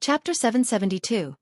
Chapter 772.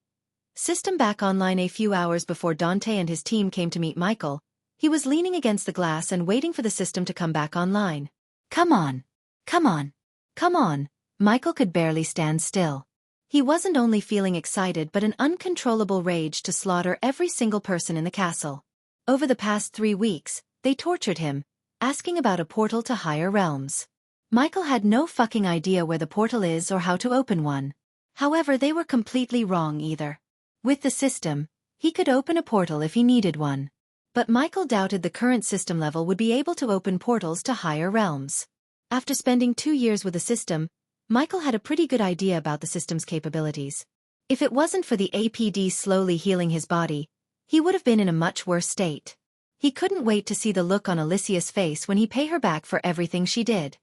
System back online. A few hours before Dante and his team came to meet Michael, he was leaning against the glass and waiting for the system to come back online. Come on. Come on. Come on. Michael could barely stand still. He wasn't only feeling excited but an uncontrollable rage to slaughter every single person in the castle. Over the past 3 weeks, they tortured him, asking about a portal to higher realms. Michael had no fucking idea where the portal is or how to open one. However, they were completely wrong either. With the system, he could open a portal if he needed one. But Michael doubted the current system level would be able to open portals to higher realms. After spending 2 years with the system, Michael had a pretty good idea about the system's capabilities. If it wasn't for the APD slowly healing his body, he would have been in a much worse state. He couldn't wait to see the look on Alicia's face when he paid her back for everything she did.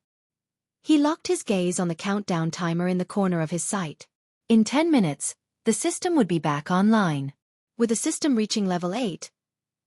He locked his gaze on the countdown timer in the corner of his sight. In 10 minutes, the system would be back online. With the system reaching level 8,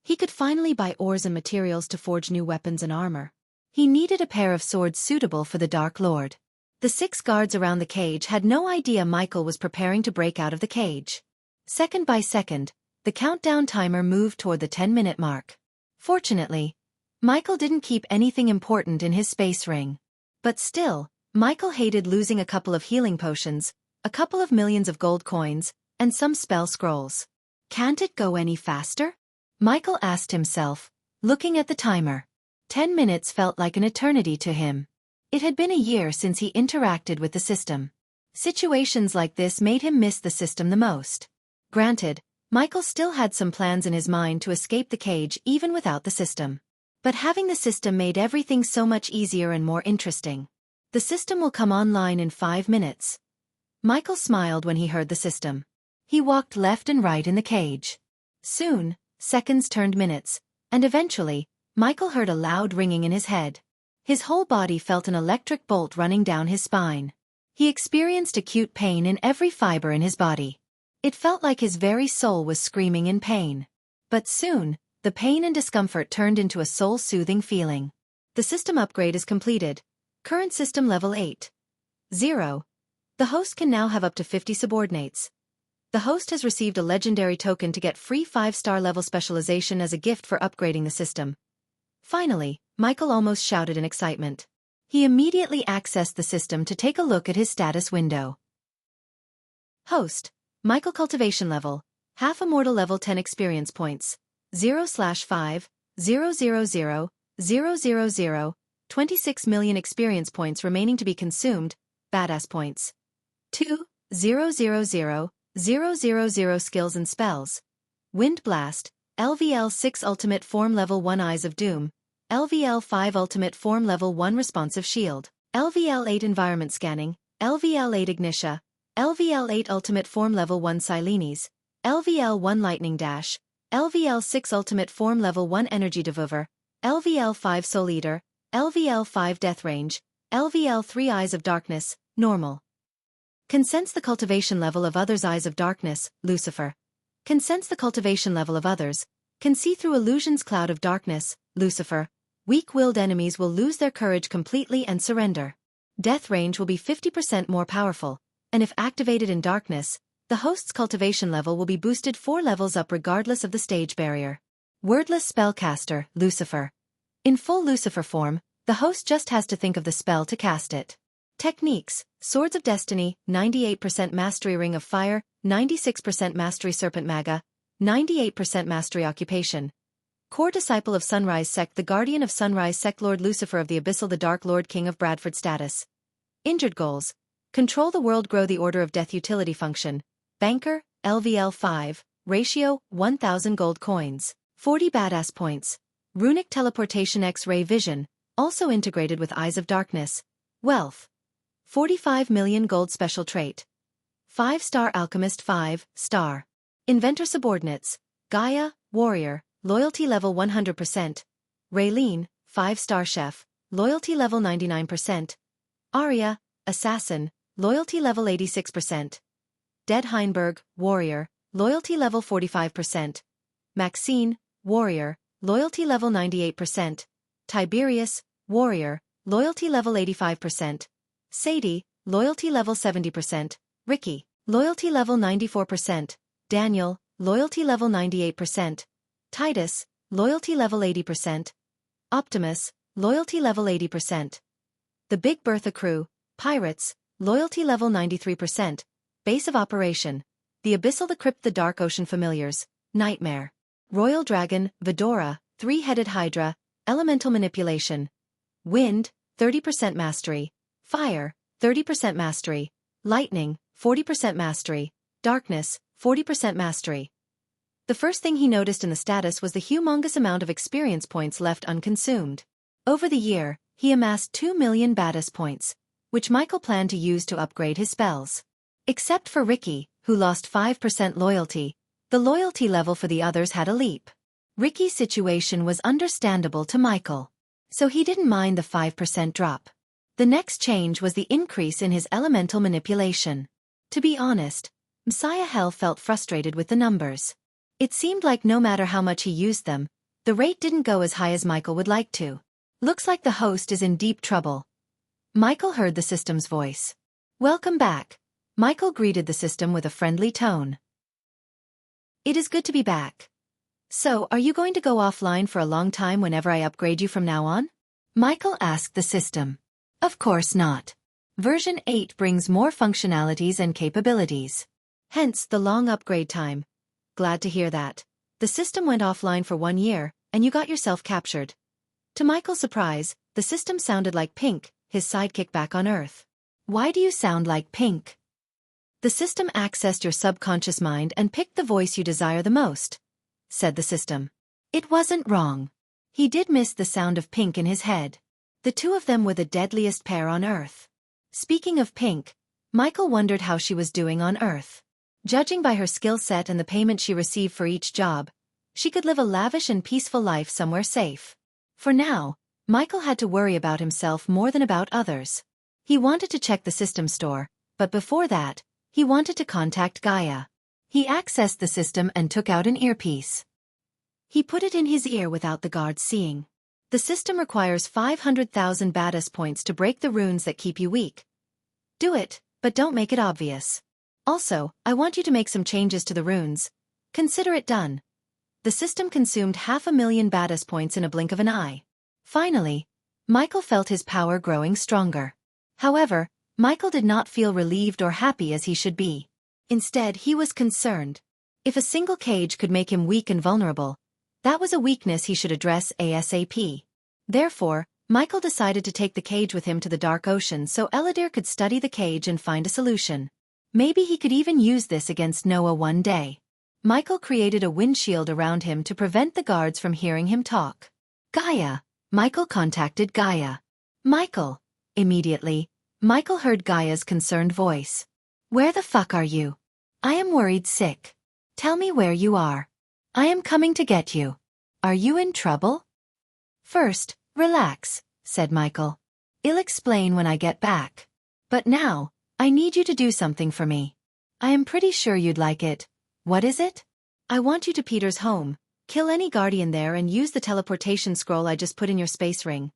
he could finally buy ores and materials to forge new weapons and armor. He needed a pair of swords suitable for the Dark Lord. The 6 guards around the cage had no idea Michael was preparing to break out of the cage. Second by second, the countdown timer moved toward the 10-minute mark. Fortunately, Michael didn't keep anything important in his space ring. But still, Michael hated losing a couple of healing potions, a couple of millions of gold coins, and some spell scrolls. Can't it go any faster? Michael asked himself, looking at the timer. 10 minutes felt like an eternity to him. It had been a year since he interacted with the system. Situations like this made him miss the system the most. Granted, Michael still had some plans in his mind to escape the cage even without the system. But having the system made everything so much easier and more interesting. The system will come online in 5 minutes. Michael smiled when he heard the system. He walked left and right in the cage. Soon, seconds turned minutes, and eventually, Michael heard a loud ringing in his head. His whole body felt an electric bolt running down his spine. He experienced acute pain in every fiber in his body. It felt like his very soul was screaming in pain. But soon, the pain and discomfort turned into a soul-soothing feeling. The system upgrade is completed. Current system level 8. 0. The host can now have up to 50 subordinates. The host has received a legendary token to get free 5-star level specialization as a gift for upgrading the system. Finally, Michael almost shouted in excitement. He immediately accessed the system to take a look at his status window. Host, Michael cultivation level, half immortal level 10 experience points, 0/5, 000, 000, 26 million experience points remaining to be consumed, badass points. 2, 000, 000 skills and spells. Wind Blast, LVL 6 Ultimate Form Level 1 Eyes of Doom, LVL 5 Ultimate Form Level 1 Responsive Shield, LVL 8 Environment Scanning, LVL 8 Ignitia, LVL 8 Ultimate Form Level 1 Silenes, LVL 1 Lightning Dash, LVL 6 Ultimate Form Level 1 Energy Devour, LVL 5 Soul Eater, LVL 5 Death Range, LVL 3 Eyes of Darkness, Normal. Can sense the cultivation level of others. Eyes of Darkness, Lucifer. Can sense the cultivation level of others. Can see through illusions. Cloud of Darkness, Lucifer. Weak-willed enemies will lose their courage completely and surrender. Death range will be 50% more powerful, and if activated in darkness, the host's cultivation level will be boosted 4 levels up regardless of the stage barrier. Wordless Spellcaster, Lucifer. In full Lucifer form, the host just has to think of the spell to cast it. Techniques: Swords of Destiny, 98% Mastery. Ring of Fire, 96% Mastery. Serpent Maga, 98% Mastery. Occupation. Core Disciple of Sunrise Sect. The Guardian of Sunrise Sect. Lord Lucifer of the Abyssal. The Dark Lord King of Bradford. Status: Injured Goals. Control the world. Grow the Order of Death. Utility function: Banker, LVL 5, ratio, 1000 gold coins, 40 badass points. Runic Teleportation. X-Ray Vision, also integrated with Eyes of Darkness. Wealth: 45 million gold. Special trait: 5-star Alchemist. 5-star. Inventor. Subordinates: Gaia, Warrior, loyalty level 100%. Raylene, 5-star Chef, loyalty level 99%. Arya, Assassin, loyalty level 86%. Dead Heinberg, Warrior, loyalty level 45%. Maxine, Warrior, loyalty level 98%. Tiberius, Warrior, loyalty level 85%. Sadie, loyalty level 70%. Ricky, loyalty level 94%, Daniel, loyalty level 98%, Titus, loyalty level 80%, Optimus, loyalty level 80%. The Big Bertha crew, pirates, loyalty level 93%, base of operation, the Abyssal, the Crypt, the Dark Ocean familiars, Nightmare, Royal Dragon, Vedora, Three-Headed Hydra, Elemental Manipulation, Wind, 30% Mastery, Fire, 30% Mastery, Lightning, 40% Mastery, Darkness, 40% Mastery. The first thing he noticed in the status was the humongous amount of experience points left unconsumed. Over the year, he amassed 2 million badass points, which Michael planned to use to upgrade his spells. Except for Ricky, who lost 5% loyalty, the loyalty level for the others had a leap. Ricky's situation was understandable to Michael, so he didn't mind the 5% drop. The next change was the increase in his elemental manipulation. To be honest, Messiah Hell felt frustrated with the numbers. It seemed like no matter how much he used them, the rate didn't go as high as Michael would like to. Looks like the host is in deep trouble. Michael heard the system's voice. Welcome back. Michael greeted the system with a friendly tone. It is good to be back. So, are you going to go offline for a long time whenever I upgrade you from now on? Michael asked the system. Of course not. Version 8 brings more functionalities and capabilities. Hence the long upgrade time. Glad to hear that. The system went offline for 1 year, and you got yourself captured. To Michael's surprise, the system sounded like Pink, his sidekick back on Earth. Why do you sound like Pink? The system accessed your subconscious mind and picked the voice you desire the most, said the system. It wasn't wrong. He did miss the sound of Pink in his head. The two of them were the deadliest pair on Earth. Speaking of Pink, Michael wondered how she was doing on Earth. Judging by her skill set and the payment she received for each job, she could live a lavish and peaceful life somewhere safe. For now, Michael had to worry about himself more than about others. He wanted to check the system store, but before that, he wanted to contact Gaia. He accessed the system and took out an earpiece. He put it in his ear without the guards seeing. The system requires 500,000 badass points to break the runes that keep you weak. Do it, but don't make it obvious. Also, I want you to make some changes to the runes. Consider it done. The system consumed 500,000 badass points in a blink of an eye. Finally, Michael felt his power growing stronger. However, Michael did not feel relieved or happy as he should be. Instead, he was concerned. If a single cage could make him weak and vulnerable, that was a weakness he should address ASAP. Therefore, Michael decided to take the cage with him to the Dark Ocean so Eladir could study the cage and find a solution. Maybe he could even use this against Noah one day. Michael created a windshield around him to prevent the guards from hearing him talk. Gaia. Michael contacted Gaia. Michael. Immediately, Michael heard Gaia's concerned voice. Where the fuck are you? I am worried sick. Tell me where you are. I am coming to get you. Are you in trouble? First, relax, said Michael. I'll explain when I get back. But now, I need you to do something for me. I am pretty sure you'd like it. What is it? I want you to Peter's home, kill any guardian there and use the teleportation scroll I just put in your space ring.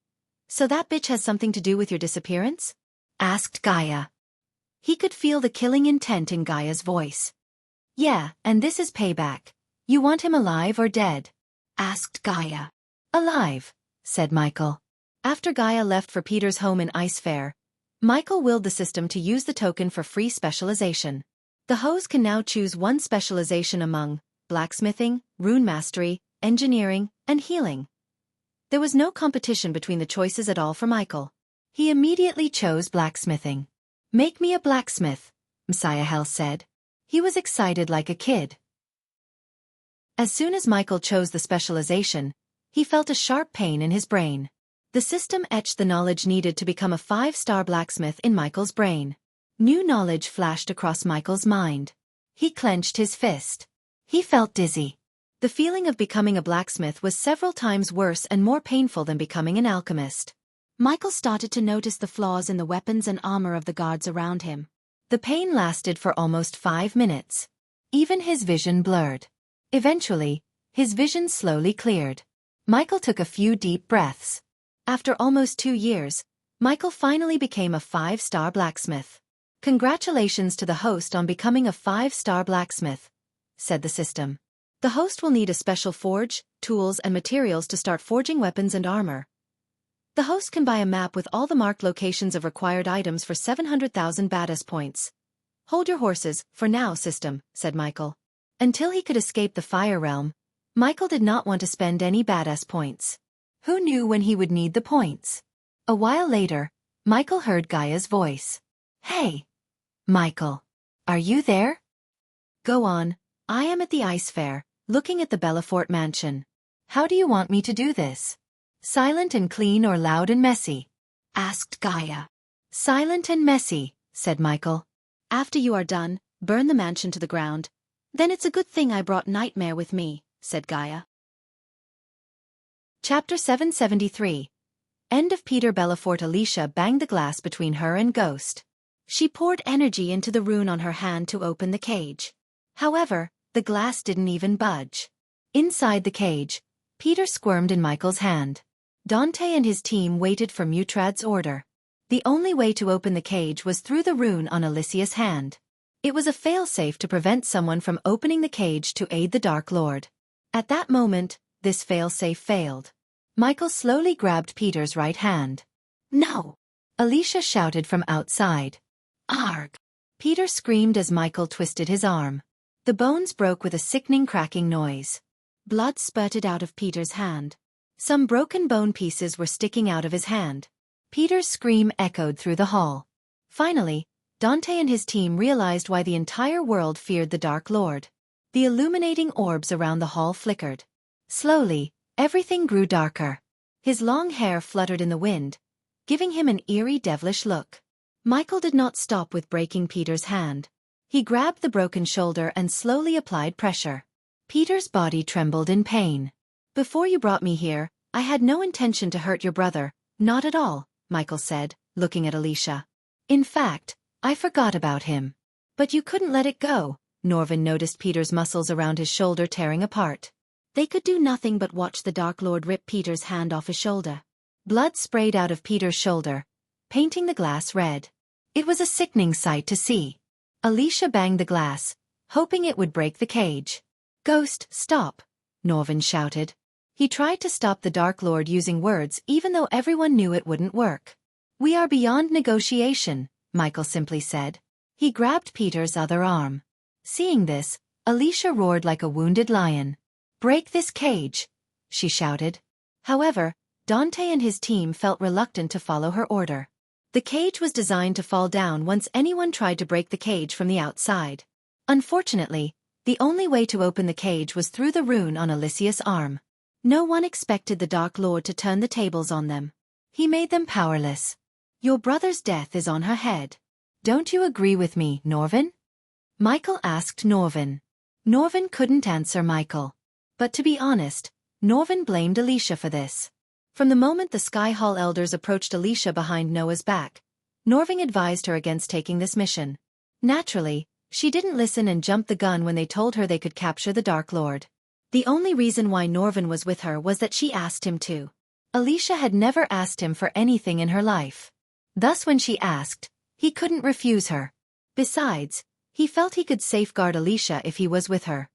So that bitch has something to do with your disappearance? Asked Gaia. He could feel the killing intent in Gaia's voice. Yeah, and this is payback. You want him alive or dead? Asked Gaia. Alive, said Michael. After Gaia left for Peter's home in Ice Fair, Michael willed the system to use the token for free specialization. The host can now choose one specialization among blacksmithing, rune mastery, engineering, and healing. There was no competition between the choices at all for Michael. He immediately chose blacksmithing. Make me a blacksmith, Messiah Hell said. He was excited like a kid. As soon as Michael chose the specialization, he felt a sharp pain in his brain. The system etched the knowledge needed to become a 5-star blacksmith in Michael's brain. New knowledge flashed across Michael's mind. He clenched his fist. He felt dizzy. The feeling of becoming a blacksmith was several times worse and more painful than becoming an alchemist. Michael started to notice the flaws in the weapons and armor of the guards around him. The pain lasted for almost 5 minutes. Even his vision blurred. Eventually, his vision slowly cleared. Michael took a few deep breaths. After almost 2 years, Michael finally became a 5-star blacksmith. Congratulations to the host on becoming a 5-star blacksmith, said the system. The host will need a special forge, tools and materials to start forging weapons and armor. The host can buy a map with all the marked locations of required items for 700,000 badass points. Hold your horses, for now, system, said Michael. Until he could escape the fire realm, Michael did not want to spend any badass points. Who knew when he would need the points? A while later, Michael heard Gaia's voice. Hey! Michael. Are you there? Go on, I am at the ice fair, looking at the Belafort mansion. How do you want me to do this? Silent and clean or loud and messy? Asked Gaia. Silent and messy, said Michael. After you are done, burn the mansion to the ground. Then it's a good thing I brought Nightmare with me, said Gaia. Chapter 773. End of Peter Belafort. Alicia banged the glass between her and Ghost. She poured energy into the rune on her hand to open the cage. However, the glass didn't even budge. Inside the cage, Peter squirmed in Michael's hand. Dante and his team waited for Mutrad's order. The only way to open the cage was through the rune on Alicia's hand. It was a failsafe to prevent someone from opening the cage to aid the Dark Lord. At that moment, this failsafe failed. Michael slowly grabbed Peter's right hand. No! Alicia shouted from outside. Arg! Peter screamed as Michael twisted his arm. The bones broke with a sickening cracking noise. Blood spurted out of Peter's hand. Some broken bone pieces were sticking out of his hand. Peter's scream echoed through the hall. Finally, Dante and his team realized why the entire world feared the Dark Lord. The illuminating orbs around the hall flickered. Slowly, everything grew darker. His long hair fluttered in the wind, giving him an eerie devilish look. Michael did not stop with breaking Peter's hand. He grabbed the broken shoulder and slowly applied pressure. Peter's body trembled in pain. Before you brought me here, I had no intention to hurt your brother, not at all, Michael said, looking at Alicia. In fact, I forgot about him. But you couldn't let it go. Norvin noticed Peter's muscles around his shoulder tearing apart. They could do nothing but watch the Dark Lord rip Peter's hand off his shoulder. Blood sprayed out of Peter's shoulder, painting the glass red. It was a sickening sight to see. Alicia banged the glass, hoping it would break the cage. Ghost, stop! Norvin shouted. He tried to stop the Dark Lord using words even though everyone knew it wouldn't work. We are beyond negotiation, Michael simply said. He grabbed Peter's other arm. Seeing this, Alicia roared like a wounded lion. Break this cage, she shouted. However, Dante and his team felt reluctant to follow her order. The cage was designed to fall down once anyone tried to break the cage from the outside. Unfortunately, the only way to open the cage was through the rune on Alicia's arm. No one expected the Dark Lord to turn the tables on them. He made them powerless. Your brother's death is on her head. Don't you agree with me, Norvin? Michael asked Norvin. Norvin couldn't answer Michael. But to be honest, Norvin blamed Alicia for this. From the moment the Sky Hall elders approached Alicia behind Noah's back, Norvin advised her against taking this mission. Naturally, she didn't listen and jumped the gun when they told her they could capture the Dark Lord. The only reason why Norvin was with her was that she asked him to. Alicia had never asked him for anything in her life. Thus when she asked, he couldn't refuse her. Besides, he felt he could safeguard Alicia if he was with her.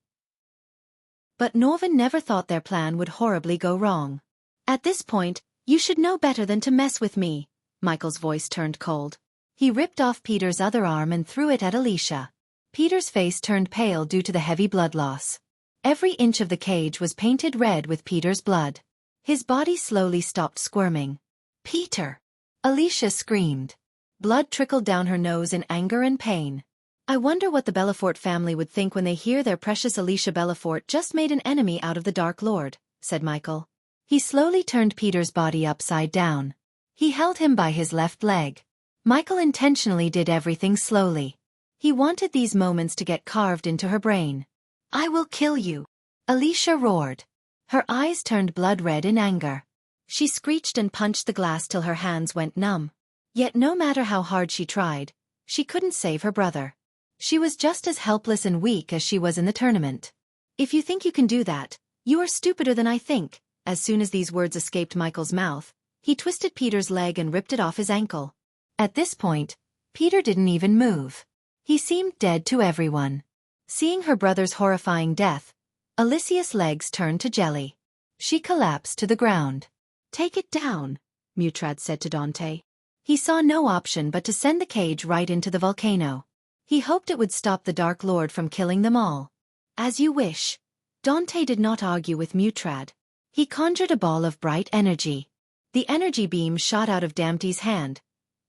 But Norvin never thought their plan would horribly go wrong. At this point, you should know better than to mess with me. Michael's voice turned cold. He ripped off Peter's other arm and threw it at Alicia. Peter's face turned pale due to the heavy blood loss. Every inch of the cage was painted red with Peter's blood. His body slowly stopped squirming. Peter! Alicia screamed. Blood trickled down her nose in anger and pain. I wonder what the Belafort family would think when they hear their precious Alicia Belafort just made an enemy out of the Dark Lord, said Michael. He slowly turned Peter's body upside down. He held him by his left leg. Michael intentionally did everything slowly. He wanted these moments to get carved into her brain. I will kill you! Alicia roared. Her eyes turned blood red in anger. She screeched and punched the glass till her hands went numb. Yet no matter how hard she tried, she couldn't save her brother. She was just as helpless and weak as she was in the tournament. If you think you can do that, you are stupider than I think. As soon as these words escaped Michael's mouth, he twisted Peter's leg and ripped it off his ankle. At this point, Peter didn't even move. He seemed dead to everyone. Seeing her brother's horrifying death, Alicia's legs turned to jelly. She collapsed to the ground. "Take it down," Mutrad said to Dante. He saw no option but to send the cage right into the volcano. He hoped it would stop the Dark Lord from killing them all. "As you wish." Dante did not argue with Mutrad. He conjured a ball of bright energy. The energy beam shot out of Dante's hand,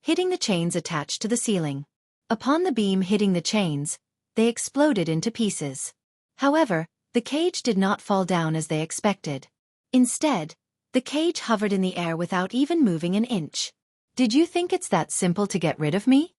hitting the chains attached to the ceiling. Upon the beam hitting the chains, they exploded into pieces. However, the cage did not fall down as they expected. Instead, the cage hovered in the air without even moving an inch. "Did you think it's that simple to get rid of me?"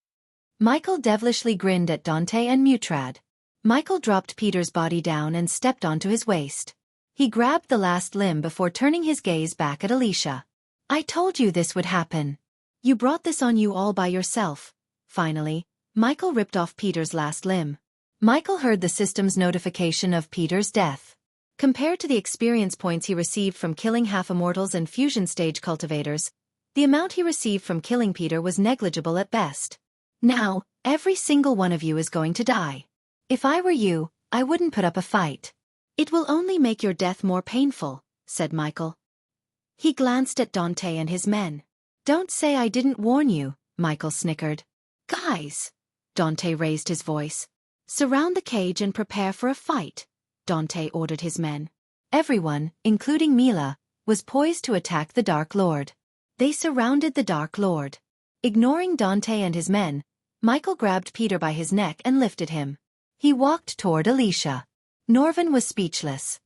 Michael devilishly grinned at Dante and Mutrad. Michael dropped Peter's body down and stepped onto his waist. He grabbed the last limb before turning his gaze back at Alicia. "I told you this would happen. You brought this on you all by yourself." Finally, Michael ripped off Peter's last limb. Michael heard the system's notification of Peter's death. Compared to the experience points he received from killing half-immortals and fusion stage cultivators, the amount he received from killing Peter was negligible at best. "Now, every single one of you is going to die. If I were you, I wouldn't put up a fight. It will only make your death more painful," said Michael. He glanced at Dante and his men. "Don't say I didn't warn you," Michael snickered. "Guys!" Dante raised his voice. "Surround the cage and prepare for a fight," Dante ordered his men. Everyone, including Mila, was poised to attack the Dark Lord. They surrounded the Dark Lord. Ignoring Dante and his men, Michael grabbed Peter by his neck and lifted him. He walked toward Alicia. Norvin was speechless.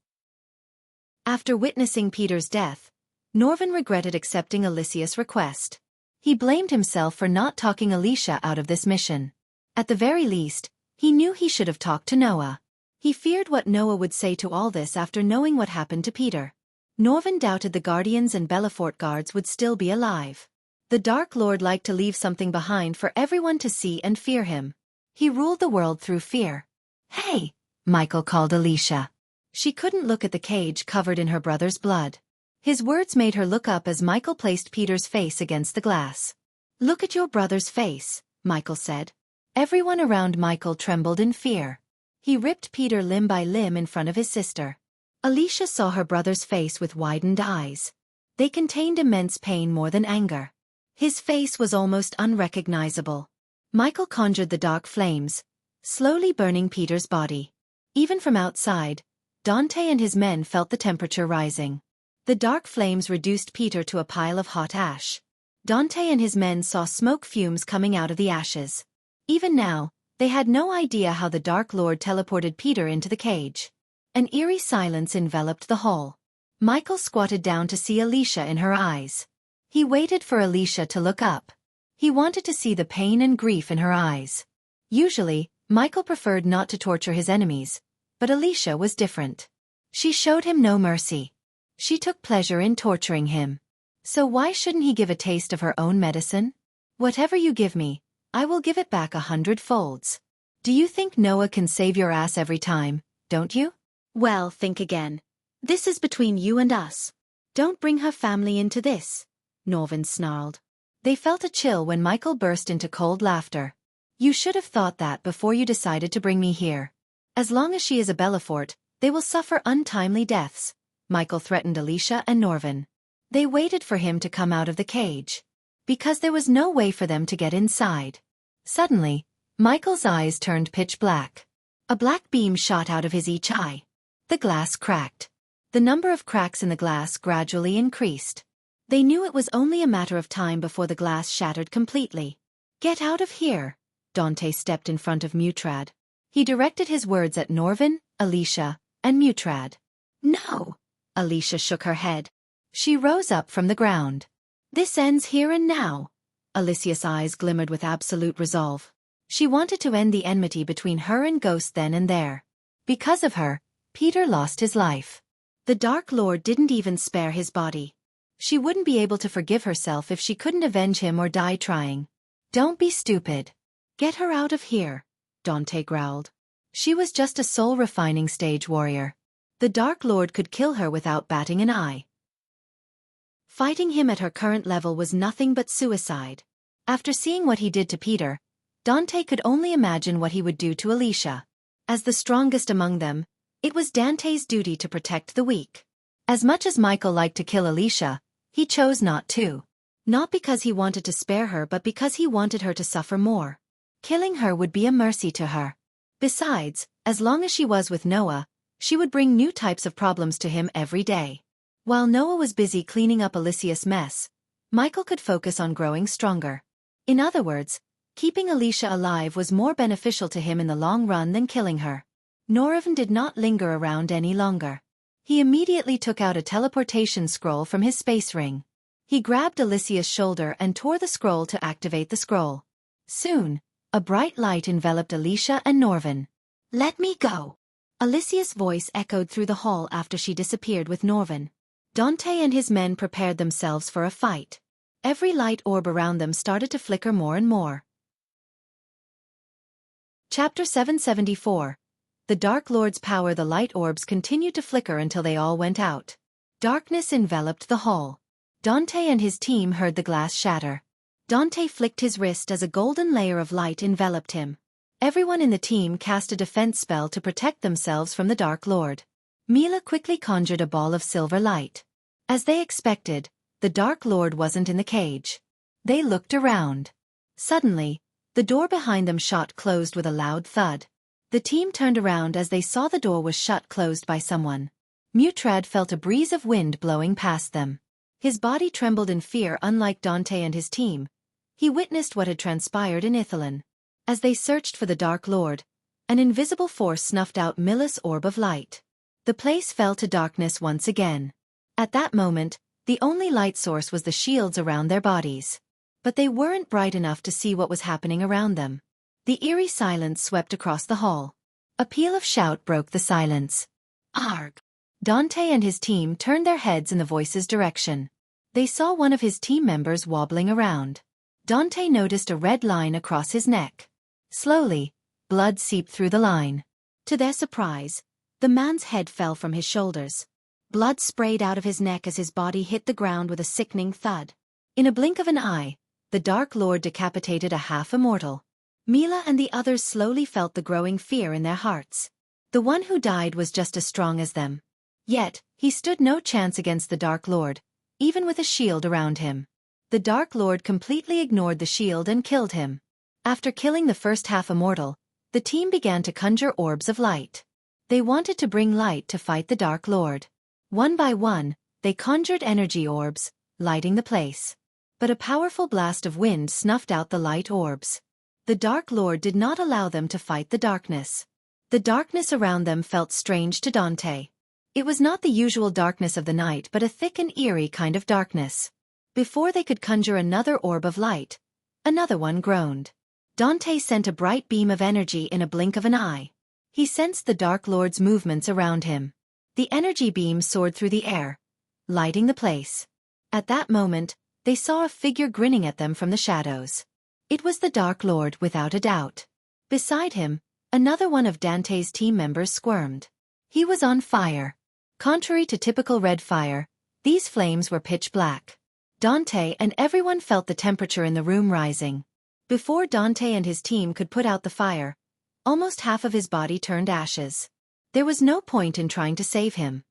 After witnessing Peter's death, Norvin regretted accepting Alicia's request. He blamed himself for not talking Alicia out of this mission. At the very least, he knew he should have talked to Noah. He feared what Noah would say to all this after knowing what happened to Peter. Norvin doubted the Guardians and Belafort guards would still be alive. The Dark Lord liked to leave something behind for everyone to see and fear him. He ruled the world through fear. "Hey!" Michael called Alicia. She couldn't look at the cage covered in her brother's blood. His words made her look up as Michael placed Peter's face against the glass. "Look at your brother's face," Michael said. Everyone around Michael trembled in fear. He ripped Peter limb by limb in front of his sister. Alicia saw her brother's face with widened eyes. They contained immense pain more than anger. His face was almost unrecognizable. Michael conjured the dark flames, slowly burning Peter's body. Even from outside, Dante and his men felt the temperature rising. The dark flames reduced Peter to a pile of hot ash. Dante and his men saw smoke fumes coming out of the ashes. Even now, they had no idea how the Dark Lord teleported Peter into the cage. An eerie silence enveloped the hall. Michael squatted down to see Alicia in her eyes. He waited for Alicia to look up. He wanted to see the pain and grief in her eyes. Usually, Michael preferred not to torture his enemies, but Alicia was different. She showed him no mercy. She took pleasure in torturing him. So why shouldn't he give a taste of her own medicine? "Whatever you give me, I will give it back 100 folds. Do you think Noah can save your ass every time, don't you? Well, think again. This is between you and us. Don't bring her family into this," Norvin snarled. They felt a chill when Michael burst into cold laughter. "You should have thought that before you decided to bring me here. As long as she is a Belafort, they will suffer untimely deaths," Michael threatened Alicia and Norvin. They waited for him to come out of the cage, because there was no way for them to get inside. Suddenly, Michael's eyes turned pitch black. A black beam shot out of his each eye. The glass cracked. The number of cracks in the glass gradually increased. They knew it was only a matter of time before the glass shattered completely. "Get out of here!" Dante stepped in front of Mutrad. He directed his words at Norvin, Alicia, and Mutrad. "No!" Alicia shook her head. She rose up from the ground. "This ends here and now." Alicia's eyes glimmered with absolute resolve. She wanted to end the enmity between her and Ghost then and there. Because of her, Peter lost his life. The Dark Lord didn't even spare his body. She wouldn't be able to forgive herself if she couldn't avenge him or die trying. "Don't be stupid. Get her out of here," Dante growled. She was just a soul-refining stage warrior. The Dark Lord could kill her without batting an eye. Fighting him at her current level was nothing but suicide. After seeing what he did to Peter, Dante could only imagine what he would do to Alicia. As the strongest among them, it was Dante's duty to protect the weak. As much as Michael liked to kill Alicia, he chose not to. Not because he wanted to spare her but because he wanted her to suffer more. Killing her would be a mercy to her. Besides, as long as she was with Noah, she would bring new types of problems to him every day. While Noah was busy cleaning up Alicia's mess, Michael could focus on growing stronger. In other words, keeping Alicia alive was more beneficial to him in the long run than killing her. Noravan did not linger around any longer. He immediately took out a teleportation scroll from his space ring. He grabbed Alicia's shoulder and tore the scroll to activate the scroll. Soon, a bright light enveloped Alicia and Noravan. "Let me go." Alicia's voice echoed through the hall after she disappeared with Noravan. Dante and his men prepared themselves for a fight. Every light orb around them started to flicker more and more. Chapter 774. The Dark Lord's power. The light orbs continued to flicker until they all went out. Darkness enveloped the hall. Dante and his team heard the glass shatter. Dante flicked his wrist as a golden layer of light enveloped him. Everyone in the team cast a defense spell to protect themselves from the Dark Lord. Mila quickly conjured a ball of silver light. As they expected, the Dark Lord wasn't in the cage. They looked around. Suddenly, the door behind them shot closed with a loud thud. The team turned around as they saw the door was shut closed by someone. Mutrad felt a breeze of wind blowing past them. His body trembled in fear. Unlike Dante and his team, he witnessed what had transpired in Ithilien. As they searched for the Dark Lord, an invisible force snuffed out Mila's orb of light. The place fell to darkness once again. At that moment, the only light source was the shields around their bodies. But they weren't bright enough to see what was happening around them. The eerie silence swept across the hall. A peal of shout broke the silence. "Arg!" Dante and his team turned their heads in the voice's direction. They saw one of his team members wobbling around. Dante noticed a red line across his neck. Slowly, blood seeped through the line. To their surprise, the man's head fell from his shoulders. Blood sprayed out of his neck as his body hit the ground with a sickening thud. In a blink of an eye, the Dark Lord decapitated a half-immortal. Mila and the others slowly felt the growing fear in their hearts. The one who died was just as strong as them. Yet, he stood no chance against the Dark Lord, even with a shield around him. The Dark Lord completely ignored the shield and killed him. After killing the first half-immortal, the team began to conjure orbs of light. They wanted to bring light to fight the Dark Lord. One by one, they conjured energy orbs, lighting the place. But a powerful blast of wind snuffed out the light orbs. The Dark Lord did not allow them to fight the darkness. The darkness around them felt strange to Dante. It was not the usual darkness of the night but a thick and eerie kind of darkness. Before they could conjure another orb of light, another one groaned. Dante sent a bright beam of energy in a blink of an eye. He sensed the Dark Lord's movements around him. The energy beam soared through the air, lighting the place. At that moment, they saw a figure grinning at them from the shadows. It was the Dark Lord without a doubt. Beside him, another one of Dante's team members squirmed. He was on fire. Contrary to typical red fire, these flames were pitch black. Dante and everyone felt the temperature in the room rising. Before Dante and his team could put out the fire, almost half of his body turned ashes. There was no point in trying to save him.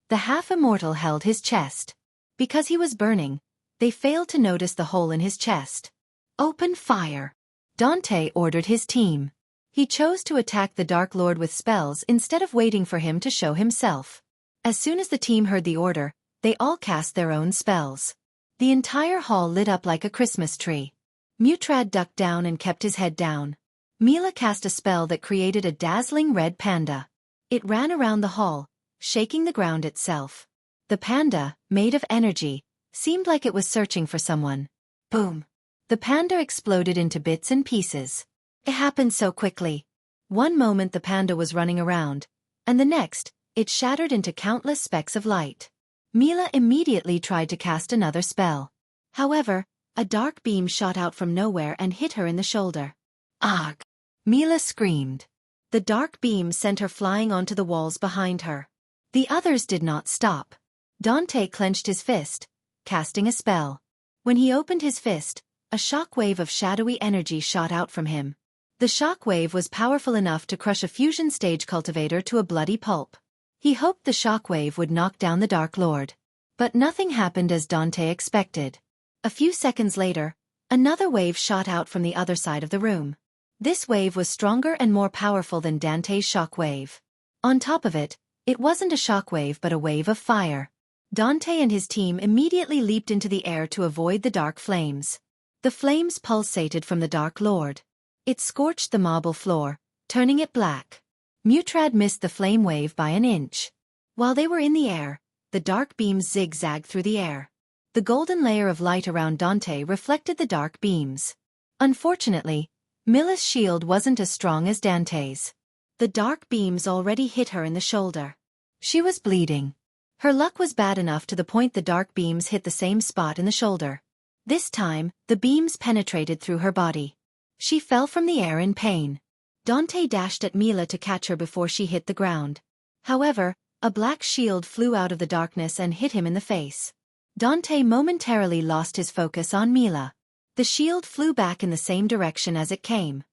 The half-immortal held his chest. Because he was burning, they failed to notice the hole in his chest. "Open fire!" Dante ordered his team. He chose to attack the Dark Lord with spells instead of waiting for him to show himself. As soon as the team heard the order, they all cast their own spells. The entire hall lit up like a Christmas tree. Mutrad ducked down and kept his head down. Mila cast a spell that created a dazzling red panda. It ran around the hall, shaking the ground itself. The panda, made of energy, seemed like it was searching for someone. Boom! The panda exploded into bits and pieces. It happened so quickly. One moment the panda was running around, and the next, it shattered into countless specks of light. Mila immediately tried to cast another spell. However, a dark beam shot out from nowhere and hit her in the shoulder. "Ugh!" Mila screamed. The dark beam sent her flying onto the walls behind her. The others did not stop. Dante clenched his fist, casting a spell. When he opened his fist, A shock wave of shadowy energy shot out from him. The shock wave was powerful enough to crush a fusion stage cultivator to a bloody pulp. He hoped the shock wave would knock down the Dark Lord. But nothing happened as Dante expected. A few seconds later, another wave shot out from the other side of the room. This wave was stronger and more powerful than Dante's shock wave. On top of it, it wasn't a shock wave but a wave of fire. Dante and his team immediately leaped into the air to avoid the dark flames. The flames pulsated from the Dark Lord. It scorched the marble floor, turning it black. Mutrad missed the flame wave by an inch. While they were in the air, the dark beams zigzagged through the air. The golden layer of light around Dante reflected the dark beams. Unfortunately, Mila's shield wasn't as strong as Dante's. The dark beams already hit her in the shoulder. She was bleeding. Her luck was bad enough to the point the dark beams hit the same spot in the shoulder. This time, the beams penetrated through her body. She fell from the air in pain. Dante dashed at Mila to catch her before she hit the ground. However, a black shield flew out of the darkness and hit him in the face. Dante momentarily lost his focus on Mila. The shield flew back in the same direction as it came.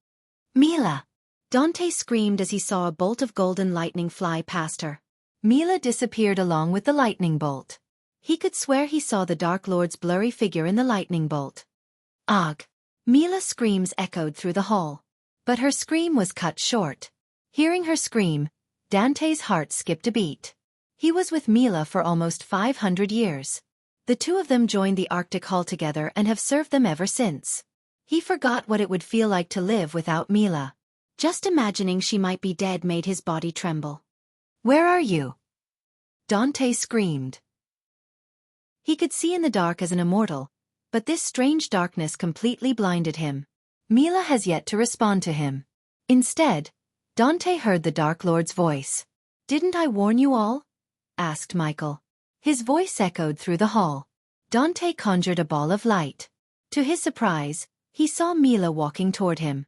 Mila! Dante screamed as he saw a bolt of golden lightning fly past her. Mila disappeared along with the lightning bolt. He could swear he saw the Dark Lord's blurry figure in the lightning bolt. Ugh! Mila's screams echoed through the hall. But her scream was cut short. Hearing her scream, Dante's heart skipped a beat. He was with Mila for almost 500 years. The two of them joined the Arctic Hall together and have served them ever since. He forgot what it would feel like to live without Mila. Just imagining she might be dead made his body tremble. "Where are you?" Dante screamed. He could see in the dark as an immortal, but this strange darkness completely blinded him. Mila has yet to respond to him. Instead, Dante heard the Dark Lord's voice. "Didn't I warn you all?" asked Michael. His voice echoed through the hall. Dante conjured a ball of light. To his surprise, he saw Mila walking toward him.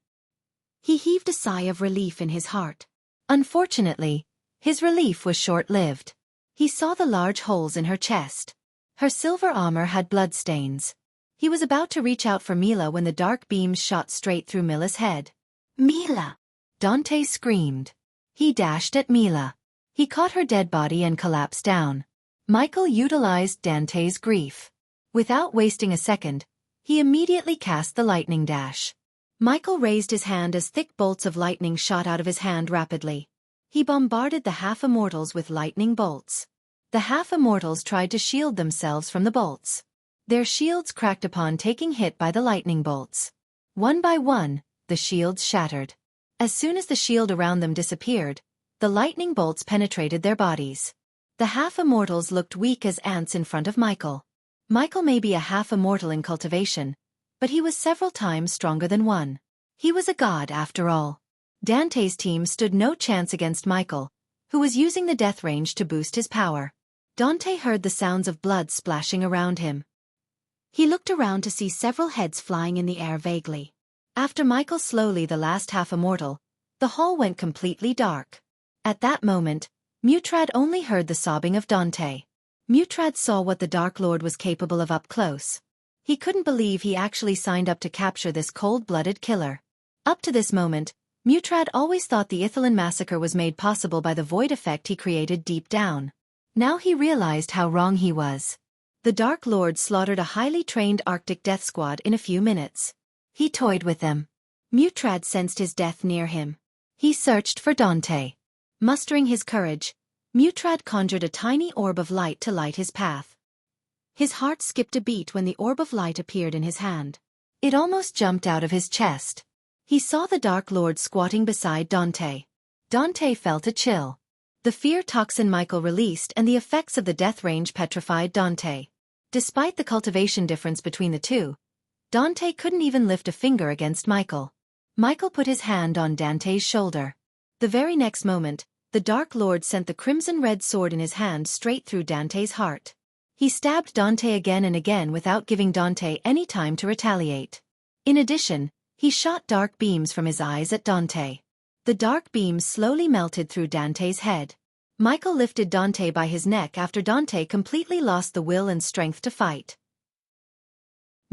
He heaved a sigh of relief in his heart. Unfortunately, his relief was short-lived. He saw the large holes in her chest. Her silver armor had bloodstains. He was about to reach out for Mila when the dark beams shot straight through Mila's head. "Mila!" Dante screamed. He dashed at Mila. He caught her dead body and collapsed down. Michael utilized Dante's grief. Without wasting a second, he immediately cast the lightning dash. Michael raised his hand as thick bolts of lightning shot out of his hand rapidly. He bombarded the half-immortals with lightning bolts. The half-immortals tried to shield themselves from the bolts. Their shields cracked upon taking hit by the lightning bolts. One by one, the shields shattered. As soon as the shield around them disappeared, the lightning bolts penetrated their bodies. The half-immortals looked weak as ants in front of Michael. Michael may be a half-immortal in cultivation, but he was several times stronger than one. He was a god after all. Dante's team stood no chance against Michael, who was using the death range to boost his power. Dante heard the sounds of blood splashing around him. He looked around to see several heads flying in the air vaguely. After Michael slowly the last half-immortal, the hall went completely dark. At that moment, Mutrad only heard the sobbing of Dante. Mutrad saw what the Dark Lord was capable of up close. He couldn't believe he actually signed up to capture this cold-blooded killer. Up to this moment, Mutrad always thought the Ithilien massacre was made possible by the void effect he created deep down. Now he realized how wrong he was. The Dark Lord slaughtered a highly trained Arctic death squad in a few minutes. He toyed with them. Mutrad sensed his death near him. He searched for Dante. Mustering his courage, Mutrad conjured a tiny orb of light to light his path. His heart skipped a beat when the orb of light appeared in his hand. It almost jumped out of his chest. He saw the Dark Lord squatting beside Dante. Dante felt a chill. The fear toxin Michael released and the effects of the death range petrified Dante. Despite the cultivation difference between the two, Dante couldn't even lift a finger against Michael. Michael put his hand on Dante's shoulder. The very next moment, the Dark Lord sent the crimson-red sword in his hand straight through Dante's heart. He stabbed Dante again and again without giving Dante any time to retaliate. In addition, he shot dark beams from his eyes at Dante. The dark beams slowly melted through Dante's head. Michael lifted Dante by his neck after Dante completely lost the will and strength to fight.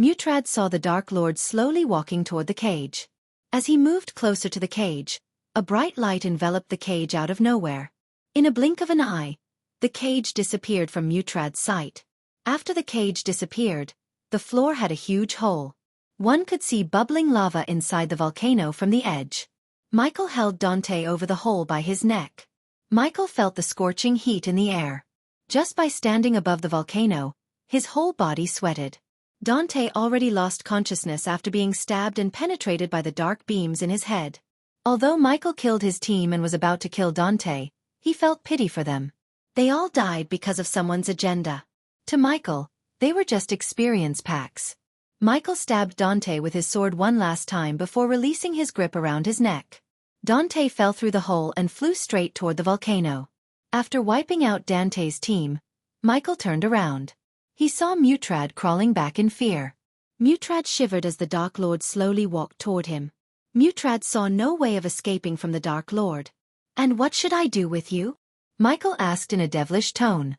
Mutrad saw the Dark Lord slowly walking toward the cage. As he moved closer to the cage, a bright light enveloped the cage out of nowhere. In a blink of an eye, the cage disappeared from Mutrad's sight. After the cage disappeared, the floor had a huge hole. One could see bubbling lava inside the volcano from the edge. Michael held Dante over the hole by his neck. Michael felt the scorching heat in the air. Just by standing above the volcano, his whole body sweated. Dante already lost consciousness after being stabbed and penetrated by the dark beams in his head. Although Michael killed his team and was about to kill Dante, he felt pity for them. They all died because of someone's agenda. To Michael, they were just experience packs. Michael stabbed Dante with his sword one last time before releasing his grip around his neck. Dante fell through the hole and flew straight toward the volcano. After wiping out Dante's team, Michael turned around. He saw Mutrad crawling back in fear. Mutrad shivered as the Dark Lord slowly walked toward him. Mutrad saw no way of escaping from the Dark Lord. "And what should I do with you?" Michael asked in a devilish tone.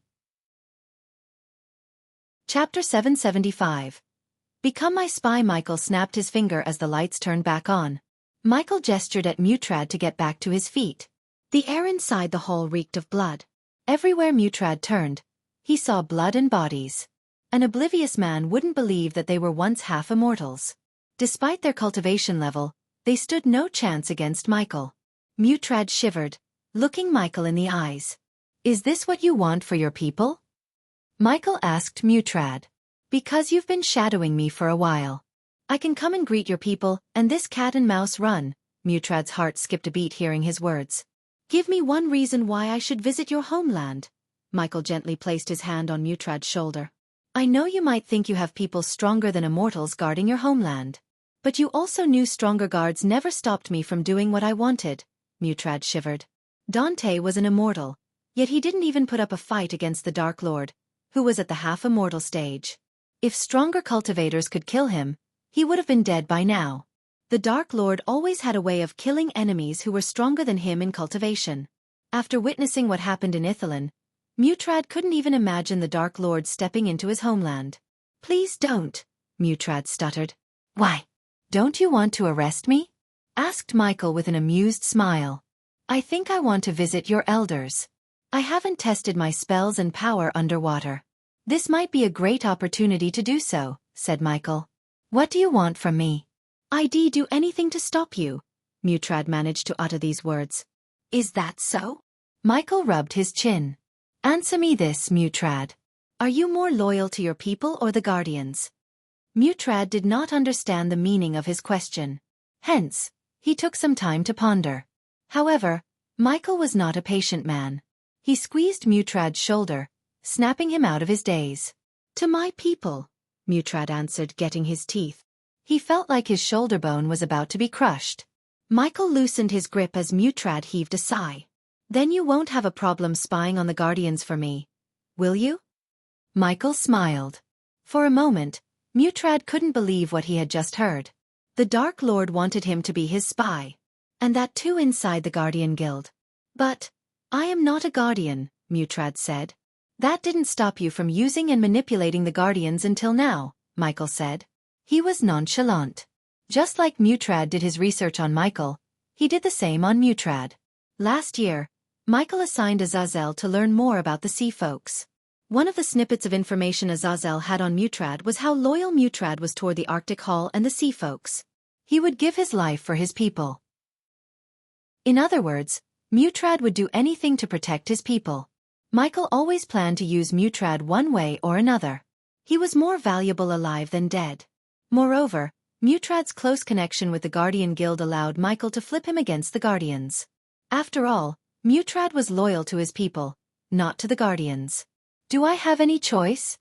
Chapter 775. Become my spy. Michael snapped his finger as the lights turned back on. Michael gestured at Mutrad to get back to his feet. The air inside the hall reeked of blood. Everywhere Mutrad turned, he saw blood and bodies. An oblivious man wouldn't believe that they were once half immortals. Despite their cultivation level, they stood no chance against Michael. Mutrad shivered, looking Michael in the eyes. "Is this what you want for your people?" Michael asked Mutrad. "Because you've been shadowing me for a while. I can come and greet your people, and this cat and mouse run." Mutrad's heart skipped a beat hearing his words. "Give me one reason why I should visit your homeland." Michael gently placed his hand on Mutrad's shoulder. "I know you might think you have people stronger than immortals guarding your homeland. But you also knew stronger guards never stopped me from doing what I wanted." Mutrad shivered. Dante was an immortal, yet he didn't even put up a fight against the Dark Lord, who was at the half-immortal stage. If stronger cultivators could kill him, he would have been dead by now. The Dark Lord always had a way of killing enemies who were stronger than him in cultivation. After witnessing what happened in Ithilien, Mutrad couldn't even imagine the Dark Lord stepping into his homeland. "Please don't," Mutrad stuttered. "Why? Don't you want to arrest me?" asked Michael with an amused smile. "I think I want to visit your elders. I haven't tested my spells and power underwater. This might be a great opportunity to do so," said Michael. "What do you want from me?" "I'd do anything to stop you." Mutrad managed to utter these words. "Is that so?" Michael rubbed his chin. "Answer me this, Mutrad. Are you more loyal to your people or the Guardians?" Mutrad did not understand the meaning of his question. Hence, he took some time to ponder. However, Michael was not a patient man. He squeezed Mutrad's shoulder, snapping him out of his daze. "To my people," Mutrad answered, getting his teeth. He felt like his shoulder bone was about to be crushed. Michael loosened his grip as Mutrad heaved a sigh. "Then you won't have a problem spying on the Guardians for me, will you?" Michael smiled. For a moment, Mutrad couldn't believe what he had just heard. The Dark Lord wanted him to be his spy. And that too inside the Guardian Guild. "But I am not a Guardian," Mutrad said. "That didn't stop you from using and manipulating the Guardians until now," Michael said. He was nonchalant. Just like Mutrad did his research on Michael, he did the same on Mutrad. Last year, Michael assigned Azazel to learn more about the sea folks. One of the snippets of information Azazel had on Mutrad was how loyal Mutrad was toward the Arctic Hall and the sea folks. He would give his life for his people. In other words, Mutrad would do anything to protect his people. Michael always planned to use Mutrad one way or another. He was more valuable alive than dead. Moreover, Mutrad's close connection with the Guardian Guild allowed Michael to flip him against the Guardians. After all, Mutrad was loyal to his people, not to the Guardians. "Do I have any choice?"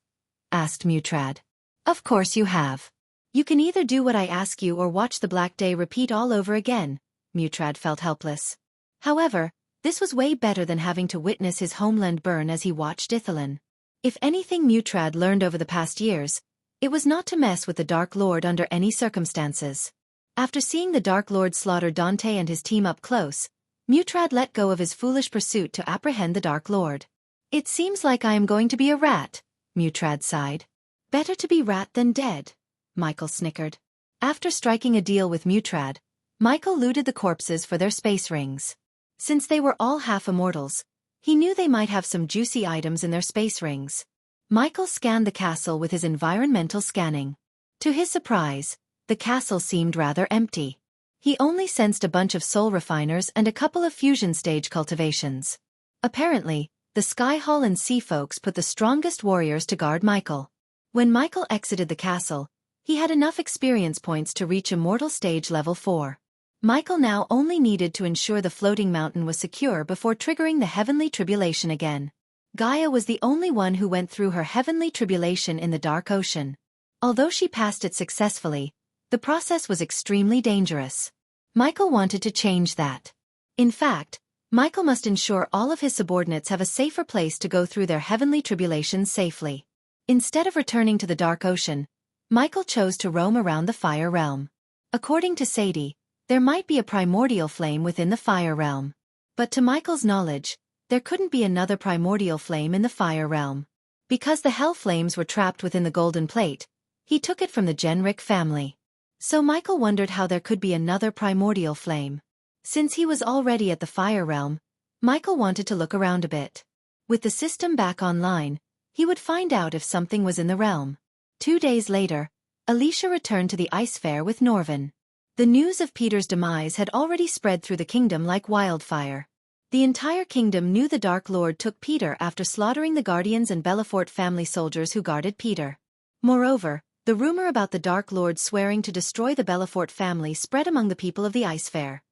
asked Mutrad. "Of course you have. You can either do what I ask you or watch the Black Day repeat all over again." Mutrad felt helpless. However, this was way better than having to witness his homeland burn as he watched Ithilien. If anything Mutrad learned over the past years, it was not to mess with the Dark Lord under any circumstances. After seeing the Dark Lord slaughter Dante and his team up close, Mutrad let go of his foolish pursuit to apprehend the Dark Lord. "It seems like I am going to be a rat," Mutrad sighed. "Better to be rat than dead," Michael snickered. After striking a deal with Mutrad, Michael looted the corpses for their space rings. Since they were all half-immortals, he knew they might have some juicy items in their space rings. Michael scanned the castle with his environmental scanning. To his surprise, the castle seemed rather empty. He only sensed a bunch of soul refiners and a couple of fusion stage cultivations. Apparently, the Sky Hall and Sea Folks put the strongest warriors to guard Michael. When Michael exited the castle, he had enough experience points to reach Immortal Stage Level 4. Michael now only needed to ensure the floating mountain was secure before triggering the Heavenly Tribulation again. Gaia was the only one who went through her Heavenly Tribulation in the Dark Ocean. Although she passed it successfully, the process was extremely dangerous. Michael wanted to change that. In fact, Michael must ensure all of his subordinates have a safer place to go through their Heavenly Tribulations safely. Instead of returning to the Dark Ocean, Michael chose to roam around the Fire Realm. According to Sadie, there might be a primordial flame within the Fire Realm. But to Michael's knowledge, there couldn't be another primordial flame in the Fire Realm. Because the Hell Flames were trapped within the Golden Plate, he took it from the Genric family. So Michael wondered how there could be another primordial flame. Since he was already at the Fire Realm, Michael wanted to look around a bit. With the system back online, he would find out if something was in the realm. 2 days later, Alicia returned to the Ice Fair with Norvin. The news of Peter's demise had already spread through the kingdom like wildfire. The entire kingdom knew the Dark Lord took Peter after slaughtering the Guardians and Belafort family soldiers who guarded Peter. Moreover, the rumor about the Dark Lord swearing to destroy the Belafort family spread among the people of the Ice Fair.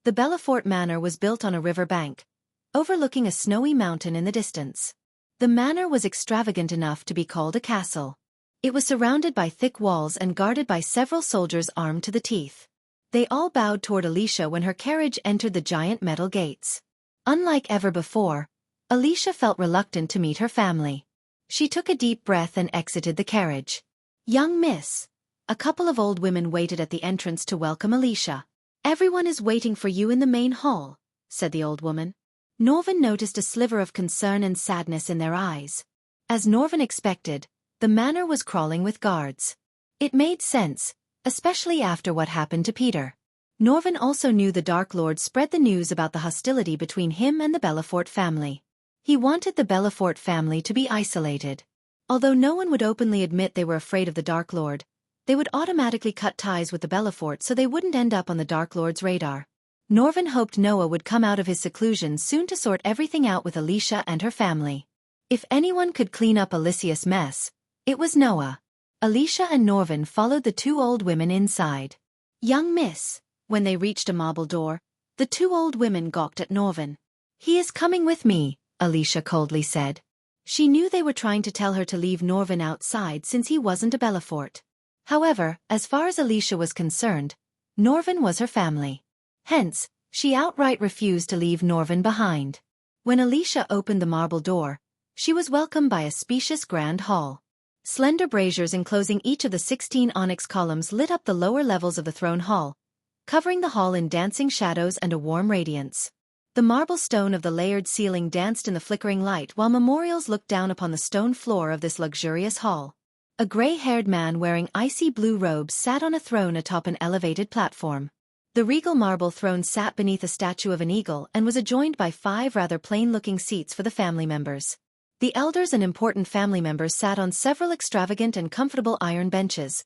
The Belafort Manor was built on a river bank, overlooking a snowy mountain in the distance. The manor was extravagant enough to be called a castle. It was surrounded by thick walls and guarded by several soldiers armed to the teeth. They all bowed toward Alicia when her carriage entered the giant metal gates. Unlike ever before, Alicia felt reluctant to meet her family. She took a deep breath and exited the carriage. "Young miss." A couple of old women waited at the entrance to welcome Alicia. "Everyone is waiting for you in the main hall," said the old woman. Norvin noticed a sliver of concern and sadness in their eyes. As Norvin expected, the manor was crawling with guards. It made sense, especially after what happened to Peter. Norvin also knew the Dark Lord spread the news about the hostility between him and the Belafort family. He wanted the Belafort family to be isolated. Although no one would openly admit they were afraid of the Dark Lord, they would automatically cut ties with the Belafort so they wouldn't end up on the Dark Lord's radar. Norvin hoped Noah would come out of his seclusion soon to sort everything out with Alicia and her family. If anyone could clean up Alicia's mess, it was Noah. Alicia and Norvin followed the 2 old women inside. "Young miss." When they reached a marble door, the 2 old women gawked at Norvin. "He is coming with me," Alicia coldly said. She knew they were trying to tell her to leave Norvin outside since he wasn't a Belafort. However, as far as Alicia was concerned, Norvin was her family. Hence, she outright refused to leave Norvin behind. When Alicia opened the marble door, she was welcomed by a spacious grand hall. Slender braziers enclosing each of the 16 onyx columns lit up the lower levels of the throne hall, covering the hall in dancing shadows and a warm radiance. The marble stone of the layered ceiling danced in the flickering light while memorials looked down upon the stone floor of this luxurious hall. A gray-haired man wearing icy blue robes sat on a throne atop an elevated platform. The regal marble throne sat beneath a statue of an eagle and was adjoined by 5 rather plain-looking seats for the family members. The elders and important family members sat on several extravagant and comfortable iron benches,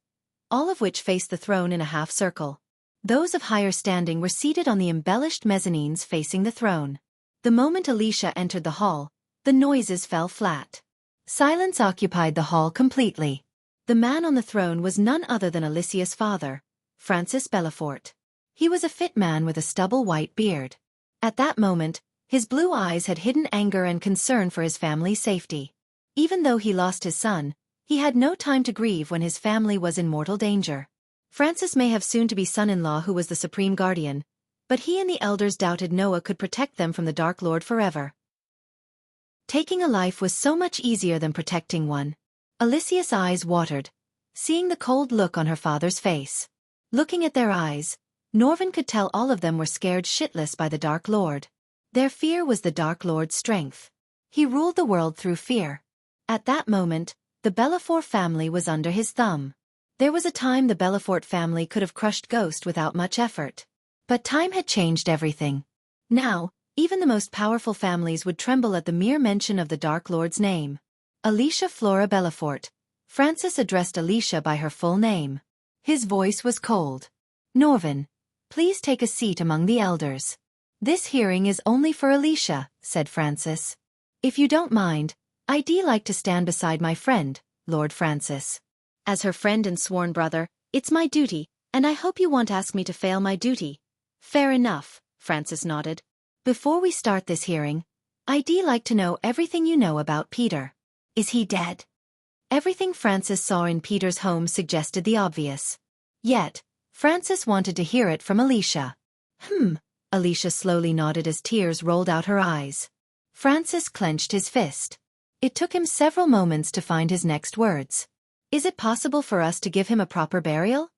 all of which faced the throne in a half-circle. Those of higher standing were seated on the embellished mezzanines facing the throne. The moment Alicia entered the hall, the noises fell flat. Silence occupied the hall completely. The man on the throne was none other than Alicia's father, Francis Belafort. He was a fit man with a stubble white beard. At that moment, his blue eyes had hidden anger and concern for his family's safety. Even though he lost his son, he had no time to grieve when his family was in mortal danger. Francis may have soon-to-be son-in-law who was the supreme guardian, but he and the elders doubted Noah could protect them from the Dark Lord forever. Taking a life was so much easier than protecting one. Alicia's eyes watered, seeing the cold look on her father's face. Looking at their eyes, Norvin could tell all of them were scared shitless by the Dark Lord. Their fear was the Dark Lord's strength. He ruled the world through fear. At that moment, The Belafort family was under his thumb. There was a time the Belafort family could have crushed Ghost without much effort. But time had changed everything. Now, even the most powerful families would tremble at the mere mention of the Dark Lord's name. Alicia Flora Belafort. Francis addressed Alicia by her full name. His voice was cold. Norvin, please take a seat among the elders. This hearing is only for Alicia, said Francis. If you don't mind, I'd like to stand beside my friend, Lord Francis. As her friend and sworn brother, it's my duty, and I hope you won't ask me to fail my duty. Fair enough, Francis nodded. Before we start this hearing, I'd like to know everything you know about Peter. Is he dead? Everything Francis saw in Peter's home suggested the obvious. Yet, Francis wanted to hear it from Alicia. Alicia slowly nodded as tears rolled out her eyes. Francis clenched his fist. It took him several moments to find his next words. Is it possible for us to give him a proper burial?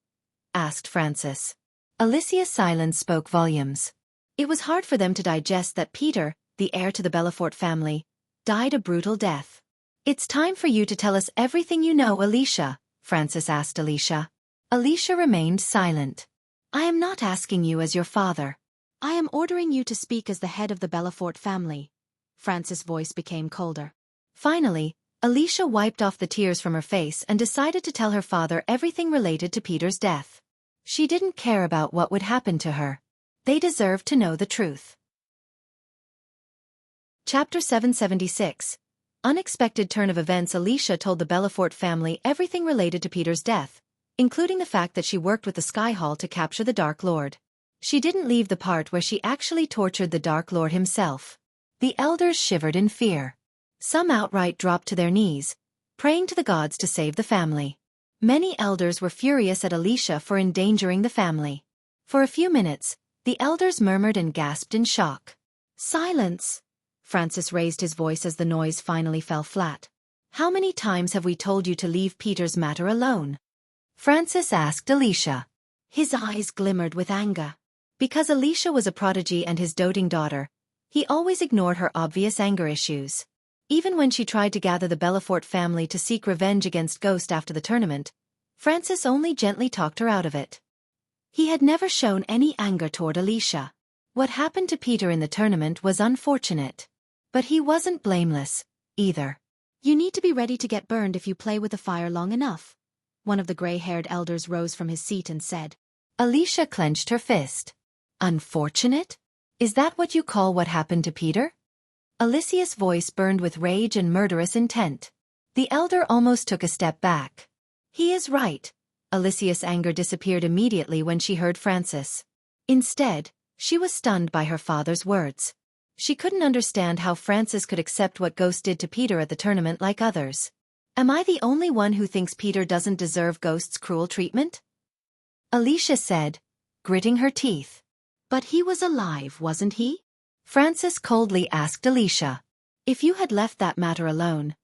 Asked Francis. Alicia's silence spoke volumes. It was hard for them to digest that Peter, the heir to the Belafort family, died a brutal death. It's time for you to tell us everything you know, Alicia, Francis asked Alicia. Alicia remained silent. I am not asking you as your father. I am ordering you to speak as the head of the Belafort family. Francis' voice became colder. Finally, Alicia wiped off the tears from her face and decided to tell her father everything related to Peter's death. She didn't care about what would happen to her. They deserved to know the truth. Chapter 776. Unexpected turn of events. Alicia told the Belafort family everything related to Peter's death, including the fact that she worked with the Sky Hall to capture the Dark Lord. She didn't leave the part where she actually tortured the Dark Lord himself. The elders shivered in fear. Some outright dropped to their knees, praying to the gods to save the family. Many elders were furious at Alicia for endangering the family. For a few minutes, the elders murmured and gasped in shock. Silence! Francis raised his voice as the noise finally fell flat. How many times have we told you to leave Peter's matter alone? Francis asked Alicia. His eyes glimmered with anger. Because Alicia was a prodigy and his doting daughter, he always ignored her obvious anger issues. Even when she tried to gather the Belafort family to seek revenge against Ghost after the tournament, Francis only gently talked her out of it. He had never shown any anger toward Alicia. What happened to Peter in the tournament was unfortunate. But he wasn't blameless, either. You need to be ready to get burned if you play with the fire long enough. One of the gray-haired elders rose from his seat and said. Alicia clenched her fist. Unfortunate? Is that what you call what happened to Peter? Alicia's voice burned with rage and murderous intent. The elder almost took a step back. He is right. Alicia's anger disappeared immediately when she heard Francis. Instead, she was stunned by her father's words. She couldn't understand how Francis could accept what Ghost did to Peter at the tournament like others. Am I the only one who thinks Peter doesn't deserve Ghost's cruel treatment? Alicia said, gritting her teeth. But he was alive, wasn't he? Francis coldly asked Alicia. If you had left that matter alone,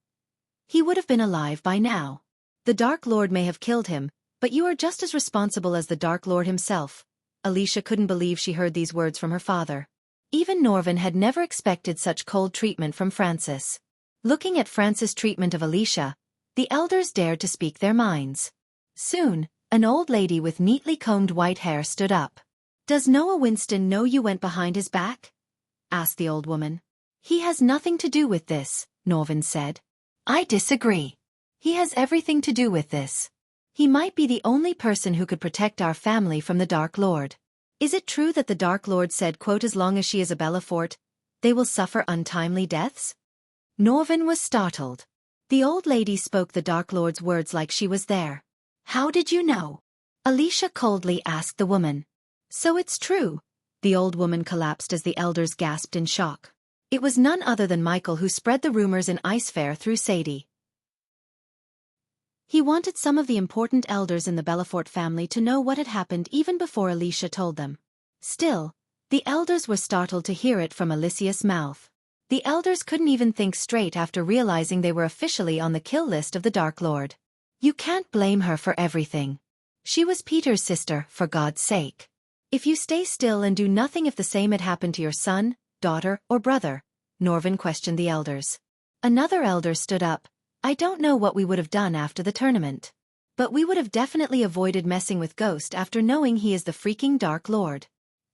he would have been alive by now. The Dark Lord may have killed him, but you are just as responsible as the Dark Lord himself. Alicia couldn't believe she heard these words from her father. Even Norvin had never expected such cold treatment from Francis. Looking at Francis' treatment of Alicia, the elders dared to speak their minds. Soon, an old lady with neatly combed white hair stood up. Does Noah Winston know you went behind his back? Asked the old woman. He has nothing to do with this, Norvin said. I disagree. He has everything to do with this. He might be the only person who could protect our family from the Dark Lord. Is it true that the Dark Lord said, quote, as long as she is a Belafort, they will suffer untimely deaths? Norvin was startled. The old lady spoke the Dark Lord's words like she was there. How did you know? Alicia coldly asked the woman. So it's true. The old woman collapsed as the elders gasped in shock. It was none other than Michael who spread the rumors in Icefair through Sadie. He wanted some of the important elders in the Belafort family to know what had happened even before Alicia told them. Still, the elders were startled to hear it from Alicia's mouth. The elders couldn't even think straight after realizing they were officially on the kill list of the Dark Lord. You can't blame her for everything. She was Peter's sister, for God's sake. If you stay still and do nothing, if the same had happened to your son, daughter, or brother, Norvin questioned the elders. Another elder stood up. I don't know what we would have done after the tournament. But we would have definitely avoided messing with Ghost after knowing he is the freaking Dark Lord.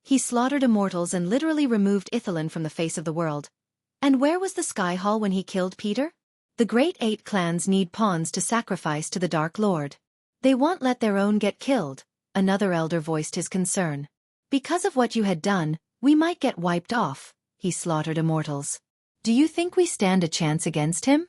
He slaughtered immortals and literally removed Ithilin from the face of the world. And where was the Sky Hall when he killed Peter? The Great Eight clans need pawns to sacrifice to the Dark Lord. They won't let their own get killed, another elder voiced his concern. Because of what you had done, we might get wiped off. He slaughtered immortals. Do you think we stand a chance against him?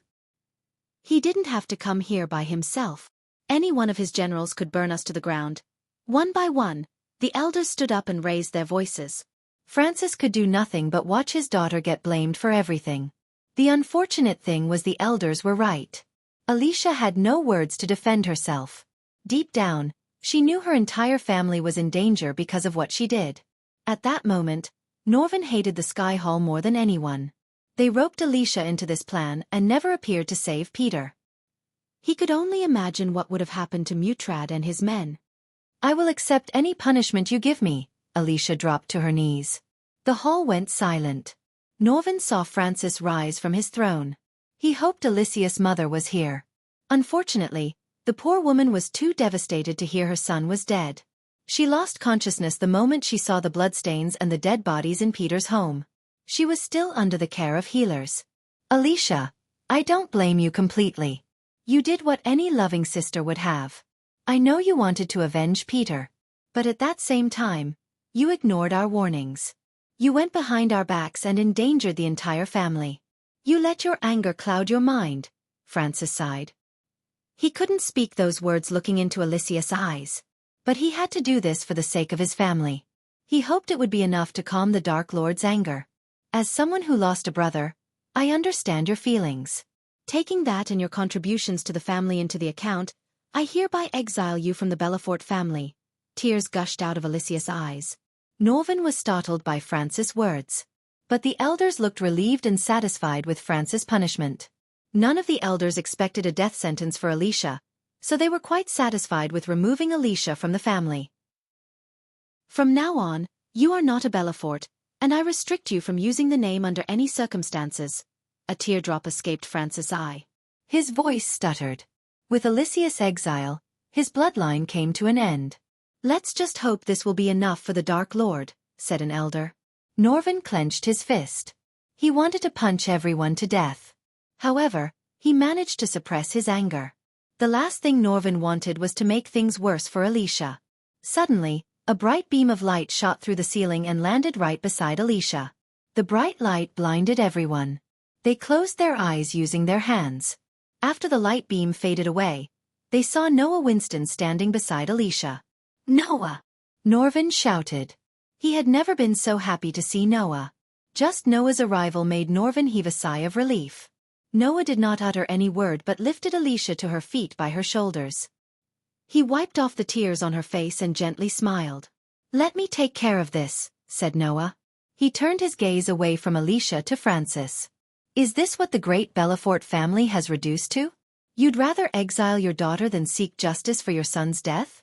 He didn't have to come here by himself. Any one of his generals could burn us to the ground. One by one, the elders stood up and raised their voices. Francis could do nothing but watch his daughter get blamed for everything. The unfortunate thing was the elders were right. Alicia had no words to defend herself. Deep down, she knew her entire family was in danger because of what she did. At that moment, Norvin hated the Sky Hall more than anyone. They roped Alicia into this plan and never appeared to save Peter. He could only imagine what would have happened to Mutrad and his men. I will accept any punishment you give me, Alicia dropped to her knees. The hall went silent. Norvin saw Francis rise from his throne. He hoped Alicia's mother was here. Unfortunately, the poor woman was too devastated to hear her son was dead. She lost consciousness the moment she saw the bloodstains and the dead bodies in Peter's home. She was still under the care of healers. Alicia, I don't blame you completely. You did what any loving sister would have. I know you wanted to avenge Peter. But at that same time, you ignored our warnings. You went behind our backs and endangered the entire family. You let your anger cloud your mind, Francis sighed. He couldn't speak those words looking into Alicia's eyes. But he had to do this for the sake of his family. He hoped it would be enough to calm the Dark Lord's anger. As someone who lost a brother, I understand your feelings. Taking that and your contributions to the family into the account, I hereby exile you from the Belafort family. Tears gushed out of Alicia's eyes. Norvin was startled by Francis' words. But the elders looked relieved and satisfied with Francis' punishment. None of the elders expected a death sentence for Alicia, so they were quite satisfied with removing Alicia from the family. From now on, you are not a Belafort, and I restrict you from using the name under any circumstances. A teardrop escaped Francis' eye. His voice stuttered. With Alicia's exile, his bloodline came to an end. Let's just hope this will be enough for the Dark Lord, said an elder. Norvin clenched his fist. He wanted to punch everyone to death. However, he managed to suppress his anger. The last thing Norvin wanted was to make things worse for Alicia. Suddenly, a bright beam of light shot through the ceiling and landed right beside Alicia. The bright light blinded everyone. They closed their eyes using their hands. After the light beam faded away, they saw Noah Winston standing beside Alicia. Noah! Norvin shouted. He had never been so happy to see Noah. Just Noah's arrival made Norvin heave a sigh of relief. Noah did not utter any word but lifted Alicia to her feet by her shoulders. He wiped off the tears on her face and gently smiled. Let me take care of this, said Noah. He turned his gaze away from Alicia to Francis. Is this what the great Belafort family has reduced to? You'd rather exile your daughter than seek justice for your son's death?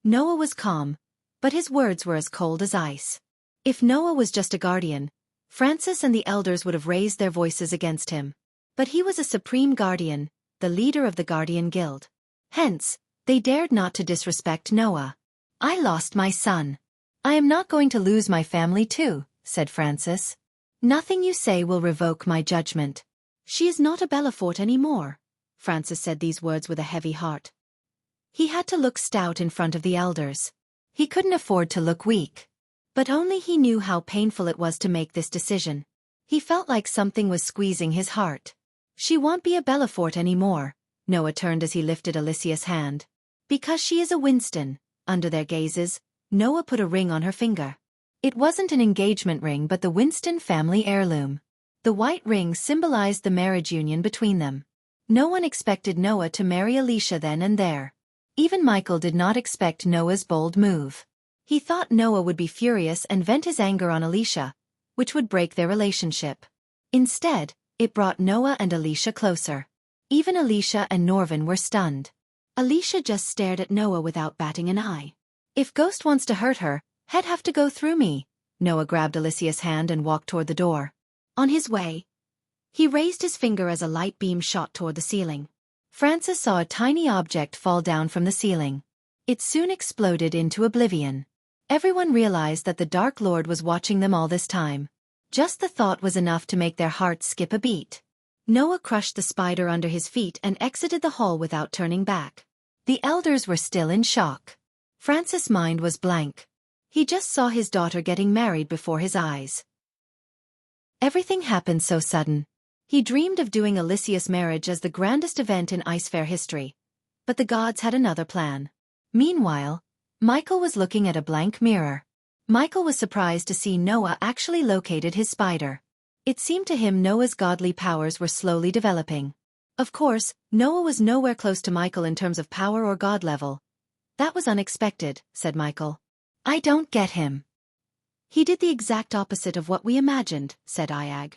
Noah was calm, but his words were as cold as ice. If Noah was just a guardian, Francis and the elders would have raised their voices against him. But he was a supreme guardian, the leader of the Guardian Guild. Hence, they dared not to disrespect Noah. I lost my son. I am not going to lose my family too, said Francis. Nothing you say will revoke my judgment. She is not a Belafort anymore. Francis said these words with a heavy heart. He had to look stout in front of the elders. He couldn't afford to look weak. But only he knew how painful it was to make this decision. He felt like something was squeezing his heart. She won't be a Belafort anymore, Noah turned as he lifted Alicia's hand. Because she is a Winston. Under their gazes, Noah put a ring on her finger. It wasn't an engagement ring but the Winston family heirloom. The white ring symbolized the marriage union between them. No one expected Noah to marry Alicia then and there. Even Michael did not expect Noah's bold move. He thought Noah would be furious and vent his anger on Alicia, which would break their relationship. Instead, it brought Noah and Alicia closer. Even Alicia and Norvin were stunned. Alicia just stared at Noah without batting an eye. If Ghost wants to hurt her, he'd have to go through me. Noah grabbed Alicia's hand and walked toward the door. On his way, He raised his finger as a light beam shot toward the ceiling. Francis saw a tiny object fall down from the ceiling. It soon exploded into oblivion. Everyone realized that the Dark Lord was watching them all this time. Just the thought was enough to make their hearts skip a beat. Noah crushed the spider under his feet and exited the hall without turning back. The elders were still in shock. Francis' mind was blank. He just saw his daughter getting married before his eyes. Everything happened so sudden. He dreamed of doing Alicia's marriage as the grandest event in Ice Fair history. But the gods had another plan. Meanwhile, Michael was looking at a blank mirror. Michael was surprised to see Noah actually located his spider. It seemed to him Noah's godly powers were slowly developing. Of course, Noah was nowhere close to Michael in terms of power or god level. That was unexpected, said Michael. I don't get him. He did the exact opposite of what we imagined, said Iag.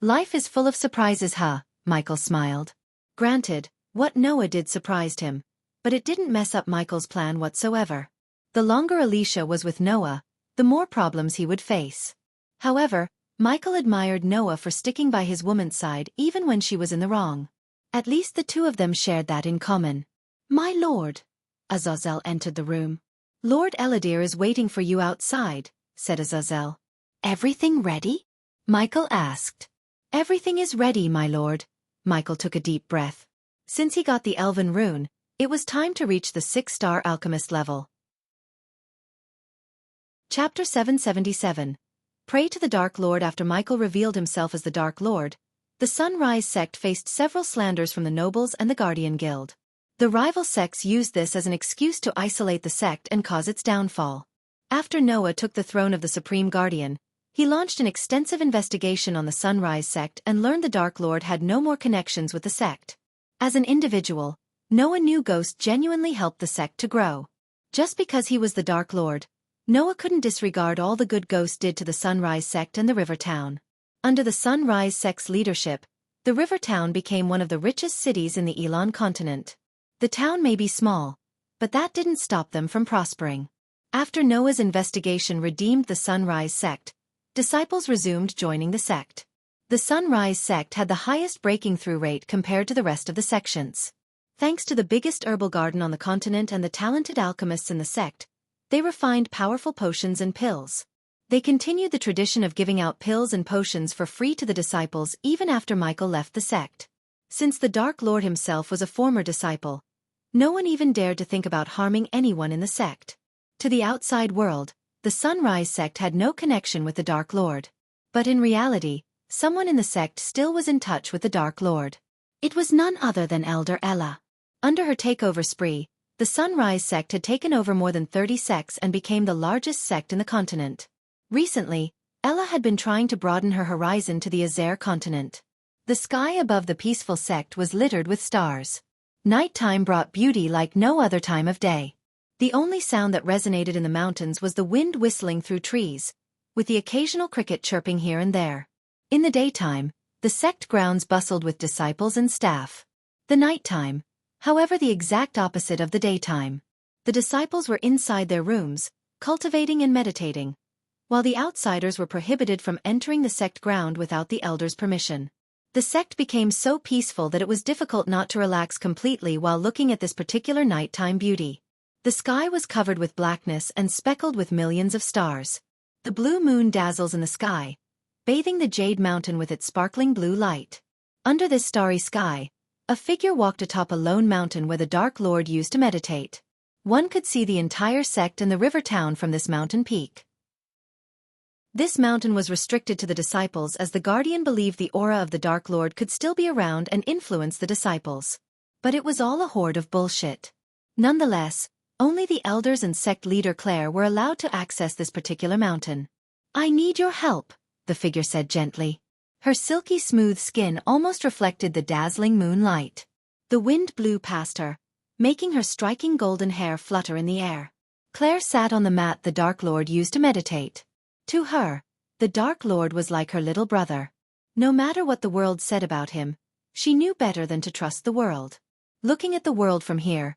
Life is full of surprises, huh? Michael smiled. Granted, what Noah did surprised him, but it didn't mess up Michael's plan whatsoever. The longer Alicia was with Noah, the more problems he would face. However, Michael admired Noah for sticking by his woman's side even when she was in the wrong. At least the two of them shared that in common. My lord. Azazel entered the room. Lord Eladir is waiting for you outside, said Azazel. Everything ready? Michael asked. Everything is ready, my lord. Michael took a deep breath. Since he got the Elven rune, it was time to reach the 6-star alchemist level. Chapter 777. Pray to the Dark Lord. After Michael revealed himself as the Dark Lord, the Sunrise sect faced several slanders from the nobles and the Guardian Guild. The rival sects used this as an excuse to isolate the sect and cause its downfall. After Noah took the throne of the Supreme Guardian, he launched an extensive investigation on the Sunrise sect and learned the Dark Lord had no more connections with the sect. As an individual, Noah knew Ghost genuinely helped the sect to grow. Just because he was the Dark Lord, Noah couldn't disregard all the good Ghost did to the Sunrise sect and the river town. Under the Sunrise sect's leadership, the river town became one of the richest cities in the Elon continent. The town may be small, but that didn't stop them from prospering. After Noah's investigation redeemed the Sunrise sect, disciples resumed joining the sect. The Sunrise sect had the highest breaking-through rate compared to the rest of the sections. Thanks to the biggest herbal garden on the continent and the talented alchemists in the sect, they refined powerful potions and pills. They continued the tradition of giving out pills and potions for free to the disciples even after Michael left the sect. Since the Dark Lord himself was a former disciple, no one even dared to think about harming anyone in the sect. To the outside world, the Sunrise sect had no connection with the Dark Lord. But in reality, someone in the sect still was in touch with the Dark Lord. It was none other than Elder Ella. Under her takeover spree, the Sunrise sect had taken over more than 30 sects and became the largest sect in the continent. Recently, Ella had been trying to broaden her horizon to the Azer continent. The sky above the peaceful sect was littered with stars. Nighttime brought beauty like no other time of day. The only sound that resonated in the mountains was the wind whistling through trees, with the occasional cricket chirping here and there. In the daytime, the sect grounds bustled with disciples and staff. The nighttime, however, the exact opposite of the daytime. The disciples were inside their rooms, cultivating and meditating, while the outsiders were prohibited from entering the sect ground without the elders' permission. The sect became so peaceful that it was difficult not to relax completely while looking at this particular nighttime beauty. The sky was covered with blackness and speckled with millions of stars. The blue moon dazzles in the sky, bathing the Jade Mountain with its sparkling blue light. Under this starry sky, a figure walked atop a lone mountain where the Dark Lord used to meditate. One could see the entire sect and the river town from this mountain peak. This mountain was restricted to the disciples as the Guardian believed the aura of the Dark Lord could still be around and influence the disciples. But it was all a horde of bullshit. Nonetheless, only the elders and sect leader Claire were allowed to access this particular mountain. I need your help, the figure said gently. Her silky smooth skin almost reflected the dazzling moonlight. The wind blew past her, making her striking golden hair flutter in the air. Claire sat on the mat the Dark Lord used to meditate. To her, the Dark Lord was like her little brother. No matter what the world said about him, she knew better than to trust the world. Looking at the world from here,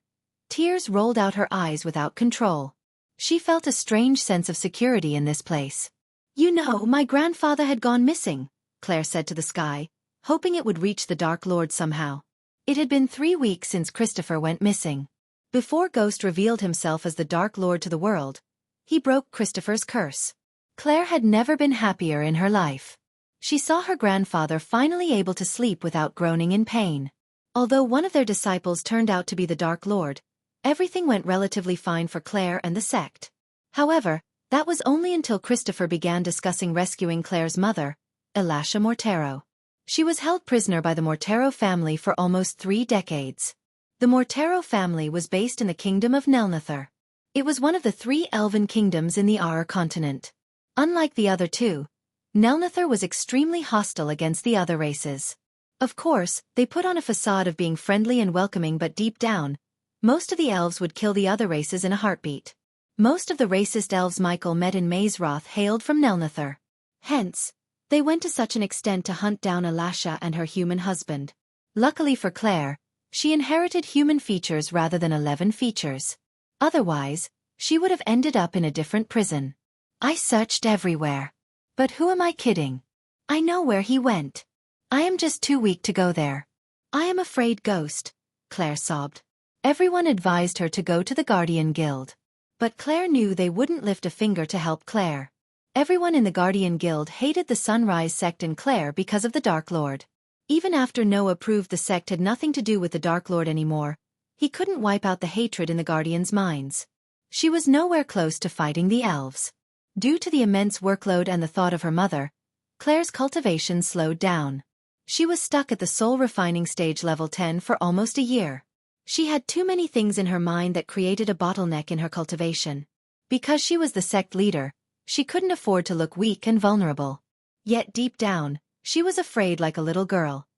tears rolled out her eyes without control. She felt a strange sense of security in this place. You know, my grandfather had gone missing, Claire said to the sky, hoping it would reach the Dark Lord somehow. It had been 3 weeks since Christopher went missing. Before Ghost revealed himself as the Dark Lord to the world, he broke Christopher's curse. Claire had never been happier in her life. She saw her grandfather finally able to sleep without groaning in pain. Although one of their disciples turned out to be the Dark Lord, everything went relatively fine for Claire and the sect. However, that was only until Christopher began discussing rescuing Claire's mother, Elisha Mortero. She was held prisoner by the Mortero family for almost 3 decades. The Mortero family was based in the kingdom of Nelnathar. It was one of the 3 elven kingdoms in the Aur continent. Unlike the other 2, Nelnathar was extremely hostile against the other races. Of course, they put on a facade of being friendly and welcoming, but deep down, most of the elves would kill the other races in a heartbeat. Most of the racist elves Michael met in Mazeroth hailed from Nelnathar. Hence, they went to such an extent to hunt down Elisha and her human husband. Luckily for Claire, she inherited human features rather than 11 features. Otherwise, she would have ended up in a different prison. I searched everywhere. But who am I kidding? I know where he went. I am just too weak to go there. I am afraid, Ghost, Claire sobbed. Everyone advised her to go to the Guardian Guild. But Claire knew they wouldn't lift a finger to help Claire. Everyone in the Guardian Guild hated the Sunrise sect and Claire because of the Dark Lord. Even after Noah proved the sect had nothing to do with the Dark Lord anymore, he couldn't wipe out the hatred in the Guardians' minds. She was nowhere close to fighting the elves. Due to the immense workload and the thought of her mother, Claire's cultivation slowed down. She was stuck at the soul refining stage level 10 for almost a year. She had too many things in her mind that created a bottleneck in her cultivation. Because she was the sect leader, she couldn't afford to look weak and vulnerable. Yet deep down, she was afraid like a little girl.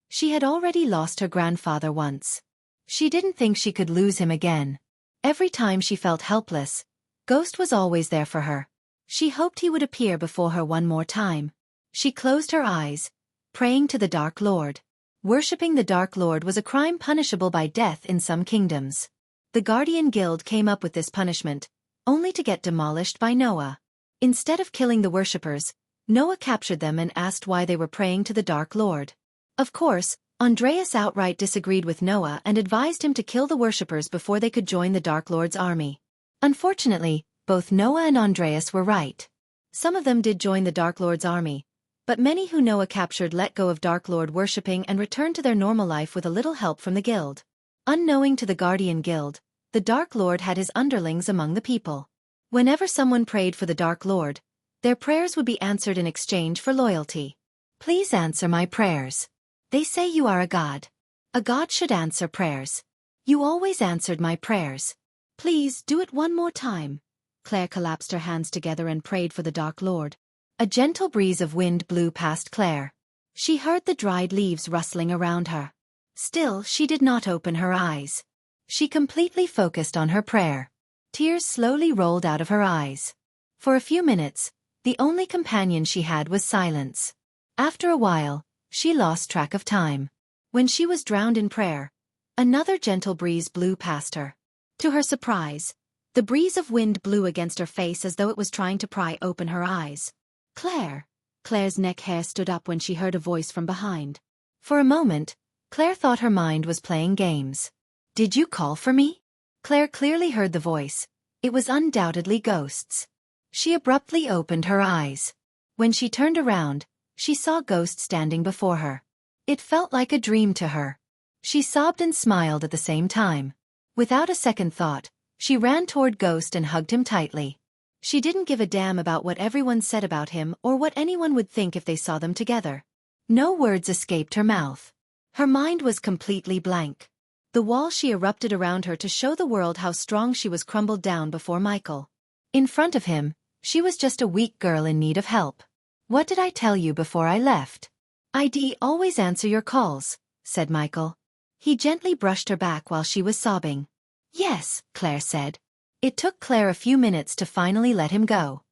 She had already lost her grandfather once. She didn't think she could lose him again. Every time she felt helpless, Ghost was always there for her. She hoped he would appear before her one more time. She closed her eyes, praying to the Dark Lord. Worshipping the Dark Lord was a crime punishable by death in some kingdoms. The Guardian Guild came up with this punishment, only to get demolished by Noah. Instead of killing the worshippers, Noah captured them and asked why they were praying to the Dark Lord. Of course, Andreas outright disagreed with Noah and advised him to kill the worshippers before they could join the Dark Lord's army. Unfortunately, both Noah and Andreas were right. Some of them did join the Dark Lord's army, but many who Noah captured let go of Dark Lord worshipping and returned to their normal life with a little help from the guild. Unknowing to the Guardian Guild, the Dark Lord had his underlings among the people. Whenever someone prayed for the Dark Lord, their prayers would be answered in exchange for loyalty. Please answer my prayers. They say you are a god. A god should answer prayers. You always answered my prayers. Please do it one more time. Claire collapsed her hands together and prayed for the Dark Lord. A gentle breeze of wind blew past Claire. She heard the dried leaves rustling around her. Still, she did not open her eyes. She completely focused on her prayer. Tears slowly rolled out of her eyes. For a few minutes, the only companion she had was silence. After a while, she lost track of time. When she was drowned in prayer, another gentle breeze blew past her. To her surprise, the breeze of wind blew against her face as though it was trying to pry open her eyes. Claire! Claire's neck hair stood up when she heard a voice from behind. For a moment, Claire thought her mind was playing games. Did you call for me? Claire clearly heard the voice. It was undoubtedly Ghost's. She abruptly opened her eyes. When she turned around, she saw Ghost standing before her. It felt like a dream to her. She sobbed and smiled at the same time. Without a second thought, she ran toward Ghost and hugged him tightly. She didn't give a damn about what everyone said about him or what anyone would think if they saw them together. No words escaped her mouth. Her mind was completely blank. The wall she erupted around her to show the world how strong she was crumbled down before Michael. In front of him, she was just a weak girl in need of help. What did I tell you before I left? I'd always answer your calls, said Michael. He gently brushed her back while she was sobbing. Yes, Claire said. It took Claire a few minutes to finally let him go.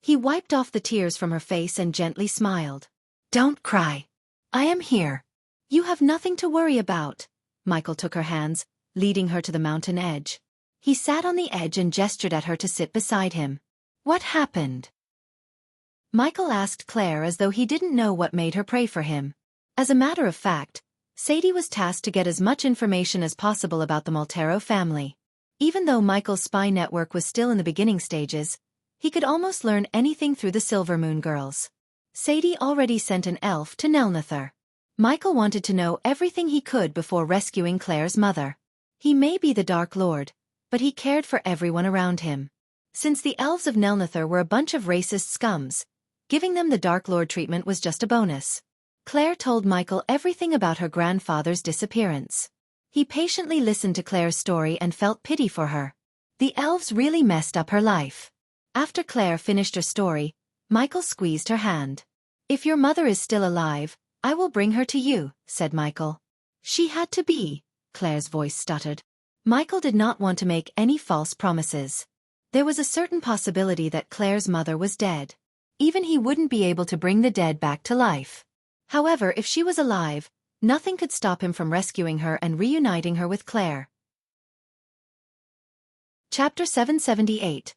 He wiped off the tears from her face and gently smiled. Don't cry. I am here. You have nothing to worry about. Michael took her hands, leading her to the mountain edge. He sat on the edge and gestured at her to sit beside him. What happened? Michael asked Claire as though he didn't know what made her pray for him. As a matter of fact, Sadie was tasked to get as much information as possible about the Maltero family. Even though Michael's spy network was still in the beginning stages, he could almost learn anything through the Silver Moon girls. Sadie already sent an elf to Nelnather. Michael wanted to know everything he could before rescuing Claire's mother. He may be the Dark Lord, but he cared for everyone around him. Since the elves of Nelnather were a bunch of racist scums, giving them the Dark Lord treatment was just a bonus. Claire told Michael everything about her grandfather's disappearance. He patiently listened to Claire's story and felt pity for her. The elves really messed up her life. After Claire finished her story, Michael squeezed her hand. "If your mother is still alive, I will bring her to you," said Michael. "She had to be," Claire's voice stuttered. Michael did not want to make any false promises. There was a certain possibility that Claire's mother was dead. Even he wouldn't be able to bring the dead back to life. However, if she was alive, nothing could stop him from rescuing her and reuniting her with Claire. Chapter 778.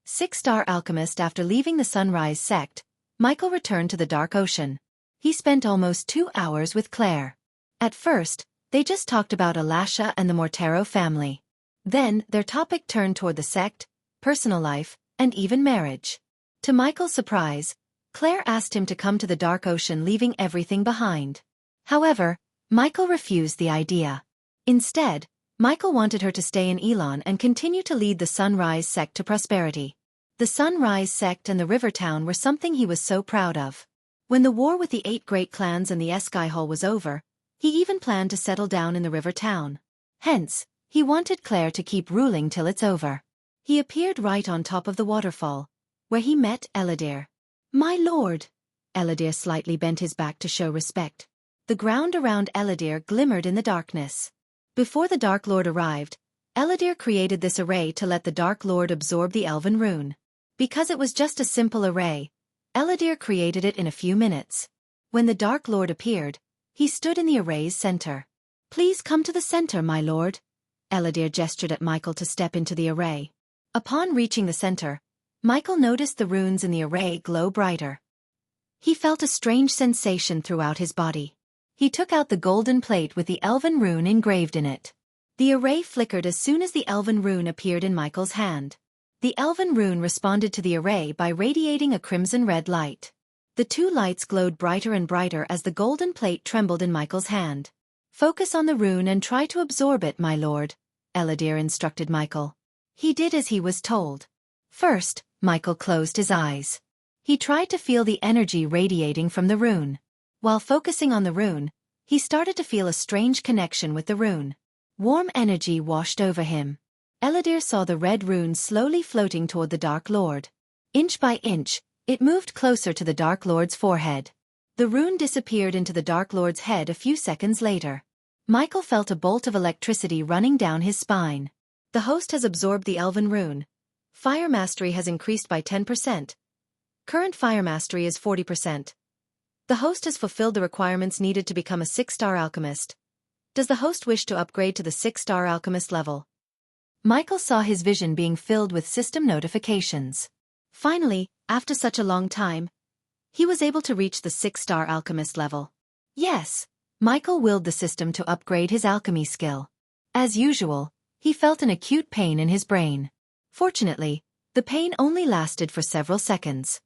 Six-Star Alchemist. After leaving the Sunrise sect, Michael returned to the Dark Ocean. He spent almost 2 hours with Claire. At first, they just talked about Alasha and the Mortero family. Then, their topic turned toward the sect, personal life, and even marriage. To Michael's surprise, Claire asked him to come to the Dark Ocean, leaving everything behind. However, Michael refused the idea. Instead, Michael wanted her to stay in Elon and continue to lead the Sunrise sect to prosperity. The Sunrise sect and the River Town were something he was so proud of. When the war with the 8 great clans and the Skyhole was over, he even planned to settle down in the River Town. Hence, he wanted Claire to keep ruling till it's over. He appeared right on top of the waterfall, where he met Eladir. "My lord!" Eladir slightly bent his back to show respect. The ground around Eladir glimmered in the darkness. Before the Dark Lord arrived, Eladir created this array to let the Dark Lord absorb the Elven rune. Because it was just a simple array, Eladir created it in a few minutes. When the Dark Lord appeared, he stood in the array's center. "Please come to the center, my lord." Eladir gestured at Michael to step into the array. Upon reaching the center, Michael noticed the runes in the array glow brighter. He felt a strange sensation throughout his body. He took out the golden plate with the Elven rune engraved in it. The array flickered as soon as the Elven rune appeared in Michael's hand. The Elven rune responded to the array by radiating a crimson-red light. The 2 lights glowed brighter and brighter as the golden plate trembled in Michael's hand. "Focus on the rune and try to absorb it, my lord," Eladir instructed Michael. He did as he was told. First, Michael closed his eyes. He tried to feel the energy radiating from the rune. While focusing on the rune, he started to feel a strange connection with the rune. Warm energy washed over him. Eladir saw the red rune slowly floating toward the Dark Lord. Inch by inch, it moved closer to the Dark Lord's forehead. The rune disappeared into the Dark Lord's head a few seconds later. Michael felt a bolt of electricity running down his spine. The host has absorbed the Elven rune. Fire mastery has increased by 10%. Current fire mastery is 40%. The host has fulfilled the requirements needed to become a 6-star alchemist. Does the host wish to upgrade to the 6-star alchemist level? Michael saw his vision being filled with system notifications. Finally, after such a long time, he was able to reach the 6-star alchemist level. Yes, Michael willed the system to upgrade his alchemy skill. As usual, he felt an acute pain in his brain. Fortunately, the pain only lasted for several seconds.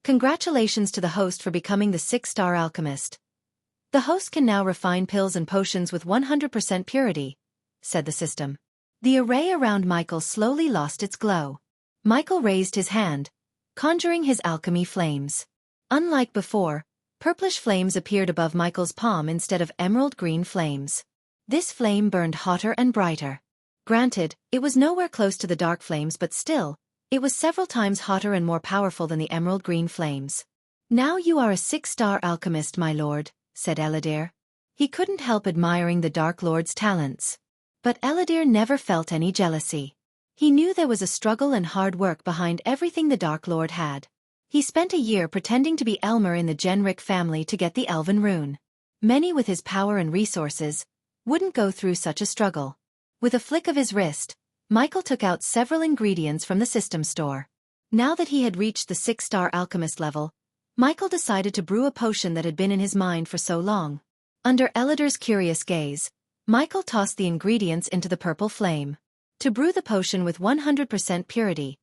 Congratulations to the host for becoming the 6-star alchemist. The host can now refine pills and potions with 100% purity, said the system. The array around Michael slowly lost its glow. Michael raised his hand, conjuring his alchemy flames. Unlike before, purplish flames appeared above Michael's palm instead of emerald green flames. This flame burned hotter and brighter. Granted, it was nowhere close to the dark flames, but still, it was several times hotter and more powerful than the emerald green flames. "Now you are a 6-star alchemist, my lord," said Eladir. He couldn't help admiring the Dark Lord's talents. But Eladir never felt any jealousy. He knew there was a struggle and hard work behind everything the Dark Lord had. He spent a year pretending to be Elmer in the Genric family to get the Elven rune. Many with his power and resources wouldn't go through such a struggle. With a flick of his wrist, Michael took out several ingredients from the system store. Now that he had reached the 6-star alchemist level, Michael decided to brew a potion that had been in his mind for so long. Under Elidar's curious gaze, Michael tossed the ingredients into the purple flame. To brew the potion with 100% purity,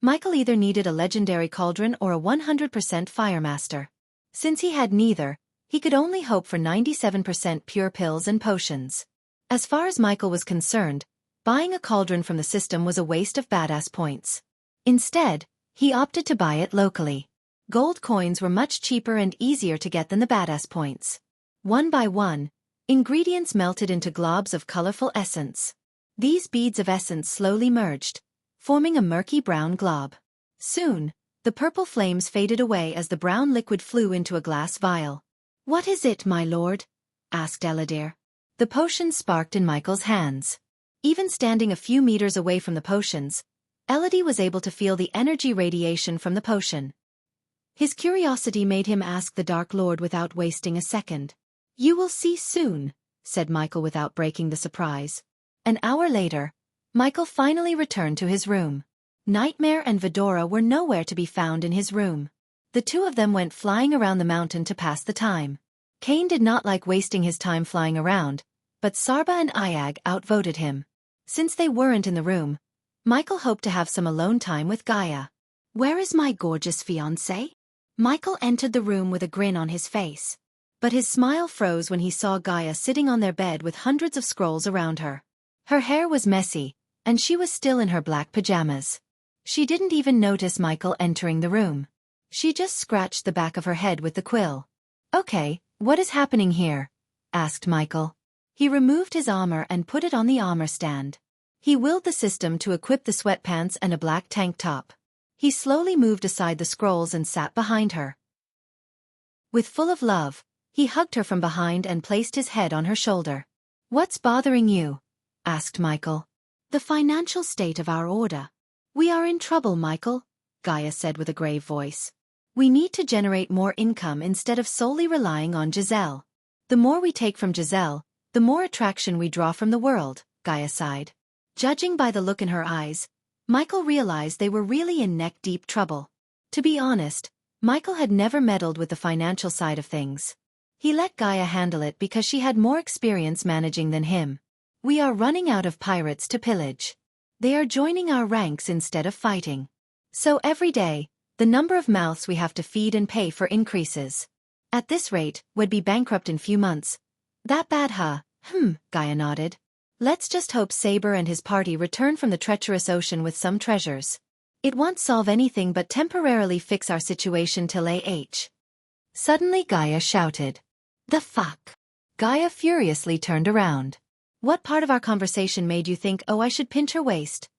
Michael either needed a legendary cauldron or a 100% fire master. Since he had neither, he could only hope for 97% pure pills and potions. As far as Michael was concerned, buying a cauldron from the system was a waste of badass points. Instead, he opted to buy it locally. Gold coins were much cheaper and easier to get than the badass points. One by one, ingredients melted into globs of colorful essence. These beads of essence slowly merged, forming a murky brown glob. Soon, the purple flames faded away as the brown liquid flew into a glass vial. "What is it, my lord?" asked Elidar. The potions sparked in Michael's hands. Even standing a few meters away from the potions, Elodie was able to feel the energy radiation from the potion. His curiosity made him ask the Dark Lord without wasting a second. "You will see soon," said Michael without breaking the surprise. An hour later, Michael finally returned to his room. Nightmare and Vidora were nowhere to be found in his room. The two of them went flying around the mountain to pass the time. Cain did not like wasting his time flying around, but Sarba and Iag outvoted him. Since they weren't in the room, Michael hoped to have some alone time with Gaia. "Where is my gorgeous fiancée?" Michael entered the room with a grin on his face. But his smile froze when he saw Gaia sitting on their bed with hundreds of scrolls around her. Her hair was messy, and she was still in her black pajamas. She didn't even notice Michael entering the room. She just scratched the back of her head with the quill. "Okay, what is happening here?" asked Michael. He removed his armor and put it on the armor stand. He willed the system to equip the sweatpants and a black tank top. He slowly moved aside the scrolls and sat behind her. With full of love, he hugged her from behind and placed his head on her shoulder. "What's bothering you?" asked Michael. "The financial state of our order. We are in trouble, Michael," Gaia said with a grave voice. "We need to generate more income instead of solely relying on Giselle. The more we take from Giselle, the more attraction we draw from the world," Gaia sighed. Judging by the look in her eyes, Michael realized they were really in neck-deep trouble. To be honest, Michael had never meddled with the financial side of things. He let Gaia handle it because she had more experience managing than him. "We are running out of pirates to pillage. They are joining our ranks instead of fighting. So every day, the number of mouths we have to feed and pay for increases. At this rate, we'd be bankrupt in few months." "That bad, huh?" Gaia nodded. "Let's just hope Saber and his party return from the treacherous ocean with some treasures. It won't solve anything but temporarily fix our situation till AH." Suddenly Gaia shouted. "The fuck?" Gaia furiously turned around. "What part of our conversation made you think, oh, I should pinch her waist?"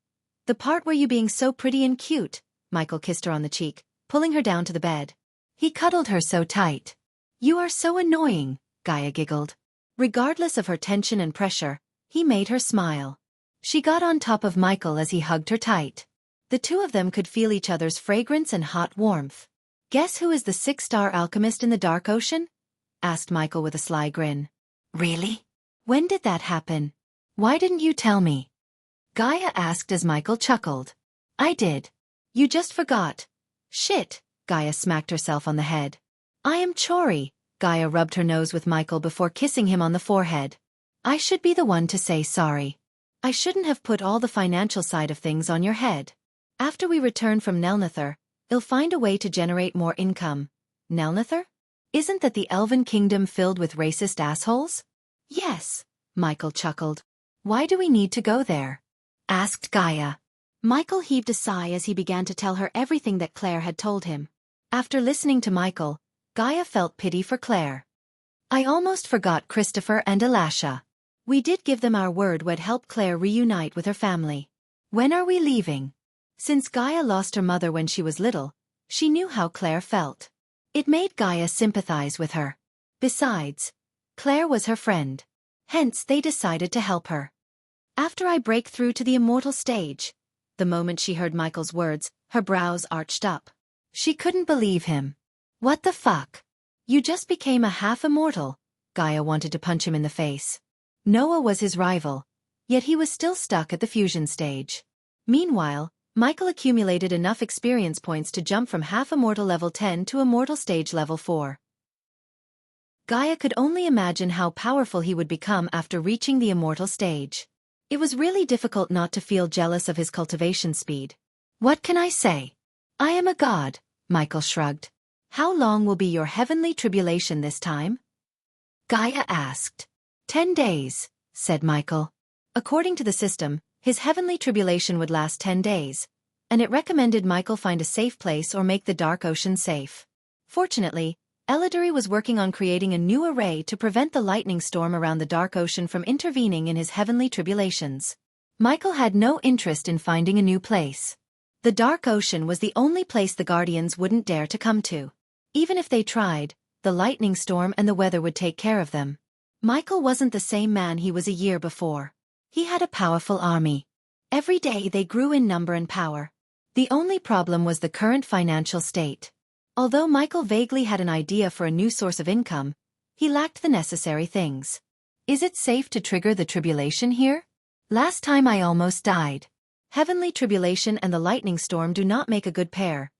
"The part where you being so pretty and cute," Michael kissed her on the cheek, pulling her down to the bed. He cuddled her so tight. "You are so annoying," Gaia giggled. Regardless of her tension and pressure, he made her smile. She got on top of Michael as he hugged her tight. The two of them could feel each other's fragrance and hot warmth. "Guess who is the 6-star alchemist in the Dark Ocean?" asked Michael with a sly grin. "Really? When did that happen? Why didn't you tell me?" Gaia asked as Michael chuckled. "I did. You just forgot." "Shit," Gaia smacked herself on the head. "I am Chori." Gaia rubbed her nose with Michael before kissing him on the forehead. "I should be the one to say sorry. I shouldn't have put all the financial side of things on your head. After we return from Nelnithar, I'll find a way to generate more income." "Nelnithar? Isn't that the elven kingdom filled with racist assholes?" "Yes," Michael chuckled. "Why do we need to go there?" asked Gaia. Michael heaved a sigh as he began to tell her everything that Claire had told him. After listening to Michael, Gaia felt pity for Claire. "I almost forgot Christopher and Elasha. We did give them our word we'd help Claire reunite with her family. When are we leaving?" Since Gaia lost her mother when she was little, she knew how Claire felt. It made Gaia sympathize with her. Besides, Claire was her friend. Hence they decided to help her. "After I break through to the immortal stage." The moment she heard Michael's words, her brows arched up. She couldn't believe him. "What the fuck? You just became a half-immortal?" Gaia wanted to punch him in the face. Noah was his rival, yet he was still stuck at the fusion stage. Meanwhile, Michael accumulated enough experience points to jump from half-immortal level 10 to immortal stage level 4. Gaia could only imagine how powerful he would become after reaching the immortal stage. It was really difficult not to feel jealous of his cultivation speed. What can I say? I am a god, Michael shrugged. How long will be your heavenly tribulation this time? Gaia asked. 10 days, said Michael. According to the system, his heavenly tribulation would last 10 days, and it recommended Michael find a safe place or make the dark ocean safe. Fortunately, Eliduri was working on creating a new array to prevent the lightning storm around the dark ocean from intervening in his heavenly tribulations. Michael had no interest in finding a new place. The dark ocean was the only place the Guardians wouldn't dare to come to. Even if they tried, the lightning storm and the weather would take care of them. Michael wasn't the same man he was a year before. He had a powerful army. Every day they grew in number and power. The only problem was the current financial state. Although Michael vaguely had an idea for a new source of income, he lacked the necessary things. Is it safe to trigger the tribulation here? Last time I almost died. Heavenly tribulation and the lightning storm do not make a good pair.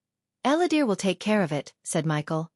Elidir will take care of it, said Michael.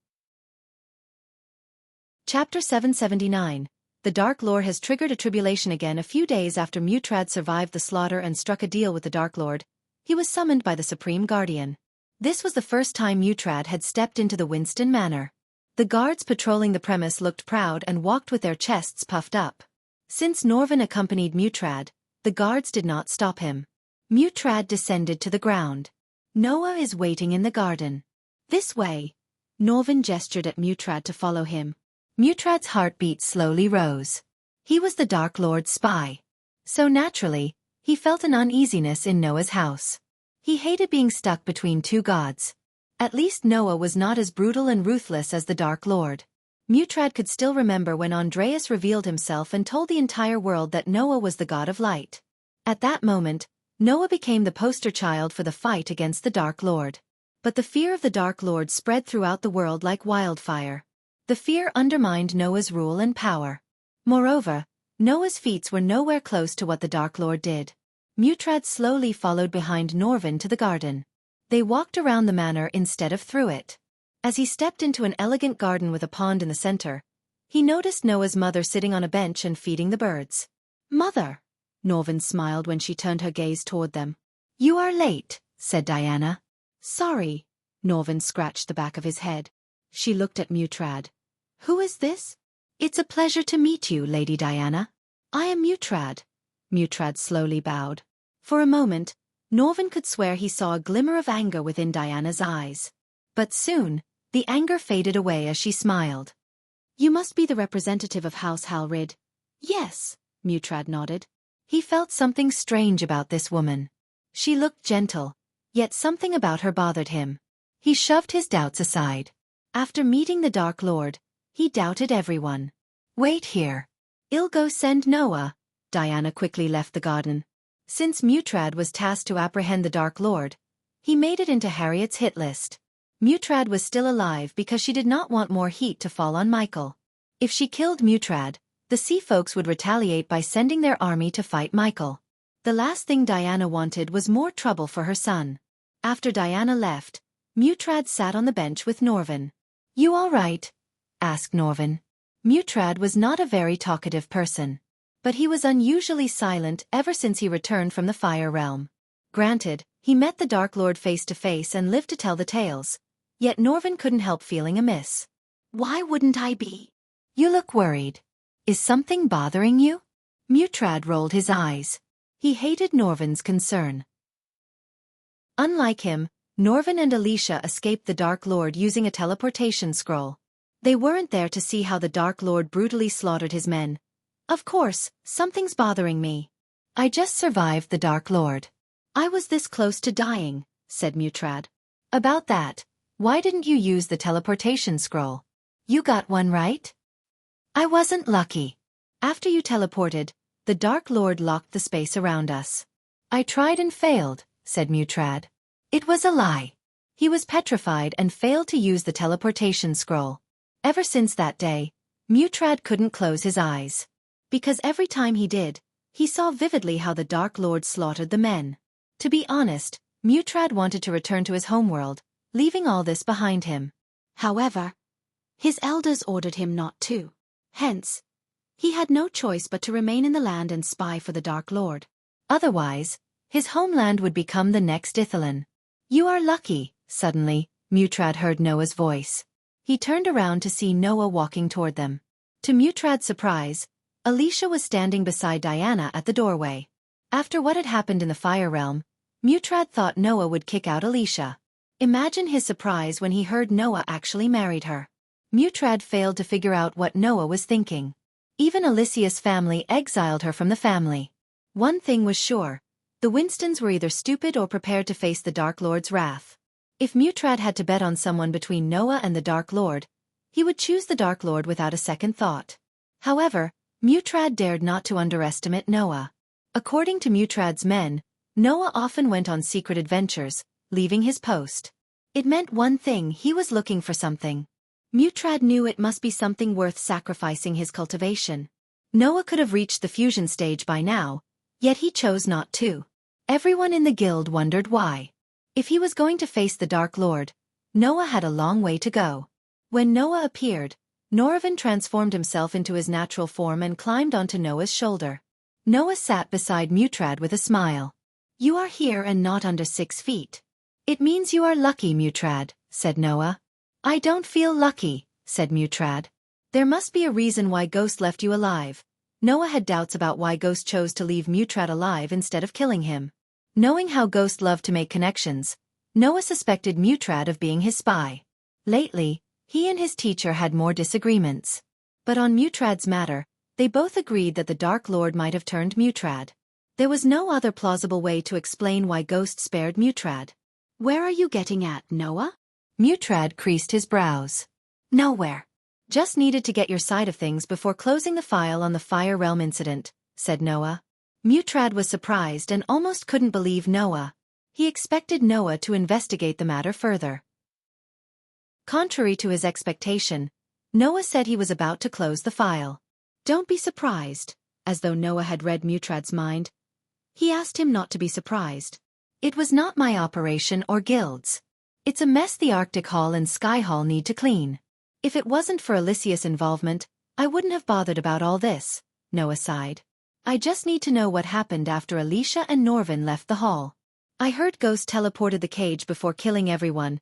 Chapter 779. The Dark Lord has triggered a tribulation again. A few days after Mutrad survived the slaughter and struck a deal with the Dark Lord, he was summoned by the Supreme Guardian. This was the first time Mutrad had stepped into the Winston Manor. The guards patrolling the premise looked proud and walked with their chests puffed up. Since Norvin accompanied Mutrad, the guards did not stop him. Mutrad descended to the ground. Noah is waiting in the garden. This way. Norvin gestured at Mutrad to follow him. Mutrad's heartbeat slowly rose. He was the Dark Lord's spy. So naturally, he felt an uneasiness in Noah's house. He hated being stuck between two gods. At least Noah was not as brutal and ruthless as the Dark Lord. Mutrad could still remember when Andreas revealed himself and told the entire world that Noah was the god of light. At that moment, Noah became the poster child for the fight against the Dark Lord. But the fear of the Dark Lord spread throughout the world like wildfire. The fear undermined Noah's rule and power. Moreover, Noah's feats were nowhere close to what the Dark Lord did. Mutrad slowly followed behind Norvin to the garden. They walked around the manor instead of through it. As he stepped into an elegant garden with a pond in the center, he noticed Noah's mother sitting on a bench and feeding the birds. Mother! Norvin smiled when she turned her gaze toward them. You are late, said Diana. Sorry. Norvin scratched the back of his head. She looked at Mutrad. Who is this? It's a pleasure to meet you, Lady Diana. I am Mutrad. Mutrad slowly bowed. For a moment, Norvin could swear he saw a glimmer of anger within Diana's eyes. But soon, the anger faded away as she smiled. You must be the representative of House Halrid. Yes, Mutrad nodded. He felt something strange about this woman. She looked gentle, yet something about her bothered him. He shoved his doubts aside. After meeting the Dark Lord, he doubted everyone. Wait here. I'll go send Noah. Diana quickly left the garden. Since Mutrad was tasked to apprehend the Dark Lord, he made it into Harriet's hit list. Mutrad was still alive because she did not want more heat to fall on Michael. If she killed Mutrad, the sea folks would retaliate by sending their army to fight Michael. The last thing Diana wanted was more trouble for her son. After Diana left, Mutrad sat on the bench with Norvin. You all right? Asked Norvin. Mutrad was not a very talkative person. But he was unusually silent ever since he returned from the Fire Realm. Granted, he met the Dark Lord face to face and lived to tell the tales. Yet Norvin couldn't help feeling amiss. Why wouldn't I be? You look worried. Is something bothering you? Mutrad rolled his eyes. He hated Norvin's concern. Unlike him, Norvin and Alicia escaped the Dark Lord using a teleportation scroll. They weren't there to see how the Dark Lord brutally slaughtered his men. Of course, something's bothering me. I just survived the Dark Lord. I was this close to dying, said Mutrad. About that, why didn't you use the teleportation scroll? You got one right? I wasn't lucky. After you teleported, the Dark Lord locked the space around us. I tried and failed, said Mutrad. It was a lie. He was petrified and failed to use the teleportation scroll. Ever since that day, Mutrad couldn't close his eyes. Because every time he did, he saw vividly how the Dark Lord slaughtered the men. To be honest, Mutrad wanted to return to his homeworld, leaving all this behind him. However, his elders ordered him not to. Hence, he had no choice but to remain in the land and spy for the Dark Lord. Otherwise, his homeland would become the next Ithilien. You are lucky, suddenly, Mutrad heard Noah's voice. He turned around to see Noah walking toward them. To Mutrad's surprise, Alicia was standing beside Diana at the doorway. After what had happened in the Fire Realm, Mutrad thought Noah would kick out Alicia. Imagine his surprise when he heard Noah actually married her. Mutrad failed to figure out what Noah was thinking. Even Alicia's family exiled her from the family. One thing was sure, the Winstons were either stupid or prepared to face the Dark Lord's wrath. If Mutrad had to bet on someone between Noah and the Dark Lord, he would choose the Dark Lord without a second thought. However, Mutrad dared not to underestimate Noah. According to Mutrad's men, Noah often went on secret adventures, leaving his post. It meant one thing: he was looking for something. Mutrad knew it must be something worth sacrificing his cultivation. Noah could have reached the fusion stage by now, yet he chose not to. Everyone in the guild wondered why. If he was going to face the Dark Lord, Noah had a long way to go. When Noah appeared, Norvin transformed himself into his natural form and climbed onto Noah's shoulder. Noah sat beside Mutrad with a smile. You are here and not under 6 feet. It means you are lucky, Mutrad, said Noah. I don't feel lucky, said Mutrad. There must be a reason why Ghost left you alive. Noah had doubts about why Ghost chose to leave Mutrad alive instead of killing him. Knowing how Ghost loved to make connections, Noah suspected Mutrad of being his spy. Lately, he and his teacher had more disagreements. But on Mutrad's matter, they both agreed that the Dark Lord might have turned Mutrad. There was no other plausible way to explain why Ghost spared Mutrad. Where are you getting at, Noah? Mutrad creased his brows. Nowhere. Just needed to get your side of things before closing the file on the Fire Realm incident, said Noah. Mutrad was surprised and almost couldn't believe Noah. He expected Noah to investigate the matter further. Contrary to his expectation, Noah said he was about to close the file. Don't be surprised, as though Noah had read Mutrad's mind. He asked him not to be surprised. It was not my operation or guild's. It's a mess the Arctic Hall and Sky Hall need to clean. If it wasn't for Alicia's involvement, I wouldn't have bothered about all this, Noah sighed. I just need to know what happened after Alicia and Norvin left the hall. I heard Ghost teleported the cage before killing everyone.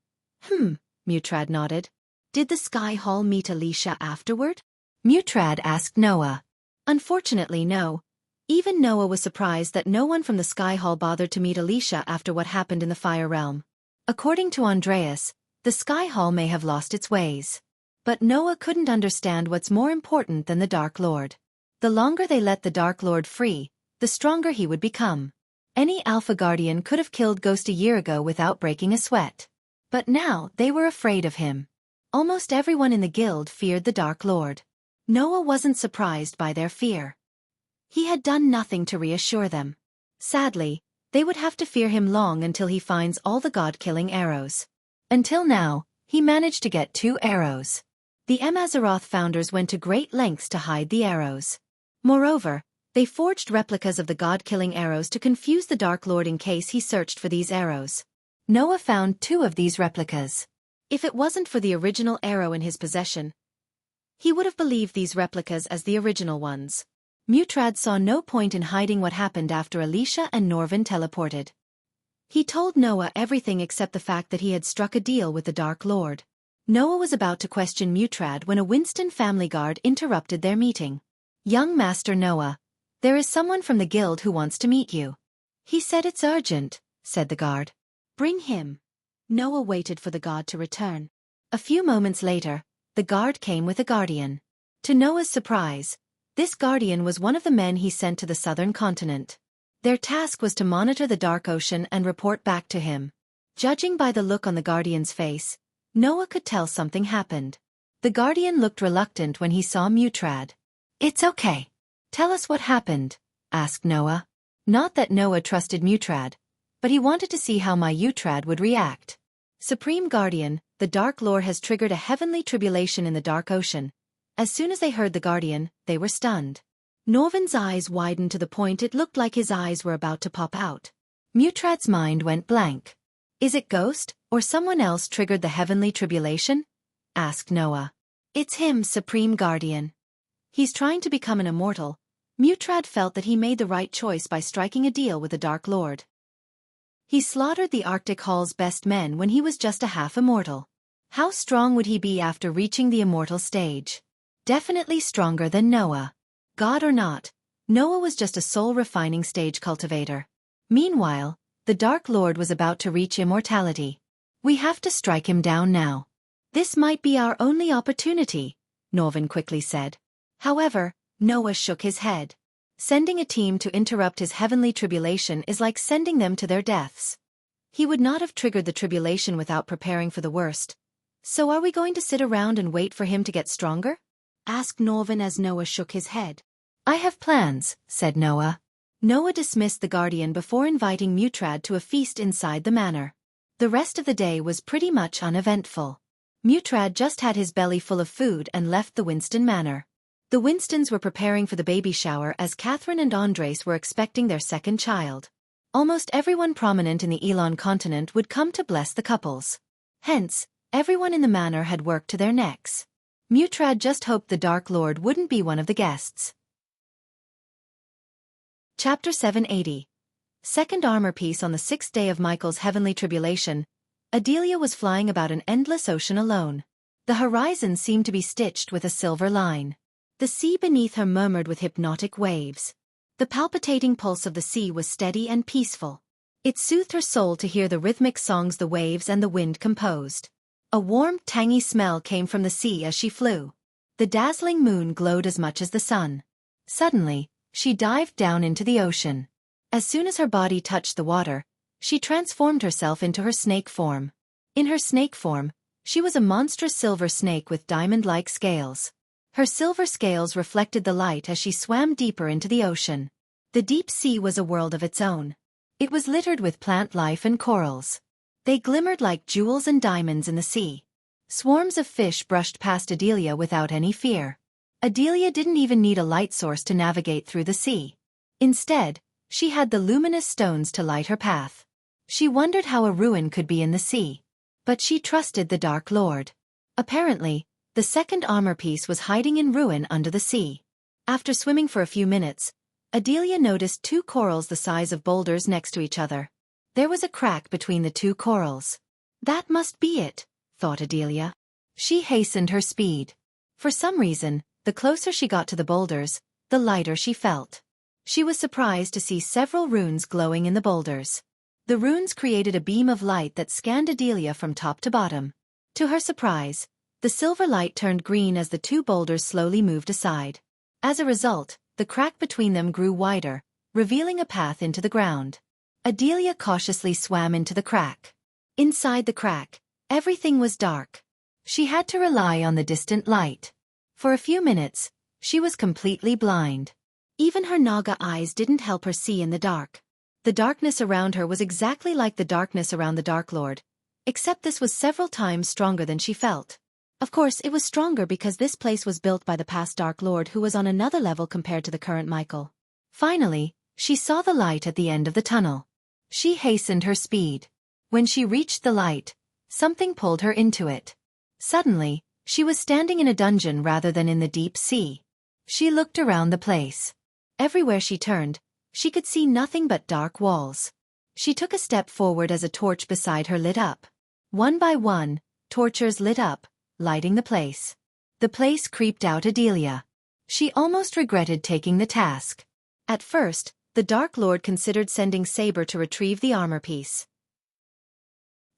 Mutrad nodded. Did the Sky Hall meet Alicia afterward? Mutrad asked Noah. Unfortunately, no. Even Noah was surprised that no one from the Sky Hall bothered to meet Alicia after what happened in the Fire Realm. According to Andreas, the Sky Hall may have lost its ways. But Noah couldn't understand what's more important than the Dark Lord. The longer they let the Dark Lord free, the stronger he would become. Any Alpha Guardian could have killed Ghost a year ago without breaking a sweat. But now they were afraid of him. Almost everyone in the guild feared the Dark Lord. Noah wasn't surprised by their fear. He had done nothing to reassure them. Sadly, they would have to fear him long until he finds all the god-killing arrows. Until now, he managed to get 2 arrows. The Amazaroth founders went to great lengths to hide the arrows. Moreover, they forged replicas of the god-killing arrows to confuse the Dark Lord in case he searched for these arrows. Noah found 2 of these replicas. If it wasn't for the original arrow in his possession, he would have believed these replicas as the original ones. Mutrad saw no point in hiding what happened after Alicia and Norvin teleported. He told Noah everything except the fact that he had struck a deal with the Dark Lord. Noah was about to question Mutrad when a Winston family guard interrupted their meeting. Young Master Noah, there is someone from the guild who wants to meet you. He said it's urgent, said the guard. Bring him. Noah waited for the guard to return. A few moments later, the guard came with a guardian. To Noah's surprise, this guardian was one of the men he sent to the southern continent. Their task was to monitor the Dark Ocean and report back to him. Judging by the look on the guardian's face, Noah could tell something happened. The guardian looked reluctant when he saw Mutrad. It's okay. Tell us what happened, asked Noah. Not that Noah trusted Mutrad, but he wanted to see how Mutrad would react. Supreme Guardian, the Dark Lord has triggered a heavenly tribulation in the Dark Ocean. As soon as they heard the guardian, they were stunned. Norvin's eyes widened to the point it looked like his eyes were about to pop out. Mutrad's mind went blank. Is it Ghost, or someone else triggered the heavenly tribulation? Asked Noah. It's him, Supreme Guardian. He's trying to become an immortal. Mutrad felt that he made the right choice by striking a deal with the Dark Lord. He slaughtered the Arctic Hall's best men when he was just a half-immortal. How strong would he be after reaching the immortal stage? Definitely stronger than Noah. God or not, Noah was just a soul-refining stage cultivator. Meanwhile, the Dark Lord was about to reach immortality. We have to strike him down now. This might be our only opportunity, Norvin quickly said. However, Noah shook his head. Sending a team to interrupt his heavenly tribulation is like sending them to their deaths. He would not have triggered the tribulation without preparing for the worst. So are we going to sit around and wait for him to get stronger? Asked Norvin as Noah shook his head. I have plans, said Noah. Noah dismissed the Guardian before inviting Mutrad to a feast inside the manor. The rest of the day was pretty much uneventful. Mutrad just had his belly full of food and left the Winston manor. The Winstons were preparing for the baby shower as Catherine and Andres were expecting their second child. Almost everyone prominent in the Elon continent would come to bless the couples. Hence, everyone in the manor had work to their necks. Mutrad just hoped the Dark Lord wouldn't be one of the guests. Chapter 780. Second armor piece. On the sixth day of Michael's heavenly tribulation, Adelia was flying about an endless ocean alone. The horizon seemed to be stitched with a silver line. The sea beneath her murmured with hypnotic waves. The palpitating pulse of the sea was steady and peaceful. It soothed her soul to hear the rhythmic songs the waves and the wind composed. A warm, tangy smell came from the sea as she flew. The dazzling moon glowed as much as the sun. Suddenly, she dived down into the ocean. As soon as her body touched the water, she transformed herself into her snake form. In her snake form, she was a monstrous silver snake with diamond-like scales. Her silver scales reflected the light as she swam deeper into the ocean. The deep sea was a world of its own. It was littered with plant life and corals. They glimmered like jewels and diamonds in the sea. Swarms of fish brushed past Adelia without any fear. Adelia didn't even need a light source to navigate through the sea. Instead, she had the luminous stones to light her path. She wondered how a ruin could be in the sea. But she trusted the Dark Lord. Apparently, the second armor piece was hiding in ruin under the sea. After swimming for a few minutes, Adelia noticed two corals the size of boulders next to each other. There was a crack between the two corals. That must be it, thought Adelia. She hastened her speed. For some reason, the closer she got to the boulders, the lighter she felt. She was surprised to see several runes glowing in the boulders. The runes created a beam of light that scanned Adelia from top to bottom. To her surprise, the silver light turned green as the two boulders slowly moved aside. As a result, the crack between them grew wider, revealing a path into the ground. Adelia cautiously swam into the crack. Inside the crack, everything was dark. She had to rely on the distant light. For a few minutes, she was completely blind. Even her Naga eyes didn't help her see in the dark. The darkness around her was exactly like the darkness around the Dark Lord, except this was several times stronger than she felt. Of course, it was stronger because this place was built by the past Dark Lord who was on another level compared to the current Michael. Finally, she saw the light at the end of the tunnel. She hastened her speed. When she reached the light, something pulled her into it. Suddenly, she was standing in a dungeon rather than in the deep sea. She looked around the place. Everywhere she turned, she could see nothing but dark walls. She took a step forward as a torch beside her lit up. One by one, torches lit up, lighting the place. The place creeped out Adelia. She almost regretted taking the task. At first, the Dark Lord considered sending Saber to retrieve the armor piece.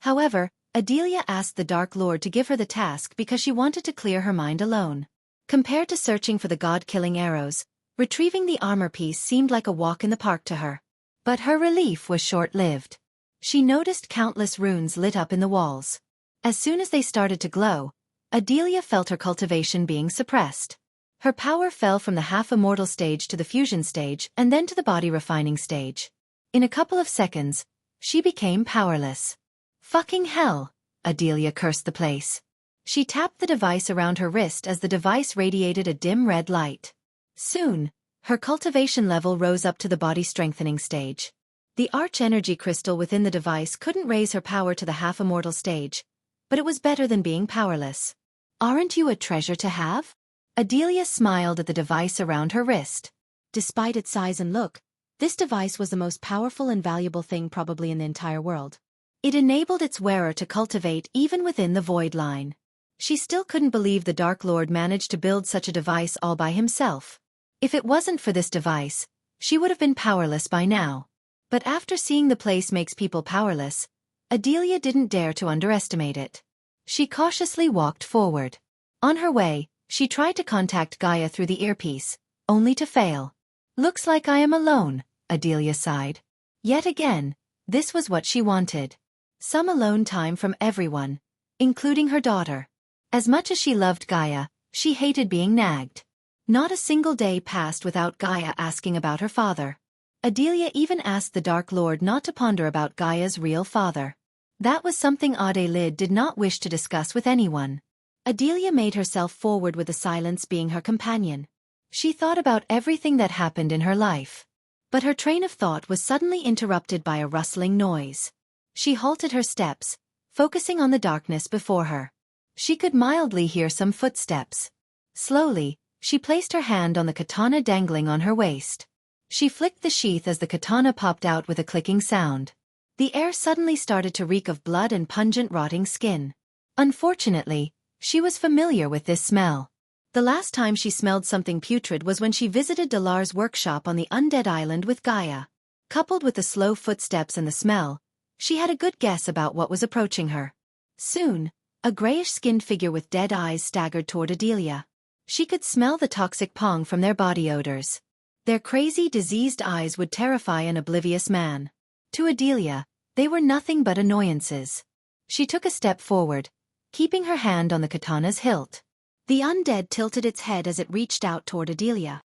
However, Adelia asked the Dark Lord to give her the task because she wanted to clear her mind alone. Compared to searching for the god-killing arrows, retrieving the armor piece seemed like a walk in the park to her. But her relief was short-lived. She noticed countless runes lit up in the walls. As soon as they started to glow, Adelia felt her cultivation being suppressed. Her power fell from the half-immortal stage to the fusion stage and then to the body-refining stage. In a couple of seconds, she became powerless. Fucking hell, Adelia cursed the place. She tapped the device around her wrist as the device radiated a dim red light. Soon, her cultivation level rose up to the body-strengthening stage. The arch-energy crystal within the device couldn't raise her power to the half-immortal stage, but it was better than being powerless. Aren't you a treasure to have? Adelia smiled at the device around her wrist. Despite its size and look, this device was the most powerful and valuable thing probably in the entire world. It enabled its wearer to cultivate even within the void line. She still couldn't believe the Dark Lord managed to build such a device all by himself. If it wasn't for this device, she would have been powerless by now. But after seeing the place makes people powerless, Adelia didn't dare to underestimate it. She cautiously walked forward. On her way, she tried to contact Gaia through the earpiece, only to fail. Looks like I am alone, Adelia sighed. Yet again, this was what she wanted. Some alone time from everyone, including her daughter. As much as she loved Gaia, she hated being nagged. Not a single day passed without Gaia asking about her father. Adelia even asked the Dark Lord not to ponder about Gaia's real father. That was something Adelid did not wish to discuss with anyone. Adelia made herself forward with the silence being her companion. She thought about everything that happened in her life. But her train of thought was suddenly interrupted by a rustling noise. She halted her steps, focusing on the darkness before her. She could mildly hear some footsteps. Slowly, she placed her hand on the katana dangling on her waist. She flicked the sheath as the katana popped out with a clicking sound. The air suddenly started to reek of blood and pungent rotting skin. Unfortunately, she was familiar with this smell. The last time she smelled something putrid was when she visited Dalar's workshop on the undead island with Gaia. Coupled with the slow footsteps and the smell, she had a good guess about what was approaching her. Soon, a grayish-skinned figure with dead eyes staggered toward Adelia. She could smell the toxic pong from their body odors. Their crazy, diseased eyes would terrify an oblivious man. To Adelia, they were nothing but annoyances. She took a step forward, keeping her hand on the katana's hilt. The undead tilted its head as it reached out toward Adelia.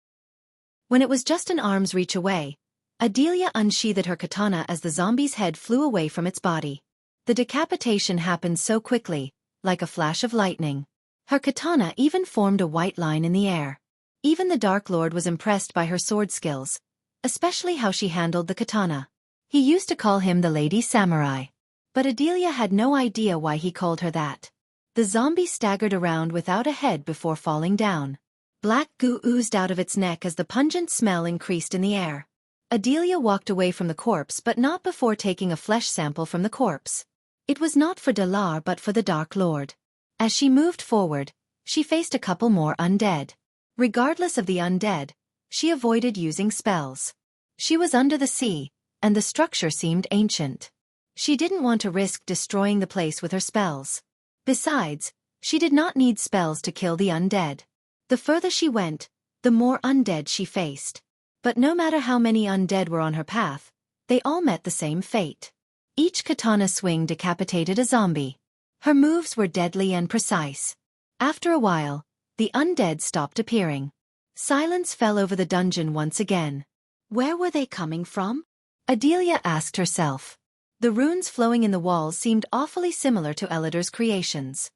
When it was just an arm's reach away, Adelia unsheathed her katana as the zombie's head flew away from its body. The decapitation happened so quickly, like a flash of lightning. Her katana even formed a white line in the air. Even the Dark Lord was impressed by her sword skills, especially how she handled the katana. He used to call him the Lady Samurai. But Adelia had no idea why he called her that. The zombie staggered around without a head before falling down. Black goo oozed out of its neck as the pungent smell increased in the air. Adelia walked away from the corpse but not before taking a flesh sample from the corpse. It was not for Dalar but for the Dark Lord. As she moved forward, she faced a couple more undead. Regardless of the undead, she avoided using spells. She was under the sea, and the structure seemed ancient. She didn't want to risk destroying the place with her spells. Besides, she did not need spells to kill the undead. The further she went, the more undead she faced. But no matter how many undead were on her path, they all met the same fate. Each katana swing decapitated a zombie. Her moves were deadly and precise. After a while, the undead stopped appearing. Silence fell over the dungeon once again. Where were they coming from? Adelia asked herself. The runes flowing in the walls seemed awfully similar to Elidar's creations.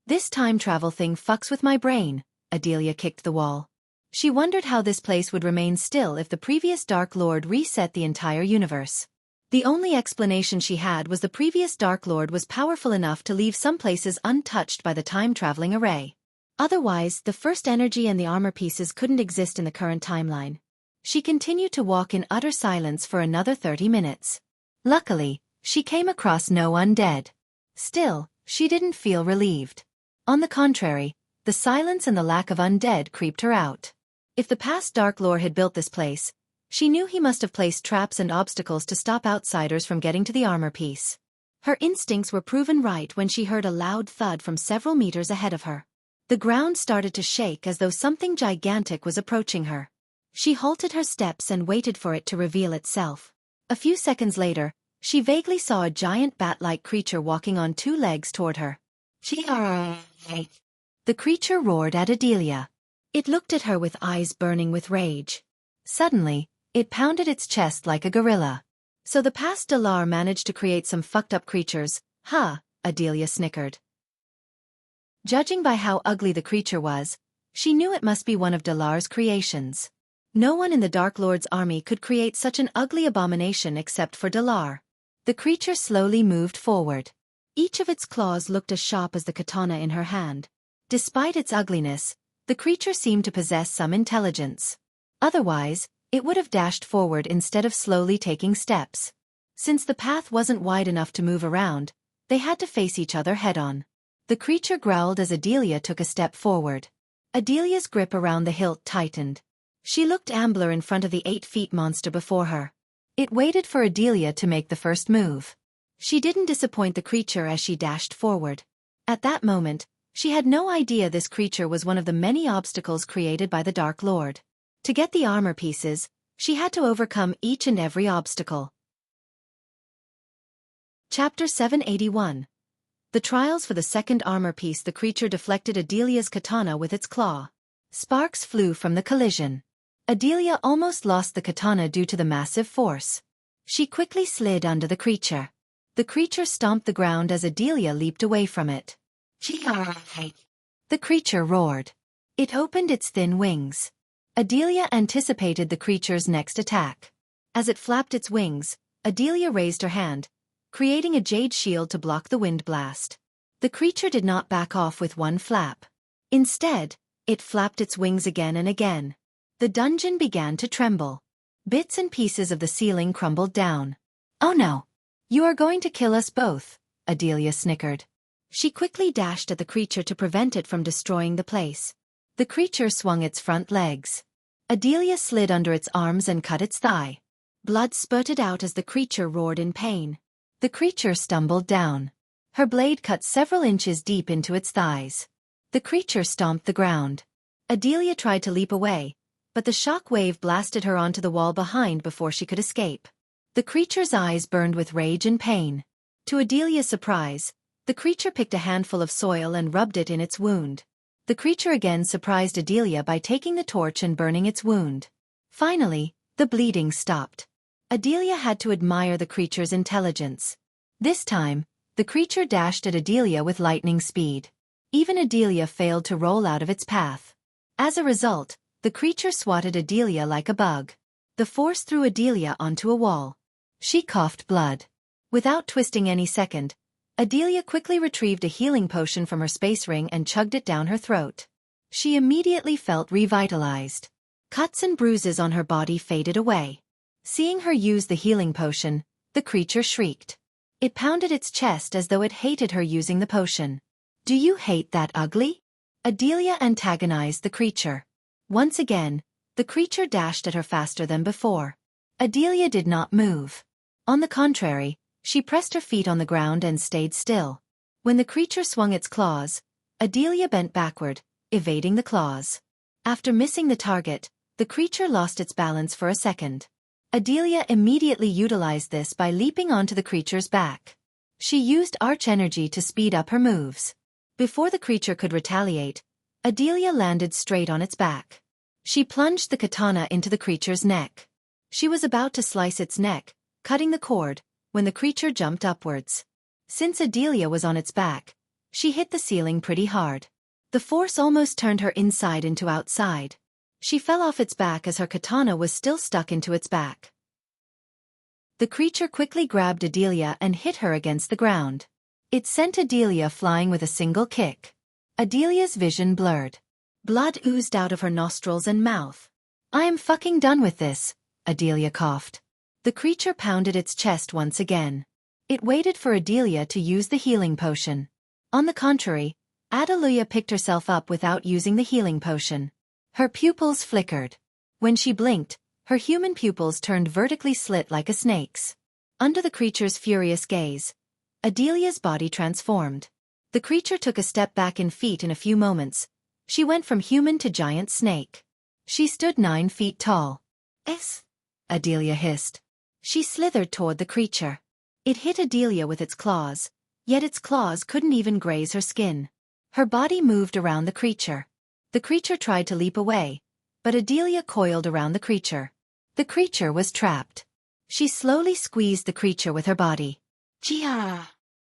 This time travel thing fucks with my brain, Adelia kicked the wall. She wondered how this place would remain still if the previous Dark Lord reset the entire universe. The only explanation she had was the previous Dark Lord was powerful enough to leave some places untouched by the time-traveling array. Otherwise, the first energy and the armor pieces couldn't exist in the current timeline. She continued to walk in utter silence for another 30 minutes. Luckily, she came across no undead. Still, she didn't feel relieved. On the contrary, the silence and the lack of undead creeped her out. If the past Dark Lord had built this place, she knew he must have placed traps and obstacles to stop outsiders from getting to the armor piece. Her instincts were proven right when she heard a loud thud from several meters ahead of her. The ground started to shake as though something gigantic was approaching her. She halted her steps and waited for it to reveal itself. A few seconds later, she vaguely saw a giant bat-like creature walking on two legs toward her. The creature roared at Adelia. It looked at her with eyes burning with rage. Suddenly, it pounded its chest like a gorilla. So the past Dalar managed to create some fucked-up creatures, huh? Adelia snickered. Judging by how ugly the creature was, she knew it must be one of Dalar's creations. No one in the Dark Lord's army could create such an ugly abomination except for Dalar. The creature slowly moved forward. Each of its claws looked as sharp as the katana in her hand. Despite its ugliness, the creature seemed to possess some intelligence. Otherwise, it would have dashed forward instead of slowly taking steps. Since the path wasn't wide enough to move around, they had to face each other head-on. The creature growled as Adelia took a step forward. Adelia's grip around the hilt tightened. She looked ambler in front of the 8-feet monster before her. It waited for Adelia to make the first move. She didn't disappoint the creature as she dashed forward. At that moment, she had no idea this creature was one of the many obstacles created by the Dark Lord. To get the armor pieces, she had to overcome each and every obstacle. Chapter 781. The trials for the second armor piece. The creature deflected Adelia's katana with its claw. Sparks flew from the collision. Adelia almost lost the katana due to the massive force. She quickly slid under the creature. The creature stomped the ground as Adelia leaped away from it. The creature roared. It opened its thin wings. Adelia anticipated the creature's next attack. As it flapped its wings, Adelia raised her hand, creating a jade shield to block the wind blast. The creature did not back off with one flap. Instead, it flapped its wings again and again. The dungeon began to tremble. Bits and pieces of the ceiling crumbled down. "Oh no! You are going to kill us both," Adelia snickered. She quickly dashed at the creature to prevent it from destroying the place. The creature swung its front legs. Adelia slid under its arms and cut its thigh. Blood spurted out as the creature roared in pain. The creature stumbled down. Her blade cut several inches deep into its thighs. The creature stomped the ground. Adelia tried to leap away, but the shock wave blasted her onto the wall behind before she could escape. The creature's eyes burned with rage and pain. To Adelia's surprise, the creature picked a handful of soil and rubbed it in its wound. The creature again surprised Adelia by taking the torch and burning its wound. Finally, the bleeding stopped. Adelia had to admire the creature's intelligence. This time, the creature dashed at Adelia with lightning speed. Even Adelia failed to roll out of its path. As a result, the creature swatted Adelia like a bug. The force threw Adelia onto a wall. She coughed blood. Without twisting any second, Adelia quickly retrieved a healing potion from her space ring and chugged it down her throat. She immediately felt revitalized. Cuts and bruises on her body faded away. Seeing her use the healing potion, the creature shrieked. It pounded its chest as though it hated her using the potion. "Do you hate that ugly?" Adelia antagonized the creature. Once again, the creature dashed at her faster than before. Adelia did not move. On the contrary, she pressed her feet on the ground and stayed still. When the creature swung its claws, Adelia bent backward, evading the claws. After missing the target, the creature lost its balance for a second. Adelia immediately utilized this by leaping onto the creature's back. She used arch energy to speed up her moves. Before the creature could retaliate, Adelia landed straight on its back. She plunged the katana into the creature's neck. She was about to slice its neck, cutting the cord, when the creature jumped upwards. Since Adelia was on its back, she hit the ceiling pretty hard. The force almost turned her inside into outside. She fell off its back as her katana was still stuck into its back. The creature quickly grabbed Adelia and hit her against the ground. It sent Adelia flying with a single kick. Adelia's vision blurred. Blood oozed out of her nostrils and mouth. "I am fucking done with this," Adelia coughed. The creature pounded its chest once again. It waited for Adelia to use the healing potion. On the contrary, Adelia picked herself up without using the healing potion. Her pupils flickered. When she blinked, her human pupils turned vertically slit like a snake's. Under the creature's furious gaze, Adelia's body transformed. The creature took a step back in feet in a few moments. She went from human to giant snake. She stood 9 feet tall. Adelia hissed. She slithered toward the creature. It hit Adelia with its claws, yet its claws couldn't even graze her skin. Her body moved around the creature. The creature tried to leap away, but Adelia coiled around the creature. The creature was trapped. She slowly squeezed the creature with her body. "Chia!"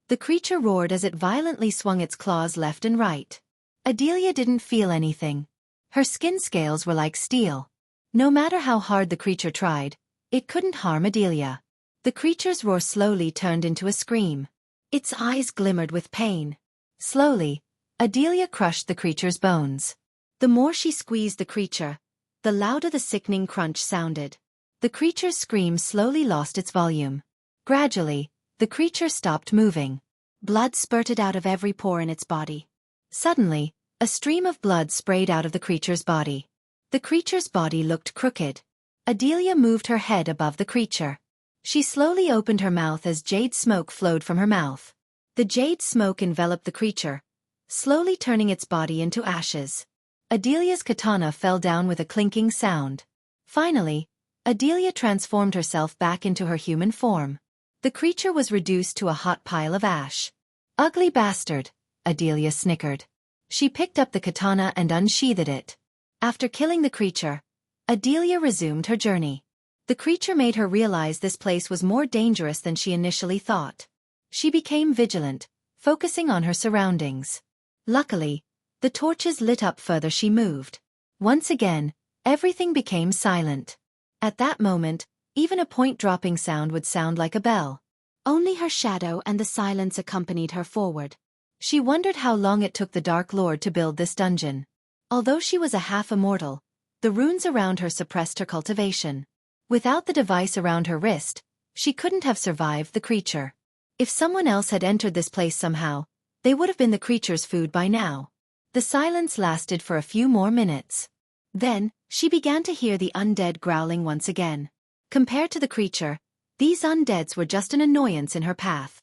The creature roared as it violently swung its claws left and right. Adelia didn't feel anything. Her skin scales were like steel. No matter how hard the creature tried, it couldn't harm Adelia. The creature's roar slowly turned into a scream. Its eyes glimmered with pain. Slowly, Adelia crushed the creature's bones. The more she squeezed the creature, the louder the sickening crunch sounded. The creature's scream slowly lost its volume. Gradually, the creature stopped moving. Blood spurted out of every pore in its body. Suddenly, a stream of blood sprayed out of the creature's body. The creature's body looked crooked. Adelia moved her head above the creature. She slowly opened her mouth as jade smoke flowed from her mouth. The jade smoke enveloped the creature, slowly turning its body into ashes. Adelia's katana fell down with a clinking sound. Finally, Adelia transformed herself back into her human form. The creature was reduced to a hot pile of ash. "Ugly bastard," Adelia snickered. She picked up the katana and unsheathed it. After killing the creature, Adelia resumed her journey. The creature made her realize this place was more dangerous than she initially thought. She became vigilant, focusing on her surroundings. Luckily, the torches lit up further she moved. Once again, everything became silent. At that moment, even a point-dropping sound would sound like a bell. Only her shadow and the silence accompanied her forward. She wondered how long it took the Dark Lord to build this dungeon. Although she was a half-immortal, the runes around her suppressed her cultivation. Without the device around her wrist, she couldn't have survived the creature. If someone else had entered this place somehow, they would have been the creature's food by now. The silence lasted for a few more minutes. Then, she began to hear the undead growling once again. Compared to the creature, these undeads were just an annoyance in her path.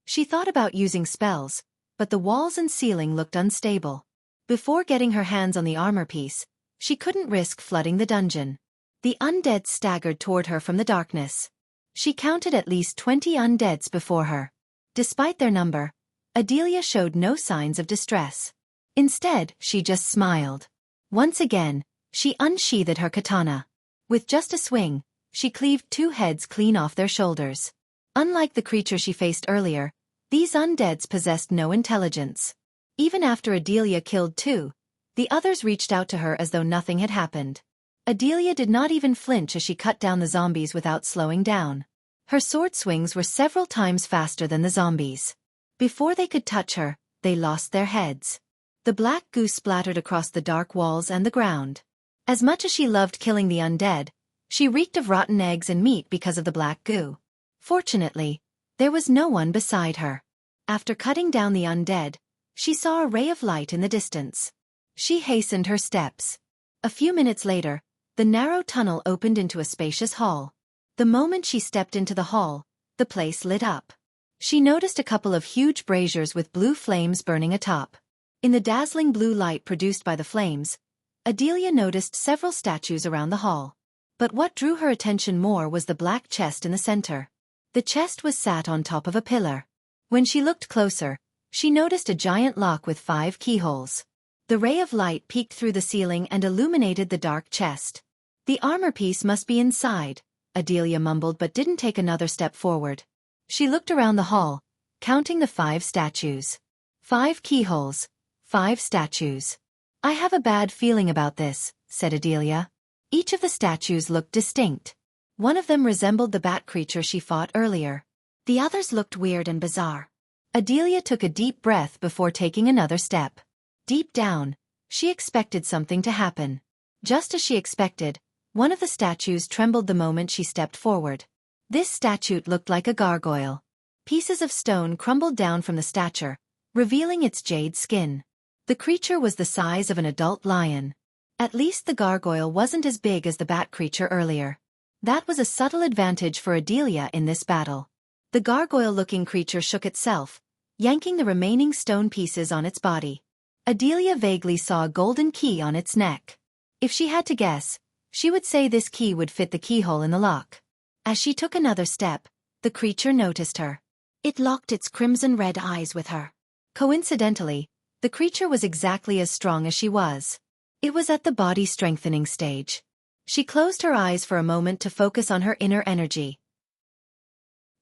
She thought about using spells, but the walls and ceiling looked unstable. Before getting her hands on the armor piece, she couldn't risk flooding the dungeon. The undead staggered toward her from the darkness. She counted at least 20 undeads before her. Despite their number, Adelia showed no signs of distress. Instead, she just smiled. Once again, she unsheathed her katana. With just a swing, she cleaved 2 heads clean off their shoulders. Unlike the creature she faced earlier, these undeads possessed no intelligence. Even after Adelia killed 2, the others reached out to her as though nothing had happened. Adelia did not even flinch as she cut down the zombies without slowing down. Her sword swings were several times faster than the zombies. Before they could touch her, they lost their heads. The black goo splattered across the dark walls and the ground. As much as she loved killing the undead, she reeked of rotten eggs and meat because of the black goo. Fortunately, there was no one beside her. After cutting down the undead, she saw a ray of light in the distance. She hastened her steps. A few minutes later, the narrow tunnel opened into a spacious hall. The moment she stepped into the hall, the place lit up. She noticed a couple of huge braziers with blue flames burning atop. In the dazzling blue light produced by the flames, Adelia noticed several statues around the hall. But what drew her attention more was the black chest in the center. The chest was sat on top of a pillar. When she looked closer, she noticed a giant lock with 5 keyholes. The ray of light peeked through the ceiling and illuminated the dark chest. The armor piece must be inside, Adelia mumbled but didn't take another step forward. She looked around the hall, counting the 5 statues. 5 keyholes, 5 statues. "I have a bad feeling about this," said Adelia. Each of the statues looked distinct. One of them resembled the bat creature she fought earlier. The others looked weird and bizarre. Adelia took a deep breath before taking another step. Deep down, she expected something to happen. Just as she expected, one of the statues trembled the moment she stepped forward. This statue looked like a gargoyle. Pieces of stone crumbled down from the statue, revealing its jade skin. The creature was the size of an adult lion. At least the gargoyle wasn't as big as the bat creature earlier. That was a subtle advantage for Adelia in this battle. The gargoyle-looking creature shook itself, yanking the remaining stone pieces on its body. Adelia vaguely saw a golden key on its neck. If she had to guess, she would say this key would fit the keyhole in the lock. As she took another step, the creature noticed her. It locked its crimson-red eyes with her. Coincidentally, the creature was exactly as strong as she was. It was at the body-strengthening stage. She closed her eyes for a moment to focus on her inner energy.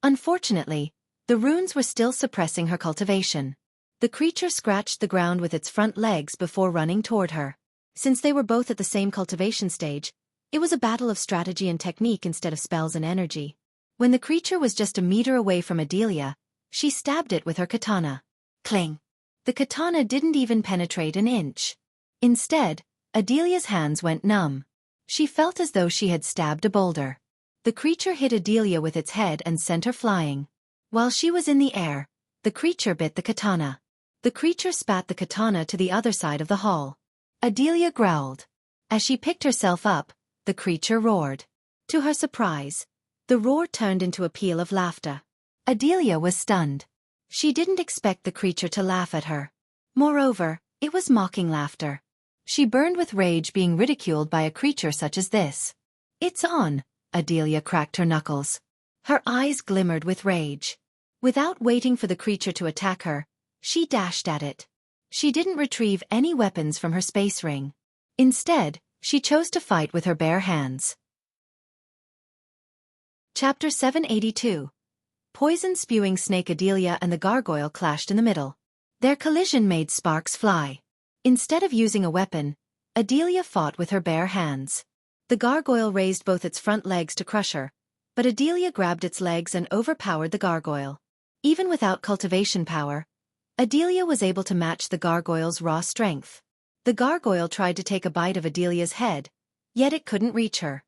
Unfortunately, the runes were still suppressing her cultivation. The creature scratched the ground with its front legs before running toward her. Since they were both at the same cultivation stage, it was a battle of strategy and technique instead of spells and energy. When the creature was just a meter away from Adelia, she stabbed it with her katana. Cling! The katana didn't even penetrate an inch. Instead, Adelia's hands went numb. She felt as though she had stabbed a boulder. The creature hit Adelia with its head and sent her flying. While she was in the air, the creature bit the katana. The creature spat the katana to the other side of the hall. Adelia growled. As she picked herself up, the creature roared. To her surprise, the roar turned into a peal of laughter. Adelia was stunned. She didn't expect the creature to laugh at her. Moreover, it was mocking laughter. She burned with rage being ridiculed by a creature such as this. "It's on," Adelia cracked her knuckles. Her eyes glimmered with rage. Without waiting for the creature to attack her, she dashed at it. She didn't retrieve any weapons from her space ring. Instead, she chose to fight with her bare hands. Chapter 782. Poison-spewing snake. Adelia and the gargoyle clashed in the middle. Their collision made sparks fly. Instead of using a weapon, Adelia fought with her bare hands. The gargoyle raised both its front legs to crush her, but Adelia grabbed its legs and overpowered the gargoyle. Even without cultivation power, Adelia was able to match the gargoyle's raw strength. The gargoyle tried to take a bite of Adelia's head, yet it couldn't reach her.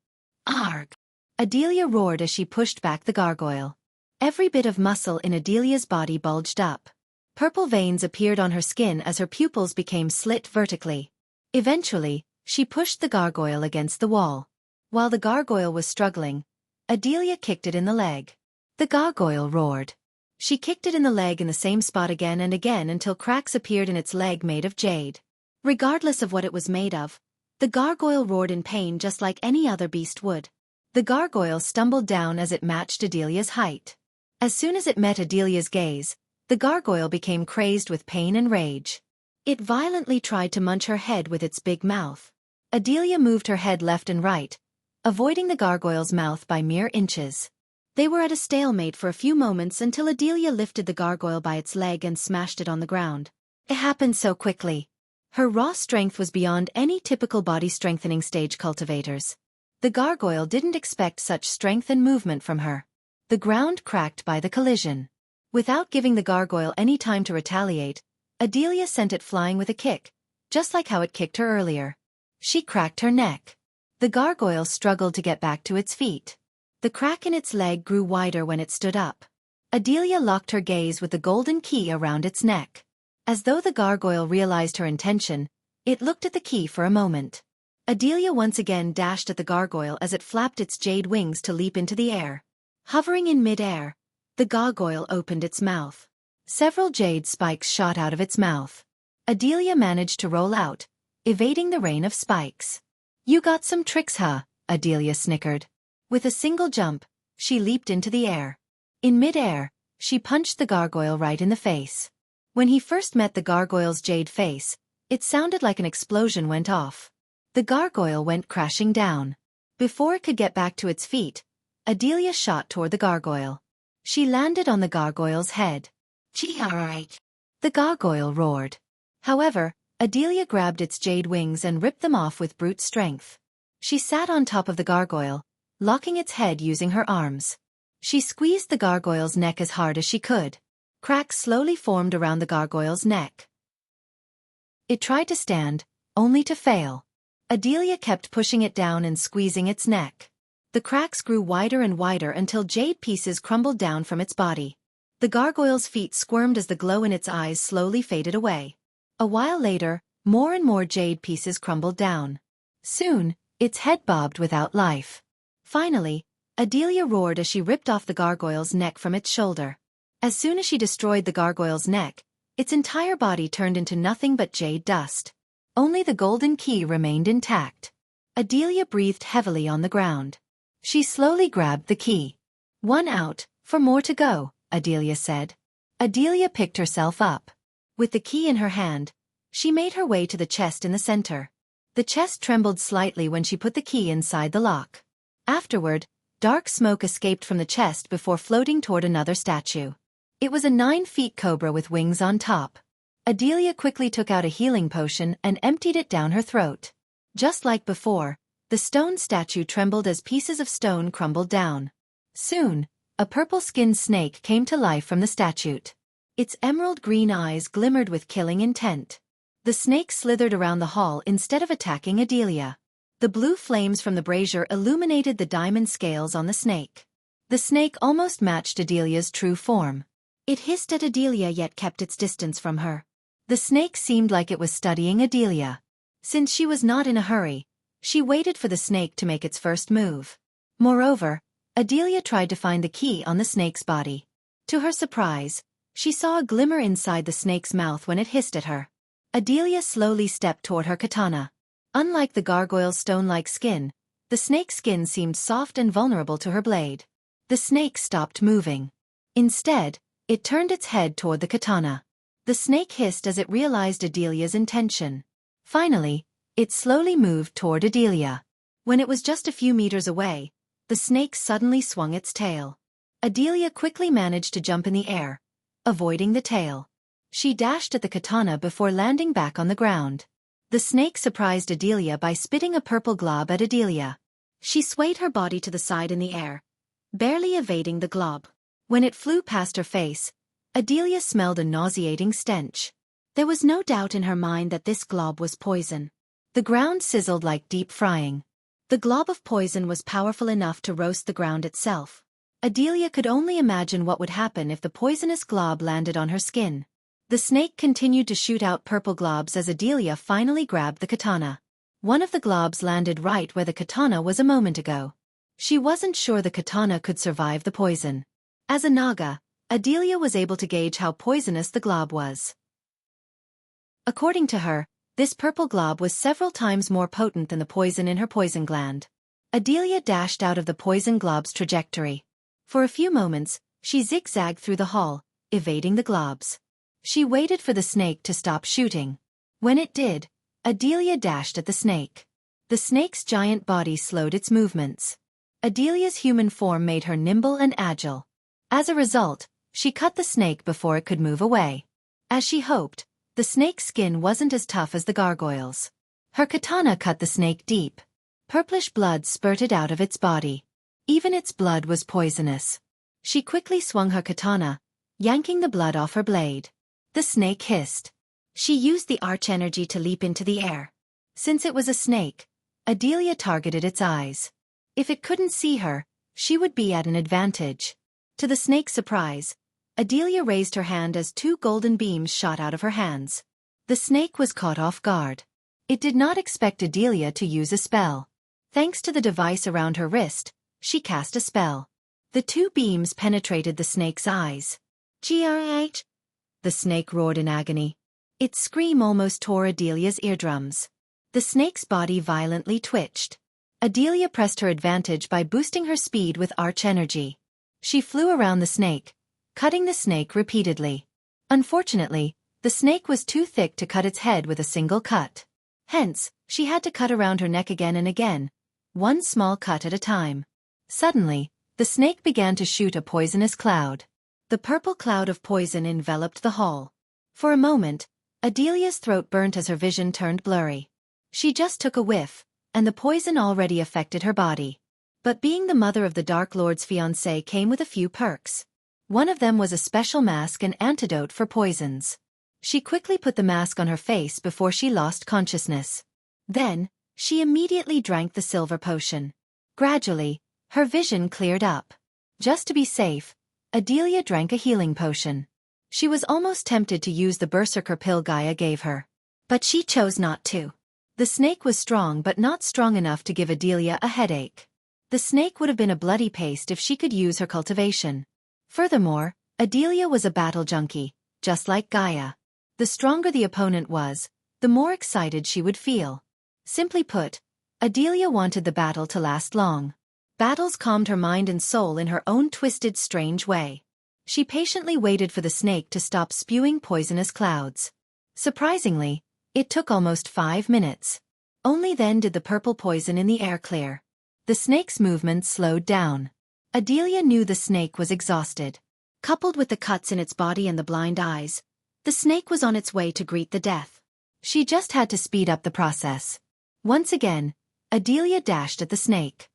Arg! Adelia roared as she pushed back the gargoyle. Every bit of muscle in Adelia's body bulged up. Purple veins appeared on her skin as her pupils became slit vertically. Eventually, she pushed the gargoyle against the wall. While the gargoyle was struggling, Adelia kicked it in the leg. The gargoyle roared. She kicked it in the leg in the same spot again and again until cracks appeared in its leg made of jade. Regardless of what it was made of, the gargoyle roared in pain just like any other beast would. The gargoyle stumbled down as it matched Adelia's height. As soon as it met Adelia's gaze, the gargoyle became crazed with pain and rage. It violently tried to munch her head with its big mouth. Adelia moved her head left and right, avoiding the gargoyle's mouth by mere inches. They were at a stalemate for a few moments until Adelia lifted the gargoyle by its leg and smashed it on the ground. It happened so quickly. Her raw strength was beyond any typical body-strengthening stage cultivators. The gargoyle didn't expect such strength and movement from her. The ground cracked by the collision. Without giving the gargoyle any time to retaliate, Adelia sent it flying with a kick, just like how it kicked her earlier. She cracked her neck. The gargoyle struggled to get back to its feet. The crack in its leg grew wider when it stood up. Adelia locked her gaze with the golden key around its neck. As though the gargoyle realized her intention, it looked at the key for a moment. Adelia once again dashed at the gargoyle as it flapped its jade wings to leap into the air. Hovering in mid-air, the gargoyle opened its mouth. Several jade spikes shot out of its mouth. Adelia managed to roll out, evading the rain of spikes. "You got some tricks, huh?" Adelia snickered. With a single jump, she leaped into the air. In mid-air, she punched the gargoyle right in the face. When he first met the gargoyle's jade face, it sounded like an explosion went off. The gargoyle went crashing down. Before it could get back to its feet, Adelia shot toward the gargoyle. She landed on the gargoyle's head. "Gee, alright," the gargoyle roared. However, Adelia grabbed its jade wings and ripped them off with brute strength. She sat on top of the gargoyle, locking its head using her arms. She squeezed the gargoyle's neck as hard as she could. Cracks slowly formed around the gargoyle's neck. It tried to stand, only to fail. Adelia kept pushing it down and squeezing its neck. The cracks grew wider and wider until jade pieces crumbled down from its body. The gargoyle's feet squirmed as the glow in its eyes slowly faded away. A while later, more and more jade pieces crumbled down. Soon, its head bobbed without life. Finally, Adelia roared as she ripped off the gargoyle's neck from its shoulder. As soon as she destroyed the gargoyle's neck, its entire body turned into nothing but jade dust. Only the golden key remained intact. Adelia breathed heavily on the ground. She slowly grabbed the key. "One out, for more to go," Adelia said. Adelia picked herself up. With the key in her hand, she made her way to the chest in the center. The chest trembled slightly when she put the key inside the lock. Afterward, dark smoke escaped from the chest before floating toward another statue. It was a 9-foot cobra with wings on top. Adelia quickly took out a healing potion and emptied it down her throat. Just like before, the stone statue trembled as pieces of stone crumbled down. Soon, a purple-skinned snake came to life from the statue. Its emerald-green eyes glimmered with killing intent. The snake slithered around the hall instead of attacking Adelia. The blue flames from the brazier illuminated the diamond scales on the snake. The snake almost matched Adelia's true form. It hissed at Adelia yet kept its distance from her. The snake seemed like it was studying Adelia. Since she was not in a hurry, she waited for the snake to make its first move. Moreover, Adelia tried to find the key on the snake's body. To her surprise, she saw a glimmer inside the snake's mouth when it hissed at her. Adelia slowly stepped toward her katana. Unlike the gargoyle's stone-like skin, the snake's skin seemed soft and vulnerable to her blade. The snake stopped moving. Instead, it turned its head toward the katana. The snake hissed as it realized Adelia's intention. Finally, it slowly moved toward Adelia. When it was just a few meters away, the snake suddenly swung its tail. Adelia quickly managed to jump in the air, avoiding the tail. She dashed at the katana before landing back on the ground. The snake surprised Adelia by spitting a purple glob at Adelia. She swayed her body to the side in the air, barely evading the glob. When it flew past her face, Adelia smelled a nauseating stench. There was no doubt in her mind that this glob was poison. The ground sizzled like deep frying. The glob of poison was powerful enough to roast the ground itself. Adelia could only imagine what would happen if the poisonous glob landed on her skin. The snake continued to shoot out purple globs as Adelia finally grabbed the katana. One of the globs landed right where the katana was a moment ago. She wasn't sure the katana could survive the poison. As a Naga, Adelia was able to gauge how poisonous the glob was. According to her, this purple glob was several times more potent than the poison in her poison gland. Adelia dashed out of the poison glob's trajectory. For a few moments, she zigzagged through the hall, evading the globs. She waited for the snake to stop shooting. When it did, Adelia dashed at the snake. The snake's giant body slowed its movements. Adelia's human form made her nimble and agile. As a result, she cut the snake before it could move away. As she hoped, the snake's skin wasn't as tough as the gargoyle's. Her katana cut the snake deep. Purplish blood spurted out of its body. Even its blood was poisonous. She quickly swung her katana, yanking the blood off her blade. The snake hissed. She used the arch energy to leap into the air. Since it was a snake, Adelia targeted its eyes. If it couldn't see her, she would be at an advantage. To the snake's surprise, Adelia raised her hand as two golden beams shot out of her hands. The snake was caught off guard. It did not expect Adelia to use a spell. Thanks to the device around her wrist, she cast a spell. The two beams penetrated the snake's eyes. "Grh!" The snake roared in agony. Its scream almost tore Adelia's eardrums. The snake's body violently twitched. Adelia pressed her advantage by boosting her speed with arch energy. She flew around the snake, cutting the snake repeatedly. Unfortunately, the snake was too thick to cut its head with a single cut. Hence, she had to cut around her neck again and again, one small cut at a time. Suddenly, the snake began to shoot a poisonous cloud. The purple cloud of poison enveloped the hall. For a moment, Adelia's throat burnt as her vision turned blurry. She just took a whiff, and the poison already affected her body. But being the mother of the Dark Lord's fiancé came with a few perks. One of them was a special mask and antidote for poisons. She quickly put the mask on her face before she lost consciousness. Then, she immediately drank the silver potion. Gradually, her vision cleared up. Just to be safe, Adelia drank a healing potion. She was almost tempted to use the berserker pill Gaia gave her. But she chose not to. The snake was strong but not strong enough to give Adelia a headache. The snake would have been a bloody paste if she could use her cultivation. Furthermore, Adelia was a battle junkie, just like Gaia. The stronger the opponent was, the more excited she would feel. Simply put, Adelia wanted the battle to last long. Battles calmed her mind and soul in her own twisted, strange way. She patiently waited for the snake to stop spewing poisonous clouds. Surprisingly, it took almost 5 minutes. Only then did the purple poison in the air clear. The snake's movements slowed down. Adelia knew the snake was exhausted. Coupled with the cuts in its body and the blind eyes, the snake was on its way to greet the death. She just had to speed up the process. Once again, Adelia dashed at the snake.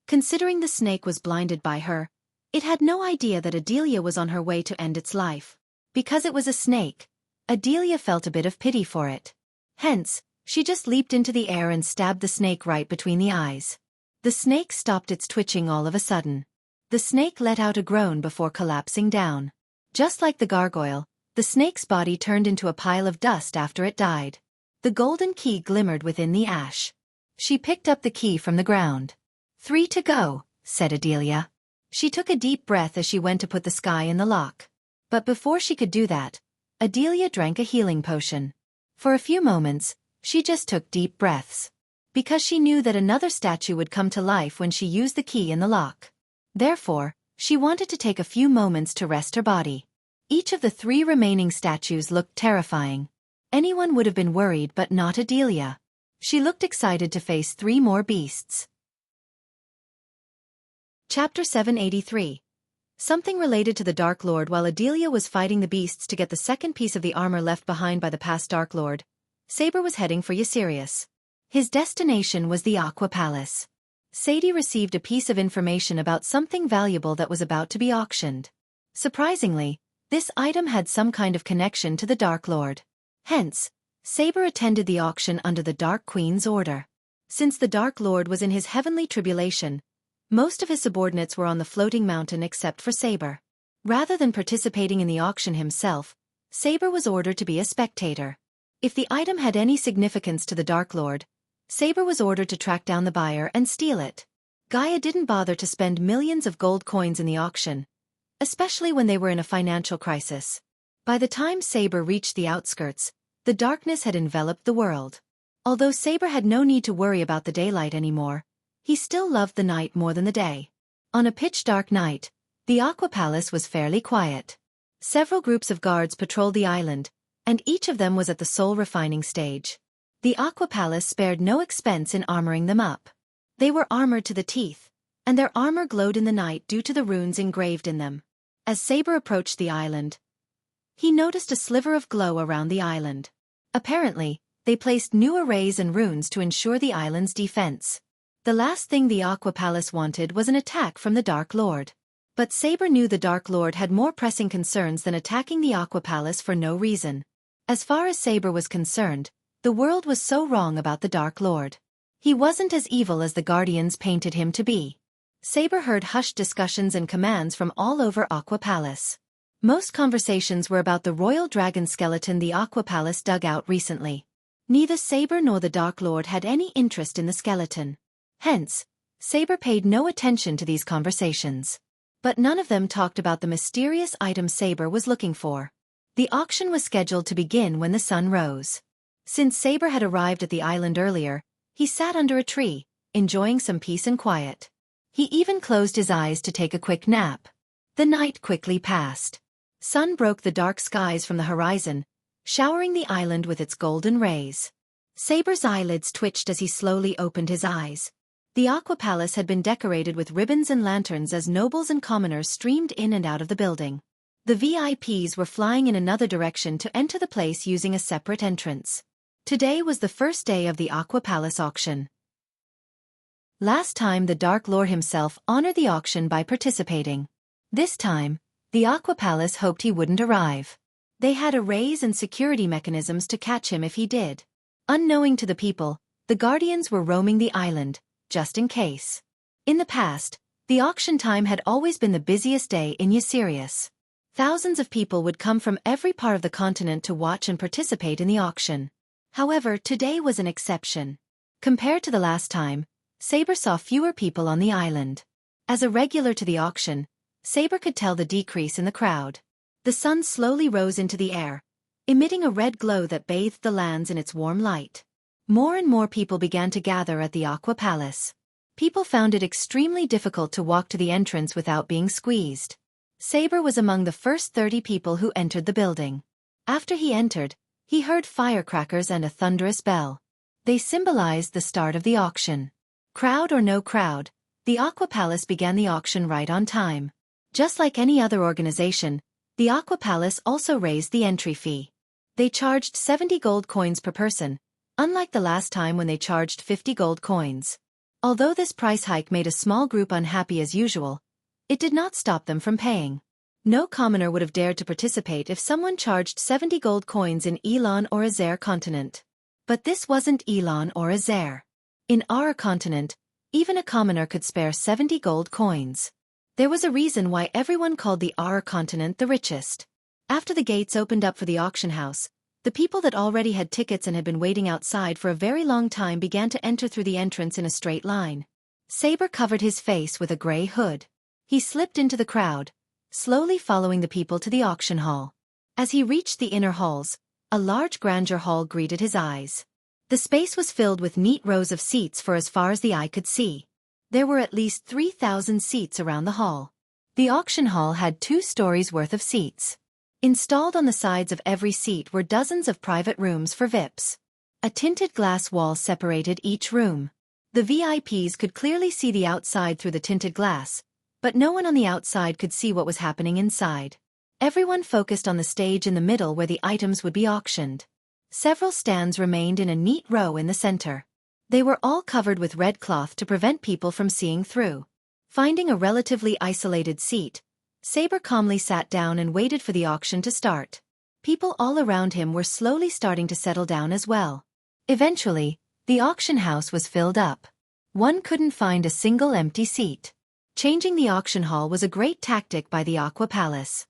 Considering the snake was blinded by her, it had no idea that Adelia was on her way to end its life. Because it was a snake, Adelia felt a bit of pity for it. Hence, she just leaped into the air and stabbed the snake right between the eyes. The snake stopped its twitching all of a sudden. The snake let out a groan before collapsing down. Just like the gargoyle, the snake's body turned into a pile of dust after it died. The golden key glimmered within the ash. She picked up the key from the ground. 3 to go, said Adelia. She took a deep breath as she went to put the sky in the lock. But before she could do that, Adelia drank a healing potion. For a few moments, she just took deep breaths. Because she knew that another statue would come to life when she used the key in the lock. Therefore, she wanted to take a few moments to rest her body. Each of the 3 remaining statues looked terrifying. Anyone would have been worried but not Adelia. She looked excited to face 3 more beasts. Chapter 783. Something related to the Dark Lord. While Adelia was fighting the beasts to get the second piece of the armor left behind by the past Dark Lord, Saber was heading for Ysirius. His destination was the Aqua Palace. Sadie received a piece of information about something valuable that was about to be auctioned. Surprisingly, this item had some kind of connection to the Dark Lord. Hence, Saber attended the auction under the Dark Queen's order. Since the Dark Lord was in his heavenly tribulation, most of his subordinates were on the floating mountain except for Saber. Rather than participating in the auction himself, Saber was ordered to be a spectator. If the item had any significance to the Dark Lord, Saber was ordered to track down the buyer and steal it. Gaia didn't bother to spend millions of gold coins in the auction, especially when they were in a financial crisis. By the time Saber reached the outskirts, the darkness had enveloped the world. Although Saber had no need to worry about the daylight anymore, he still loved the night more than the day. On a pitch-dark night, the Aqua Palace was fairly quiet. Several groups of guards patrolled the island, and each of them was at the soul refining stage. The Aqua Palace spared no expense in armoring them up. They were armored to the teeth, and their armor glowed in the night due to the runes engraved in them. As Saber approached the island, he noticed a sliver of glow around the island. Apparently, they placed new arrays and runes to ensure the island's defense. The last thing the Aqua Palace wanted was an attack from the Dark Lord. But Saber knew the Dark Lord had more pressing concerns than attacking the Aqua Palace for no reason. As far as Saber was concerned, the world was so wrong about the Dark Lord. He wasn't as evil as the Guardians painted him to be. Saber heard hushed discussions and commands from all over Aqua Palace. Most conversations were about the royal dragon skeleton the Aqua Palace dug out recently. Neither Saber nor the Dark Lord had any interest in the skeleton. Hence, Saber paid no attention to these conversations. But none of them talked about the mysterious item Saber was looking for. The auction was scheduled to begin when the sun rose. Since Saber had arrived at the island earlier, he sat under a tree, enjoying some peace and quiet. He even closed his eyes to take a quick nap. The night quickly passed. Sun broke the dark skies from the horizon, showering the island with its golden rays. Saber's eyelids twitched as he slowly opened his eyes. The Aqua Palace had been decorated with ribbons and lanterns as nobles and commoners streamed in and out of the building. The VIPs were flying in another direction to enter the place using a separate entrance. Today was the first day of the Aqua Palace auction. Last time the Dark Lord himself honored the auction by participating. This time, the Aqua Palace hoped he wouldn't arrive. They had arrays and security mechanisms to catch him if he did. Unknowing to the people, the Guardians were roaming the island, just in case. In the past, the auction time had always been the busiest day in Ysirius. Thousands of people would come from every part of the continent to watch and participate in the auction. However, today was an exception. Compared to the last time, Saber saw fewer people on the island. As a regular to the auction, Saber could tell the decrease in the crowd. The sun slowly rose into the air, emitting a red glow that bathed the lands in its warm light. More and more people began to gather at the Aqua Palace. People found it extremely difficult to walk to the entrance without being squeezed. Saber was among the first 30 people who entered the building. After he entered, he heard firecrackers and a thunderous bell. They symbolized the start of the auction. Crowd or no crowd, the Aqua Palace began the auction right on time. Just like any other organization, the Aqua Palace also raised the entry fee. They charged 70 gold coins per person, unlike the last time when they charged 50 gold coins. Although this price hike made a small group unhappy as usual, it did not stop them from paying. No commoner would have dared to participate if someone charged 70 gold coins in Elan or Azer continent. But this wasn't Elan or Azer. In our continent, even a commoner could spare 70 gold coins. There was a reason why everyone called the our continent the richest. After the gates opened up for the auction house, the people that already had tickets and had been waiting outside for a very long time began to enter through the entrance in a straight line. Saber covered his face with a gray hood. He slipped into the crowd, slowly following the people to the auction hall. As he reached the inner halls, a large grandeur hall greeted his eyes. The space was filled with neat rows of seats for as far as the eye could see. There were at least 3,000 seats around the hall. The auction hall had 2 stories worth of seats. Installed on the sides of every seat were dozens of private rooms for VIPs. A tinted glass wall separated each room. The VIPs could clearly see the outside through the tinted glass, but no one on the outside could see what was happening inside. Everyone focused on the stage in the middle where the items would be auctioned. Several stands remained in a neat row in the center. They were all covered with red cloth to prevent people from seeing through. Finding a relatively isolated seat, Saber calmly sat down and waited for the auction to start. People all around him were slowly starting to settle down as well. Eventually, the auction house was filled up. One couldn't find a single empty seat. Changing the auction hall was a great tactic by the Aqua Palace.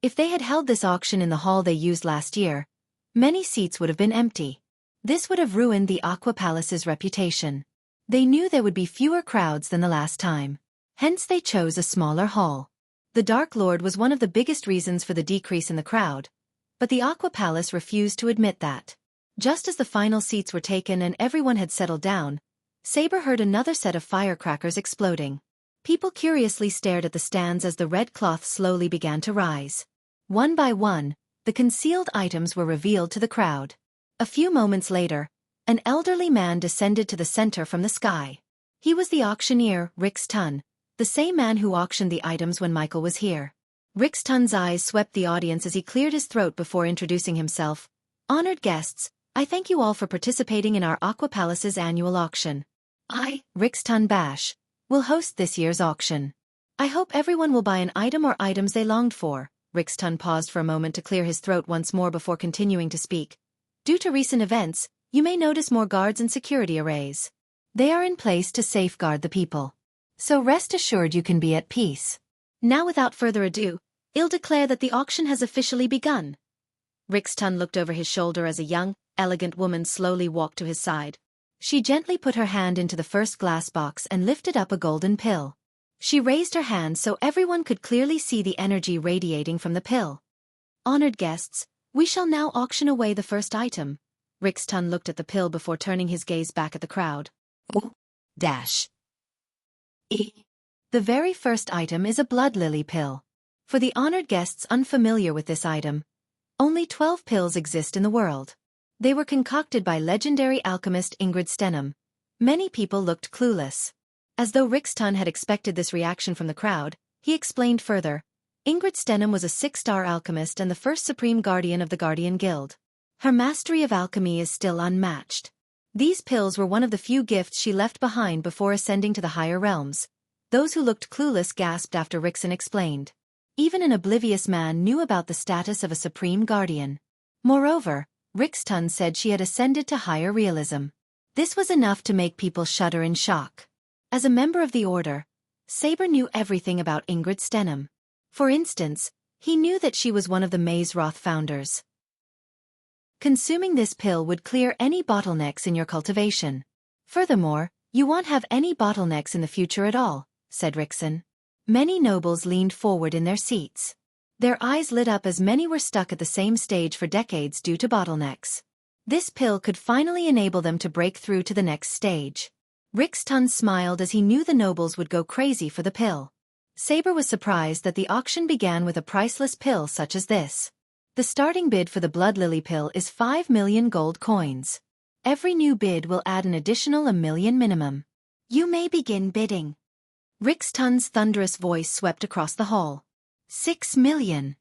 If they had held this auction in the hall they used last year, many seats would have been empty. This would have ruined the Aqua Palace's reputation. They knew there would be fewer crowds than the last time. Hence they chose a smaller hall. The Dark Lord was one of the biggest reasons for the decrease in the crowd, but the Aqua Palace refused to admit that. Just as the final seats were taken and everyone had settled down, Saber heard another set of firecrackers exploding. People curiously stared at the stands as the red cloth slowly began to rise. One by one, the concealed items were revealed to the crowd. A few moments later, an elderly man descended to the center from the sky. He was the auctioneer, Rixtun, the same man who auctioned the items when Michael was here. Rixtun's eyes swept the audience as he cleared his throat before introducing himself. Honored guests, I thank you all for participating in our Aqua Palace's annual auction. I, Rixtun Bash, will host this year's auction. I hope everyone will buy an item or items they longed for. Rixtun paused for a moment to clear his throat once more before continuing to speak. Due to recent events, you may notice more guards and security arrays. They are in place to safeguard the people. So rest assured you can be at peace. Now without further ado, I'll declare that the auction has officially begun. Rixtun looked over his shoulder as a young, elegant woman slowly walked to his side. She gently put her hand into the first glass box and lifted up a golden pill. She raised her hand so everyone could clearly see the energy radiating from the pill. Honored guests, we shall now auction away the first item. Rixtun looked at the pill before turning his gaze back at the crowd. E. The very first item is a blood lily pill. For the honored guests unfamiliar with this item, only 12 pills exist in the world. They were concocted by legendary alchemist Ingrid Stenham. Many people looked clueless. As though Rixtun had expected this reaction from the crowd, he explained further. Ingrid Stenham was a 6-star alchemist and the first supreme guardian of the Guardian Guild. Her mastery of alchemy is still unmatched. These pills were one of the few gifts she left behind before ascending to the higher realms. Those who looked clueless gasped after Rixtun explained. Even an oblivious man knew about the status of a supreme guardian. Moreover, Rixtun said she had ascended to higher realism. This was enough to make people shudder in shock. As a member of the Order, Saber knew everything about Ingrid Stenham. For instance, he knew that she was one of the Maze Roth founders. Consuming this pill would clear any bottlenecks in your cultivation. Furthermore, you won't have any bottlenecks in the future at all, said Rixtun. Many nobles leaned forward in their seats. Their eyes lit up as many were stuck at the same stage for decades due to bottlenecks. This pill could finally enable them to break through to the next stage. Rixtun smiled as he knew the nobles would go crazy for the pill. Saber was surprised that the auction began with a priceless pill such as this. The starting bid for the Blood Lily pill is 5 million gold coins. Every new bid will add an additional 1 million minimum. You may begin bidding. Rixtun's thunderous voice swept across the hall. 6 million.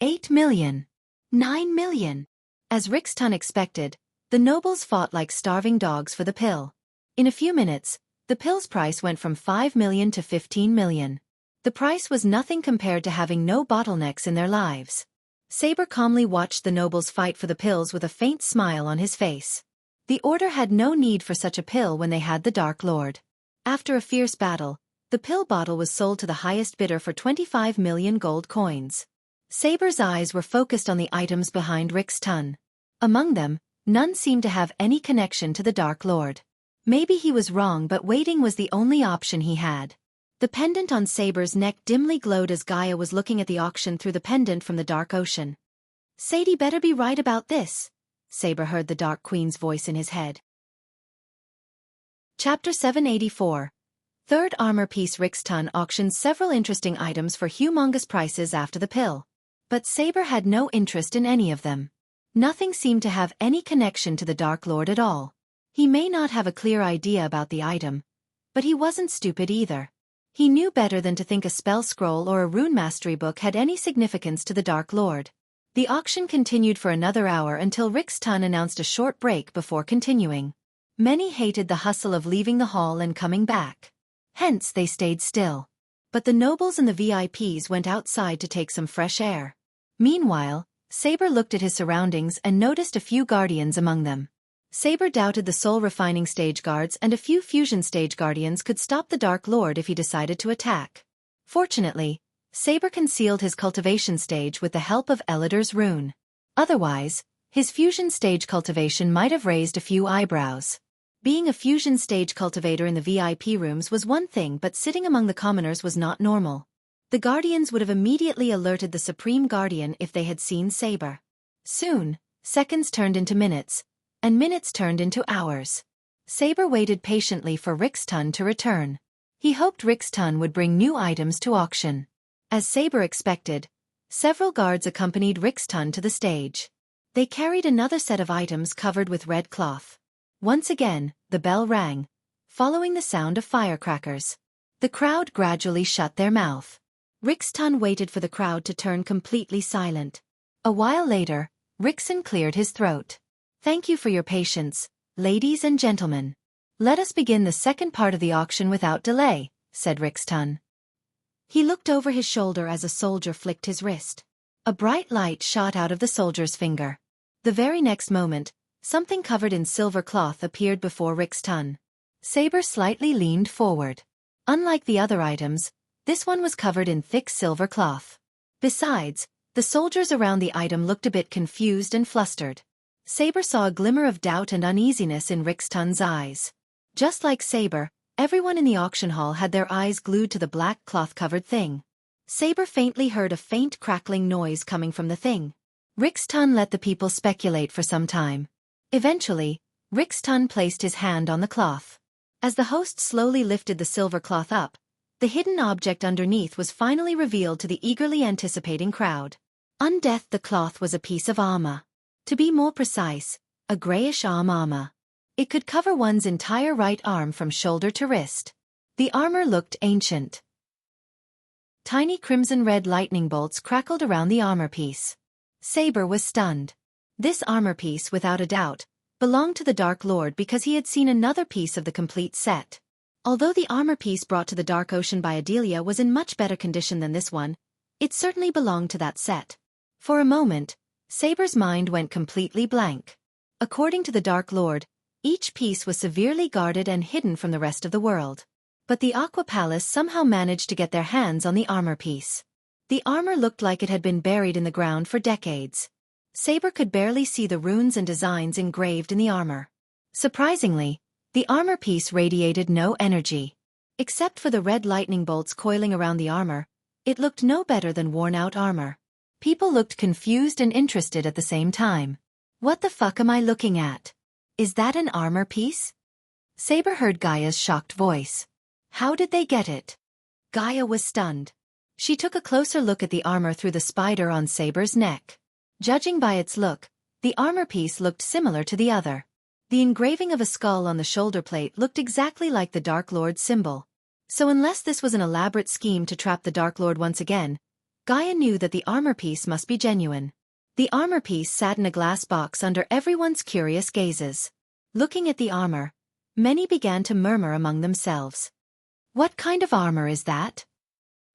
8 million. 9 million. As Rixtun expected, The nobles fought like starving dogs for the pill. In a few minutes, the pill's price went from 5 million to 15 million. The price was nothing compared to having no bottlenecks in their lives. Saber calmly watched the nobles fight for the pills with a faint smile on his face. The order had no need for such a pill when they had the Dark Lord. After a fierce battle, the pill bottle was sold to the highest bidder for 25 million gold coins. Saber's eyes were focused on the items behind Rick's ton. Among them, none seemed to have any connection to the Dark Lord. Maybe he was wrong, but waiting was the only option he had. The pendant on Saber's neck dimly glowed as Gaia was looking at the auction through the pendant from the dark ocean. "Sadie better be right about this," Saber heard the Dark Queen's voice in his head. Chapter 784. Third armor piece. Rick's ton auctioned several interesting items for humongous prices after the pill. But Saber had no interest in any of them. Nothing seemed to have any connection to the Dark Lord at all. He may not have a clear idea about the item, but he wasn't stupid either. He knew better than to think a spell scroll or a rune mastery book had any significance to the Dark Lord. The auction continued for another hour until Rick's ton announced a short break before continuing. Many hated the hustle of leaving the hall and coming back. Hence they stayed still. But the nobles and the VIPs went outside to take some fresh air. Meanwhile, Saber looked at his surroundings and noticed a few guardians among them. Saber doubted the soul refining stage guards and a few fusion stage guardians could stop the Dark Lord if he decided to attack. Fortunately, Saber concealed his cultivation stage with the help of Elidar's rune. Otherwise, his fusion stage cultivation might have raised a few eyebrows. Being a fusion stage cultivator in the VIP rooms was one thing, but sitting among the commoners was not normal. The guardians would have immediately alerted the Supreme Guardian if they had seen Saber. Soon, seconds turned into minutes, and minutes turned into hours. Saber waited patiently for Rick's ton to return. He hoped Rick's ton would bring new items to auction. As Saber expected, several guards accompanied Rick's ton to the stage. They carried another set of items covered with red cloth. Once again, the bell rang, following the sound of firecrackers. The crowd gradually shut their mouth. Rick's ton waited for the crowd to turn completely silent. A while later, Rickson cleared his throat. "Thank you for your patience, ladies and gentlemen. Let us begin the second part of the auction without delay," said Rick's ton. He looked over his shoulder as a soldier flicked his wrist. A bright light shot out of the soldier's finger. The very next moment, something covered in silver cloth appeared before Rick's ton. Saber slightly leaned forward. Unlike the other items, this one was covered in thick silver cloth. Besides, the soldiers around the item looked a bit confused and flustered. Saber saw a glimmer of doubt and uneasiness in Rick's ton's eyes. Just like Saber, everyone in the auction hall had their eyes glued to the black cloth-covered thing. Saber faintly heard a faint crackling noise coming from the thing. Rick's ton let the people speculate for some time. Eventually, Rick's ton placed his hand on the cloth. As the host slowly lifted the silver cloth up, the hidden object underneath was finally revealed to the eagerly anticipating crowd. Underneath the cloth was a piece of armor. To be more precise, a grayish armor. It could cover one's entire right arm from shoulder to wrist. The armor looked ancient. Tiny crimson-red lightning bolts crackled around the armor piece. Saber was stunned. This armor piece, without a doubt, belonged to the Dark Lord because he had seen another piece of the complete set. Although the armor piece brought to the Dark Ocean by Adelia was in much better condition than this one, it certainly belonged to that set. For a moment, Saber's mind went completely blank. According to the Dark Lord, each piece was severely guarded and hidden from the rest of the world. But the Aqua Palace somehow managed to get their hands on the armor piece. The armor looked like it had been buried in the ground for decades. Saber could barely see the runes and designs engraved in the armor. Surprisingly, the armor piece radiated no energy. Except for the red lightning bolts coiling around the armor, it looked no better than worn-out armor. People looked confused and interested at the same time. "What the fuck am I looking at? Is that an armor piece?" Saber heard Gaia's shocked voice. "How did they get it?" Gaia was stunned. She took a closer look at the armor through the spider on Saber's neck. Judging by its look, the armor piece looked similar to the other. The engraving of a skull on the shoulder plate looked exactly like the Dark Lord's symbol. So unless this was an elaborate scheme to trap the Dark Lord once again, Gaia knew that the armor piece must be genuine. The armor piece sat in a glass box under everyone's curious gazes. Looking at the armor, many began to murmur among themselves. What kind of armor is that?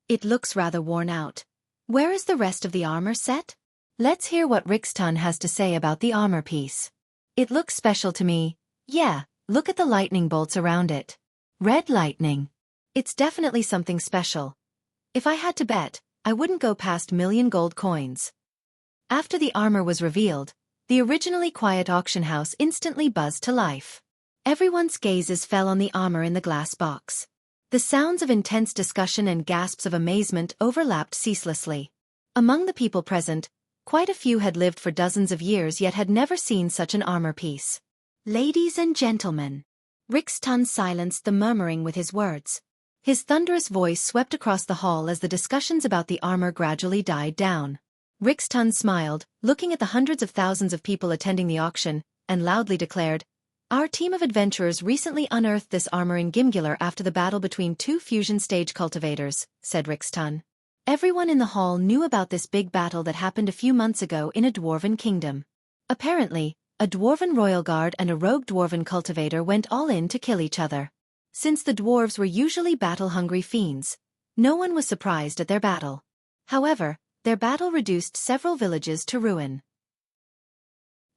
It looks rather worn out. Where is the rest of the armor set? Let's hear what Rixton has to say about the armor piece. It looks special to me. Yeah, look at the lightning bolts around it. Red lightning. It's definitely something special. If I had to bet, I wouldn't go past million gold coins. After the armor was revealed, the originally quiet auction house instantly buzzed to life. Everyone's gazes fell on the armor in the glass box. The sounds of intense discussion and gasps of amazement overlapped ceaselessly. Among the people present, quite a few had lived for dozens of years yet had never seen such an armor piece. Ladies and gentlemen. Rixton silenced the murmuring with his words. His thunderous voice swept across the hall as the discussions about the armor gradually died down. Rixton smiled, looking at the hundreds of thousands of people attending the auction, and loudly declared, "Our team of adventurers recently unearthed this armor in Gimgular after the battle between two fusion stage cultivators," said Rixton. Everyone in the hall knew about this big battle that happened a few months ago in a dwarven kingdom. Apparently, a dwarven royal guard and a rogue dwarven cultivator went all in to kill each other. Since the dwarves were usually battle-hungry fiends, no one was surprised at their battle. However, their battle reduced several villages to ruin.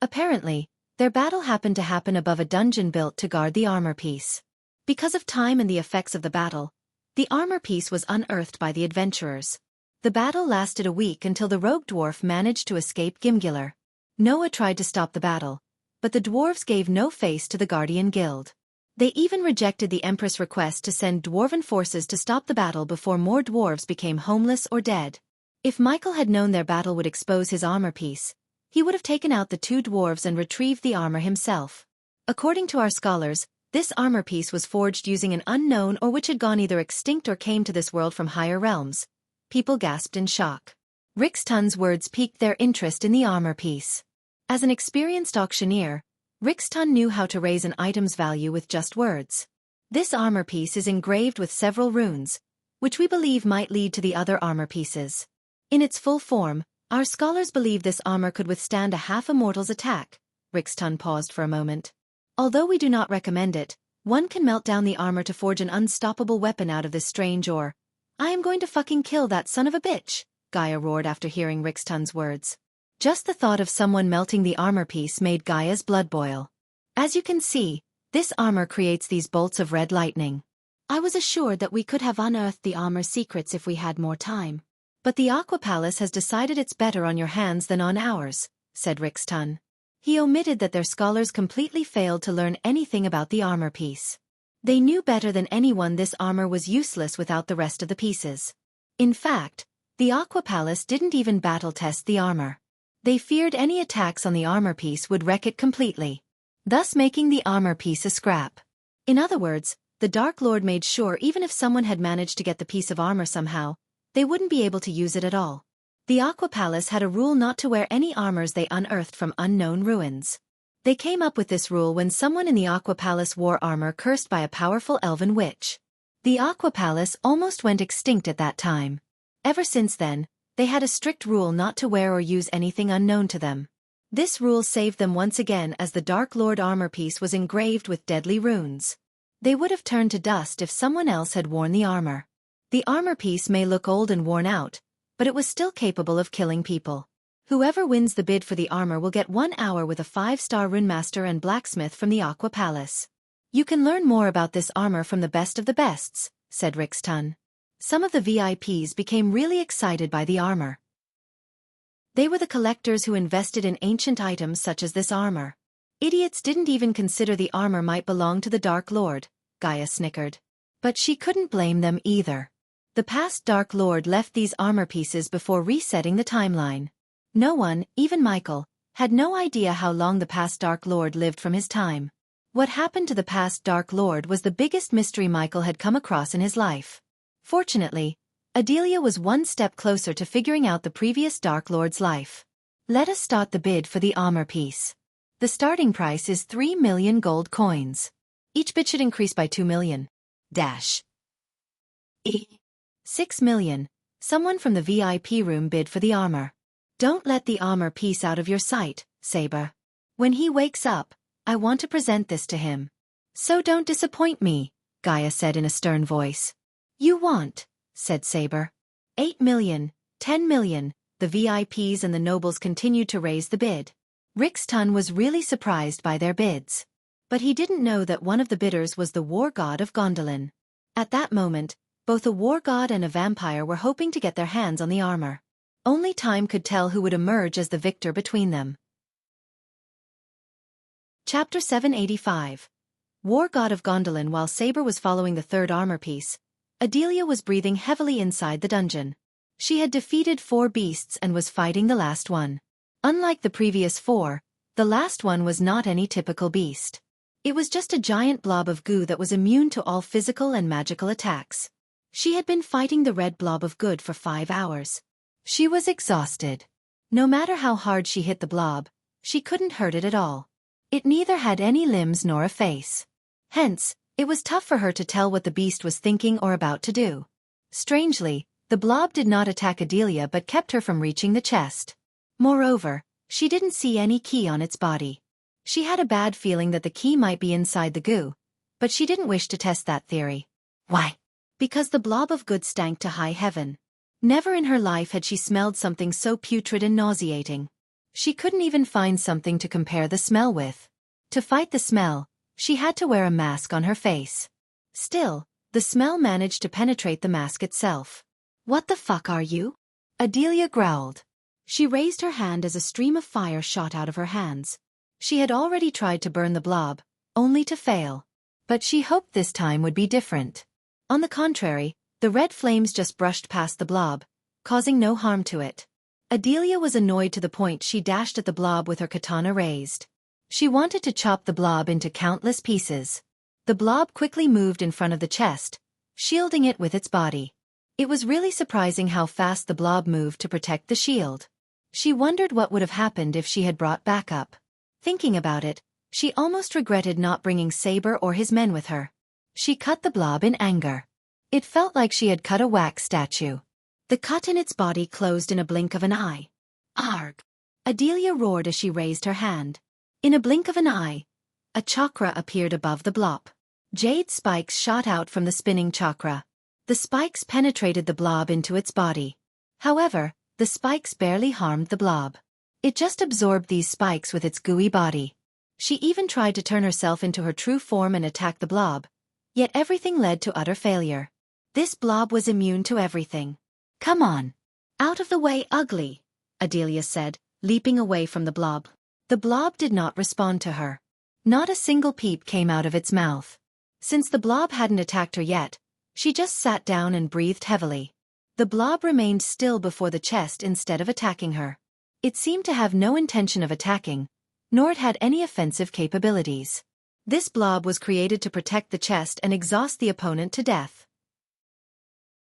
Apparently, their battle happened to happen above a dungeon built to guard the armor piece. Because of time and the effects of the battle, the armor piece was unearthed by the adventurers. The battle lasted a week until the rogue dwarf managed to escape Gimgular. Noah tried to stop the battle, but the dwarves gave no face to the Guardian Guild. They even rejected the Empress' request to send dwarven forces to stop the battle before more dwarves became homeless or dead. If Michael had known their battle would expose his armor piece, he would have taken out the two dwarves and retrieved the armor himself. According to our scholars, this armor piece was forged using an unknown or which had gone either extinct or came to this world from higher realms. People gasped in shock. Rixton's words piqued their interest in the armor piece. As an experienced auctioneer, Rixton knew how to raise an item's value with just words. This armor piece is engraved with several runes, which we believe might lead to the other armor pieces. In its full form, our scholars believe this armor could withstand a half-immortal's attack. Rixton paused for a moment. Although we do not recommend it, one can melt down the armor to forge an unstoppable weapon out of this strange ore. I am going to fucking kill that son of a bitch, Gaia roared after hearing Rixton's words. Just the thought of someone melting the armor piece made Gaia's blood boil. As you can see, this armor creates these bolts of red lightning. I was assured that we could have unearthed the armor's secrets if we had more time. But the Aqua Palace has decided it's better on your hands than on ours, said Rixton. He omitted that their scholars completely failed to learn anything about the armor piece. They knew better than anyone this armor was useless without the rest of the pieces. In fact, the Aqua Palace didn't even battle test the armor. They feared any attacks on the armor piece would wreck it completely, thus making the armor piece a scrap. In other words, the Dark Lord made sure even if someone had managed to get the piece of armor somehow, they wouldn't be able to use it at all. The Aqua Palace had a rule not to wear any armors they unearthed from unknown ruins. They came up with this rule when someone in the Aqua Palace wore armor cursed by a powerful elven witch. The Aqua Palace almost went extinct at that time. Ever since then, they had a strict rule not to wear or use anything unknown to them. This rule saved them once again as the Dark Lord armor piece was engraved with deadly runes. They would have turned to dust if someone else had worn the armor. The armor piece may look old and worn out, but it was still capable of killing people. Whoever wins the bid for the armor will get 1 hour with a 5-star runemaster and blacksmith from the Aqua Palace. You can learn more about this armor from the best of the bests, said Rixton. Some of the VIPs became really excited by the armor. They were the collectors who invested in ancient items such as this armor. Idiots didn't even consider the armor might belong to the Dark Lord, Gaia snickered. But she couldn't blame them either. The past Dark Lord left these armor pieces before resetting the timeline. No one, even Michael, had no idea how long the past Dark Lord lived from his time. What happened to the past Dark Lord was the biggest mystery Michael had come across in his life. Fortunately, Adelia was one step closer to figuring out the previous Dark Lord's life. Let us start the bid for the armor piece. The starting price is 3 million gold coins. Each bid should increase by 2 million. 6 million. Someone from the VIP room bid for the armor. Don't let the armor piece out of your sight, Saber. When he wakes up, I want to present this to him. So don't disappoint me, Gaia said in a stern voice. You want, said Saber. 8 million, 10 million, the VIPs and the nobles continued to raise the bid. Rixton was really surprised by their bids. But he didn't know that one of the bidders was the war god of Gondolin. At that moment, both a war god and a vampire were hoping to get their hands on the armor. Only time could tell who would emerge as the victor between them. Chapter 785. War god of Gondolin. While Saber was following the third armor piece, Adelia was breathing heavily inside the dungeon. She had defeated 4 beasts and was fighting the last one. Unlike the previous 4, the last one was not any typical beast. It was just a giant blob of goo that was immune to all physical and magical attacks. She had been fighting the red blob of good for 5 hours. She was exhausted. No matter how hard she hit the blob, she couldn't hurt it at all. It neither had any limbs nor a face. Hence, it was tough for her to tell what the beast was thinking or about to do. Strangely, the blob did not attack Adelia but kept her from reaching the chest. Moreover, she didn't see any key on its body. She had a bad feeling that the key might be inside the goo, but she didn't wish to test that theory. Why? Because the blob of good stank to high heaven. Never in her life had she smelled something so putrid and nauseating. She couldn't even find something to compare the smell with. To fight the smell, she had to wear a mask on her face. Still, the smell managed to penetrate the mask itself. What the fuck are you? Adelia growled. She raised her hand as a stream of fire shot out of her hands. She had already tried to burn the blob, only to fail. But she hoped this time would be different. On the contrary, the red flames just brushed past the blob, causing no harm to it. Adelia was annoyed to the point she dashed at the blob with her katana raised. She wanted to chop the blob into countless pieces. The blob quickly moved in front of the chest, shielding it with its body. It was really surprising how fast the blob moved to protect the shield. She wondered what would have happened if she had brought backup. Thinking about it, she almost regretted not bringing Saber or his men with her. She cut the blob in anger. It felt like she had cut a wax statue. The cut in its body closed in a blink of an eye. Arg! Adelia roared as she raised her hand. In a blink of an eye, a chakra appeared above the blob. Jade spikes shot out from the spinning chakra. The spikes penetrated the blob into its body. However, the spikes barely harmed the blob. It just absorbed these spikes with its gooey body. She even tried to turn herself into her true form and attack the blob. Yet everything led to utter failure. This blob was immune to everything. Come on. Out of the way, ugly, Adelia said, leaping away from the blob. The blob did not respond to her. Not a single peep came out of its mouth. Since the blob hadn't attacked her yet, she just sat down and breathed heavily. The blob remained still before the chest instead of attacking her. It seemed to have no intention of attacking, nor it had any offensive capabilities. This blob was created to protect the chest and exhaust the opponent to death.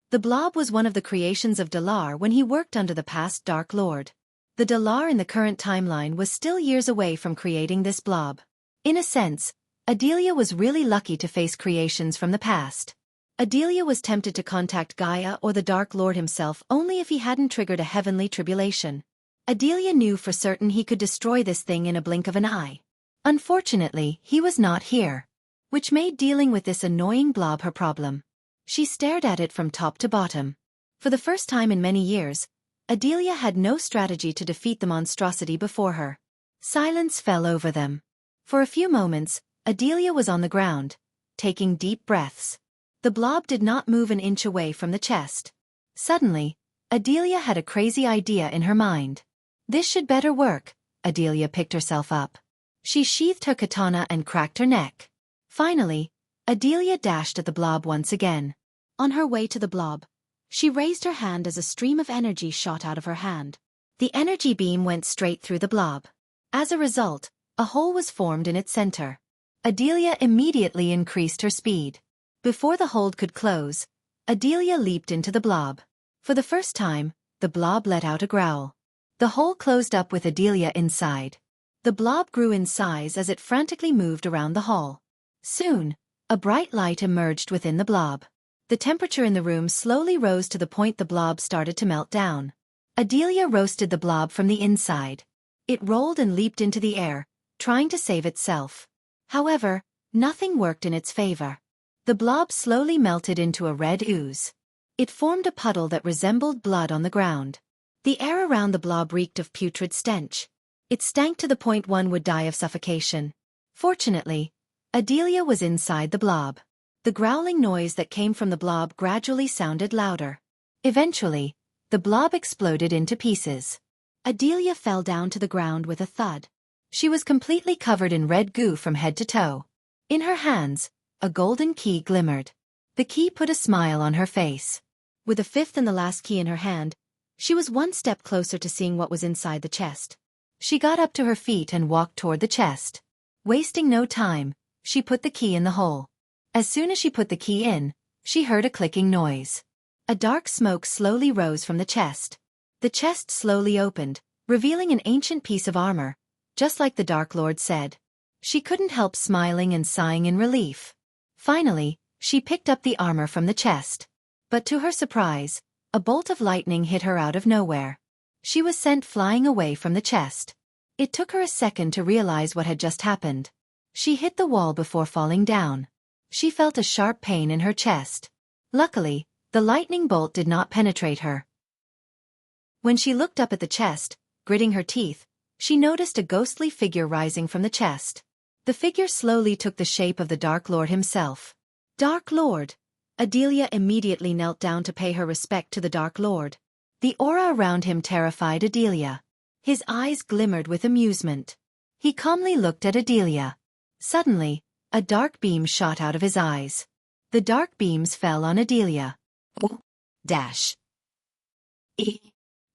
The blob was one of the creations of Dalar when he worked under the past Dark Lord. The Dalar in the current timeline was still years away from creating this blob. In a sense, Adelia was really lucky to face creations from the past. Adelia was tempted to contact Gaia or the Dark Lord himself only if he hadn't triggered a heavenly tribulation. Adelia knew for certain he could destroy this thing in a blink of an eye. Unfortunately, he was not here, which made dealing with this annoying blob her problem. She stared at it from top to bottom. For the first time in many years, Adelia had no strategy to defeat the monstrosity before her. Silence fell over them. For a few moments, Adelia was on the ground, taking deep breaths. The blob did not move an inch away from the chest. Suddenly, Adelia had a crazy idea in her mind. This should better work. Adelia picked herself up. She sheathed her katana and cracked her neck. Finally, Adelia dashed at the blob once again. On her way to the blob, she raised her hand as a stream of energy shot out of her hand. The energy beam went straight through the blob. As a result, a hole was formed in its center. Adelia immediately increased her speed. Before the hold could close, Adelia leaped into the blob. For the first time, the blob let out a growl. The hole closed up with Adelia inside. The blob grew in size as it frantically moved around the hall. Soon, a bright light emerged within the blob. The temperature in the room slowly rose to the point the blob started to melt down. Adelia roasted the blob from the inside. It rolled and leaped into the air, trying to save itself. However, nothing worked in its favor. The blob slowly melted into a red ooze. It formed a puddle that resembled blood on the ground. The air around the blob reeked of putrid stench. It stank to the point one would die of suffocation. Fortunately, Adelia was inside the blob. The growling noise that came from the blob gradually sounded louder. Eventually, the blob exploded into pieces. Adelia fell down to the ground with a thud. She was completely covered in red goo from head to toe. In her hands, a golden key glimmered. The key put a smile on her face. With the fifth and the last key in her hand, she was one step closer to seeing what was inside the chest. She got up to her feet and walked toward the chest. Wasting no time, she put the key in the hole. As soon as she put the key in, she heard a clicking noise. A dark smoke slowly rose from the chest. The chest slowly opened, revealing an ancient piece of armor, just like the Dark Lord said. She couldn't help smiling and sighing in relief. Finally, she picked up the armor from the chest. But to her surprise, a bolt of lightning hit her out of nowhere. She was sent flying away from the chest. It took her a second to realize what had just happened. She hit the wall before falling down. She felt a sharp pain in her chest. Luckily, the lightning bolt did not penetrate her. When she looked up at the chest, gritting her teeth, she noticed a ghostly figure rising from the chest. The figure slowly took the shape of the Dark Lord himself. Dark Lord! Adelia immediately knelt down to pay her respect to the Dark Lord. The aura around him terrified Adelia. His eyes glimmered with amusement. He calmly looked at Adelia. Suddenly, a dark beam shot out of his eyes. The dark beams fell on Adelia.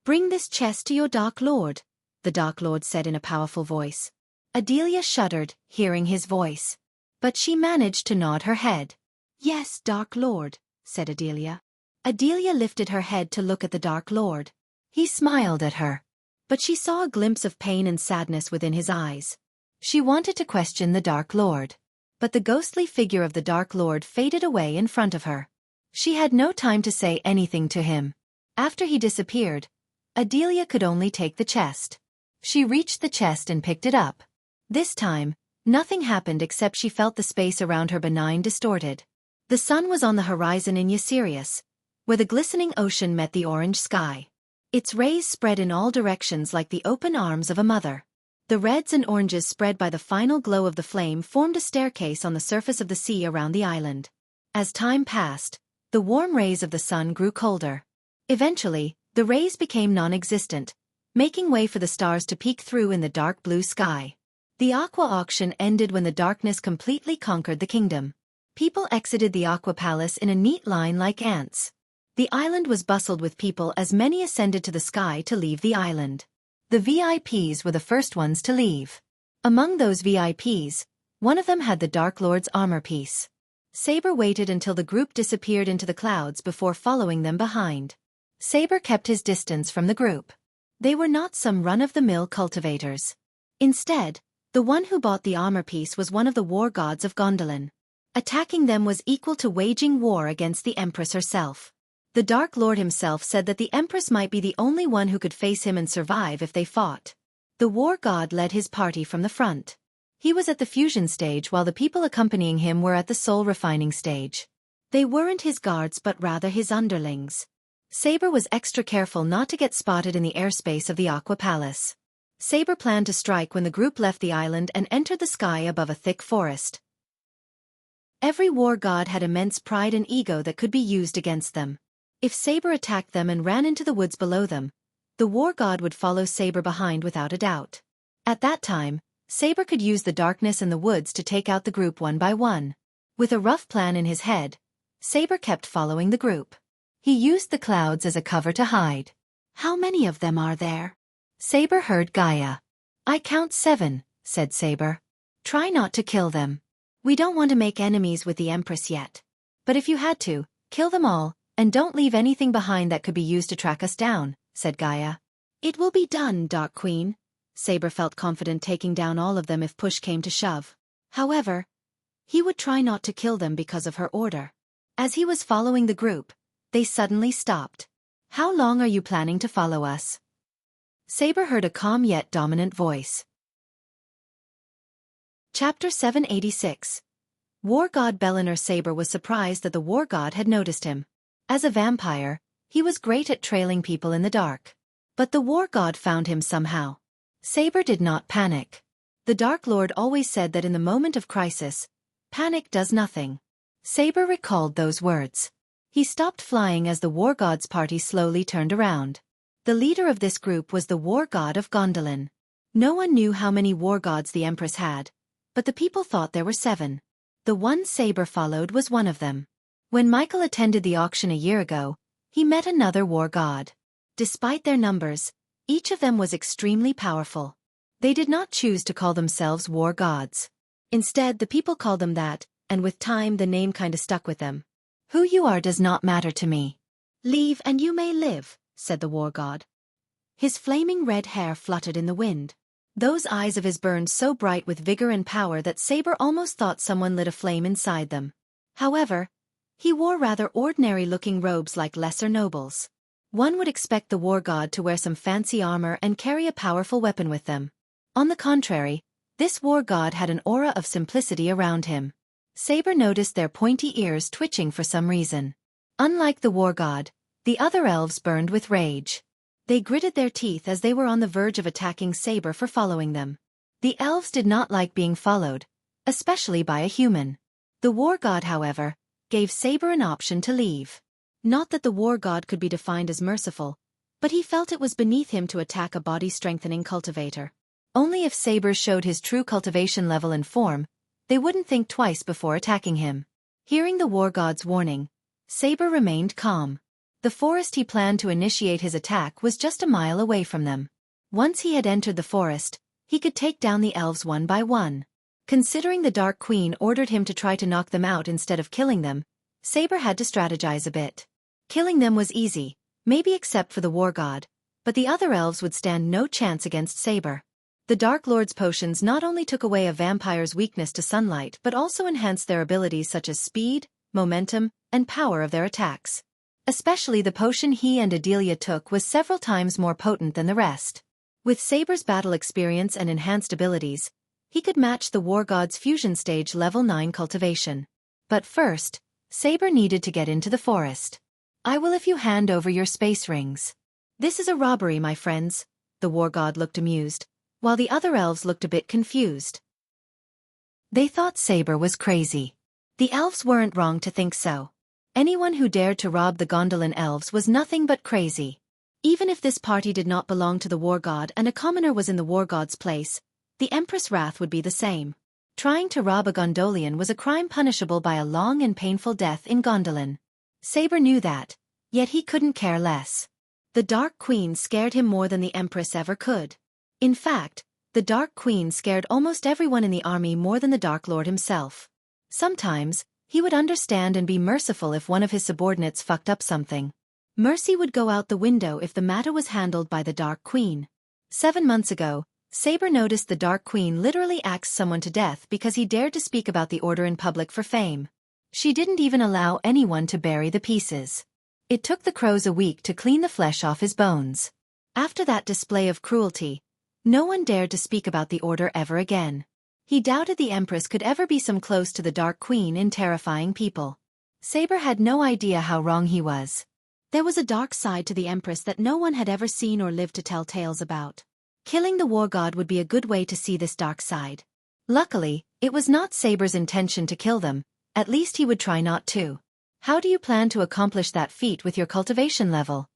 Bring this chest to your Dark Lord, the Dark Lord said in a powerful voice. Adelia shuddered, hearing his voice. But she managed to nod her head. Yes, Dark Lord, said Adelia. Adelia lifted her head to look at the Dark Lord. He smiled at her. But she saw a glimpse of pain and sadness within his eyes. She wanted to question the Dark Lord. But the ghostly figure of the Dark Lord faded away in front of her. She had no time to say anything to him. After he disappeared, Adelia could only take the chest. She reached the chest and picked it up. This time, nothing happened except she felt the space around her benign distorted. The sun was on the horizon in Sirius, where the glistening ocean met the orange sky. Its rays spread in all directions like the open arms of a mother. The reds and oranges spread by the final glow of the flame formed a staircase on the surface of the sea around the island. As time passed, the warm rays of the sun grew colder. Eventually, the rays became non-existent, making way for the stars to peek through in the dark blue sky. The aqua auction ended when the darkness completely conquered the kingdom. People exited the aqua palace in a neat line like ants. The island was bustled with people as many ascended to the sky to leave the island. The VIPs were the first ones to leave. Among those VIPs, one of them had the Dark Lord's armor piece. Saber waited until the group disappeared into the clouds before following them behind. Saber kept his distance from the group. They were not some run-of-the-mill cultivators. Instead, the one who bought the armor piece was one of the war gods of Gondolin. Attacking them was equal to waging war against the Empress herself. The Dark Lord himself said that the Empress might be the only one who could face him and survive if they fought. The war god led his party from the front. He was at the fusion stage while the people accompanying him were at the soul refining stage. They weren't his guards but rather his underlings. Saber was extra careful not to get spotted in the airspace of the Aqua Palace. Saber planned to strike when the group left the island and entered the sky above a thick forest. Every war god had immense pride and ego that could be used against them. If Saber attacked them and ran into the woods below them, the war god would follow Saber behind without a doubt. At that time, Saber could use the darkness and the woods to take out the group one by one. With a rough plan in his head, Saber kept following the group. He used the clouds as a cover to hide. How many of them are there? Saber heard Gaia. I count 7, said Saber. Try not to kill them. We don't want to make enemies with the Empress yet. But if you had to, kill them all, and don't leave anything behind that could be used to track us down, said Gaia. It will be done, Dark Queen. Saber felt confident taking down all of them if push came to shove. However, he would try not to kill them because of her order. As he was following the group, they suddenly stopped. How long are you planning to follow us? Saber heard a calm yet dominant voice. Chapter 786. War God Bellinor. Saber was surprised that the war god had noticed him. As a vampire, he was great at trailing people in the dark. But the war god found him somehow. Saber did not panic. The Dark Lord always said that in the moment of crisis, panic does nothing. Saber recalled those words. He stopped flying as the war god's party slowly turned around. The leader of this group was the war god of Gondolin. No one knew how many war gods the Empress had, but the people thought there were 7. The one Saber followed was one of them. When Michael attended the auction a year ago, he met another war god. Despite their numbers, each of them was extremely powerful. They did not choose to call themselves war gods. Instead, the people called them that, and with time the name kinda stuck with them. Who you are does not matter to me. Leave and you may live, said the war god. His flaming red hair fluttered in the wind. Those eyes of his burned so bright with vigor and power that Saber almost thought someone lit a flame inside them. However, he wore rather ordinary-looking robes like lesser nobles. One would expect the war god to wear some fancy armor and carry a powerful weapon with them. On the contrary, this war god had an aura of simplicity around him. Saber noticed their pointy ears twitching for some reason. Unlike the war god, the other elves burned with rage. They gritted their teeth as they were on the verge of attacking Saber for following them. The elves did not like being followed, especially by a human. The war god, however, gave Saber an option to leave. Not that the war god could be defined as merciful, but he felt it was beneath him to attack a body-strengthening cultivator. Only if Saber showed his true cultivation level and form, they wouldn't think twice before attacking him. Hearing the war god's warning, Saber remained calm. The forest he planned to initiate his attack was just a mile away from them. Once he had entered the forest, he could take down the elves one by one. Considering the Dark Queen ordered him to try to knock them out instead of killing them, Saber had to strategize a bit. Killing them was easy, maybe except for the war god, but the other elves would stand no chance against Saber. The Dark Lord's potions not only took away a vampire's weakness to sunlight but also enhanced their abilities such as speed, momentum, and power of their attacks. Especially the potion he and Adelia took was several times more potent than the rest. With Saber's battle experience and enhanced abilities, he could match the war god's fusion stage level 9 cultivation. But first, Saber needed to get into the forest. I will if you hand over your space rings. This is a robbery, my friends. The war god looked amused, while the other elves looked a bit confused. They thought Saber was crazy. The elves weren't wrong to think so. Anyone who dared to rob the Gondolin elves was nothing but crazy. Even if this party did not belong to the war god and a commoner was in the war god's place, the Empress' wrath would be the same. Trying to rob a Gondolian was a crime punishable by a long and painful death in Gondolin. Saber knew that, yet he couldn't care less. The Dark Queen scared him more than the Empress ever could. In fact, the Dark Queen scared almost everyone in the army more than the Dark Lord himself. Sometimes, he would understand and be merciful if one of his subordinates fucked up something. Mercy would go out the window if the matter was handled by the Dark Queen. 7 months ago, Saber noticed the Dark Queen literally axed someone to death because he dared to speak about the order in public for fame. She didn't even allow anyone to bury the pieces. It took the crows a week to clean the flesh off his bones. After that display of cruelty, no one dared to speak about the order ever again. He doubted the Empress could ever be some close to the Dark Queen in terrifying people. Saber had no idea how wrong he was. There was a dark side to the Empress that no one had ever seen or lived to tell tales about. Killing the war god would be a good way to see this dark side. Luckily, it was not Saber's intention to kill them, at least he would try not to. How do you plan to accomplish that feat with your cultivation level?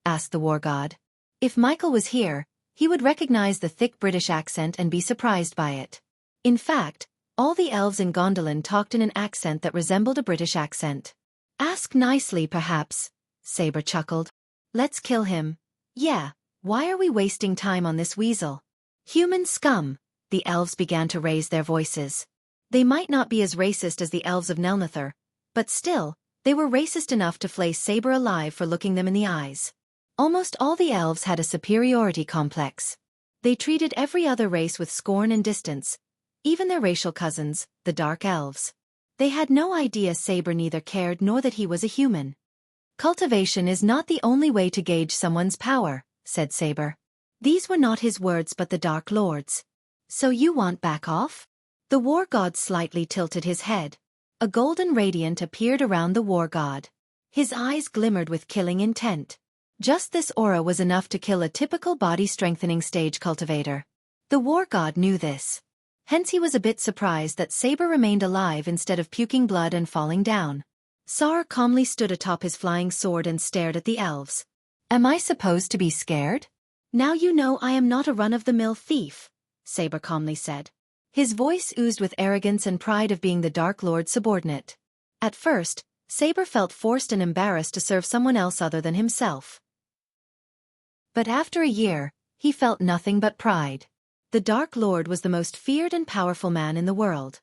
Asked the war god. If Michael was here, he would recognize the thick British accent and be surprised by it. In fact, all the elves in Gondolin talked in an accent that resembled a British accent. Ask nicely, perhaps, Saber chuckled. Let's kill him. Yeah, why are we wasting time on this weasel? Human scum, the elves began to raise their voices. They might not be as racist as the elves of Nelnithor, but still, they were racist enough to flay Saber alive for looking them in the eyes. Almost all the elves had a superiority complex. They treated every other race with scorn and distance, even their racial cousins, the Dark Elves. They had no idea Saber neither cared nor that he was a human. Cultivation is not the only way to gauge someone's power, said Saber. These were not his words but the Dark Lord's. So you want back off? The war god slightly tilted his head. A golden radiant appeared around the war god. His eyes glimmered with killing intent. Just this aura was enough to kill a typical body-strengthening stage cultivator. The war god knew this. Hence he was a bit surprised that Saber remained alive instead of puking blood and falling down. Sar calmly stood atop his flying sword and stared at the elves. Am I supposed to be scared? Now you know I am not a run-of-the-mill thief, Saber calmly said. His voice oozed with arrogance and pride of being the Dark Lord's subordinate. At first, Saber felt forced and embarrassed to serve someone else other than himself. But after a year, he felt nothing but pride. The Dark Lord was the most feared and powerful man in the world.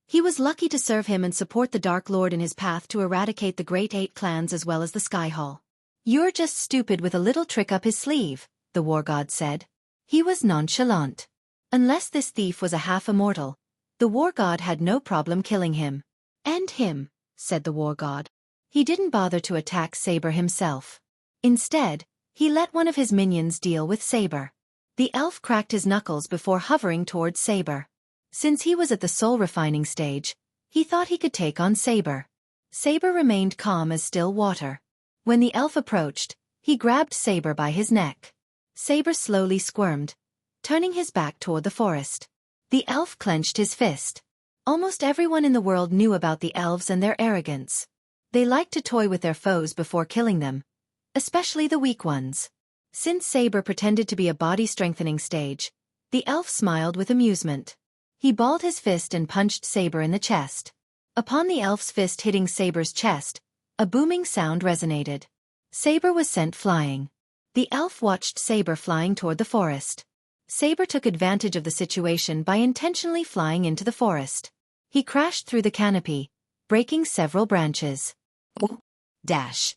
He was lucky to serve him and support the Dark Lord in his path to eradicate the Great Eight clans as well as the Sky Hall. You're just stupid with a little trick up his sleeve, the war god said. He was nonchalant. Unless this thief was a half-immortal, the war god had no problem killing him. End him, said the war god. He didn't bother to attack Saber himself. Instead, he let one of his minions deal with Saber. The elf cracked his knuckles before hovering towards Saber. Since he was at the soul-refining stage, he thought he could take on Saber. Saber remained calm as still water. When the elf approached, he grabbed Saber by his neck. Saber slowly squirmed, turning his back toward the forest. The elf clenched his fist. Almost everyone in the world knew about the elves and their arrogance. They liked to toy with their foes before killing them, especially the weak ones. Since Saber pretended to be a body-strengthening stage, the elf smiled with amusement. He balled his fist and punched Saber in the chest. Upon the elf's fist hitting Saber's chest, a booming sound resonated. Saber was sent flying. The elf watched Saber flying toward the forest. Saber took advantage of the situation by intentionally flying into the forest. He crashed through the canopy, breaking several branches. Dash.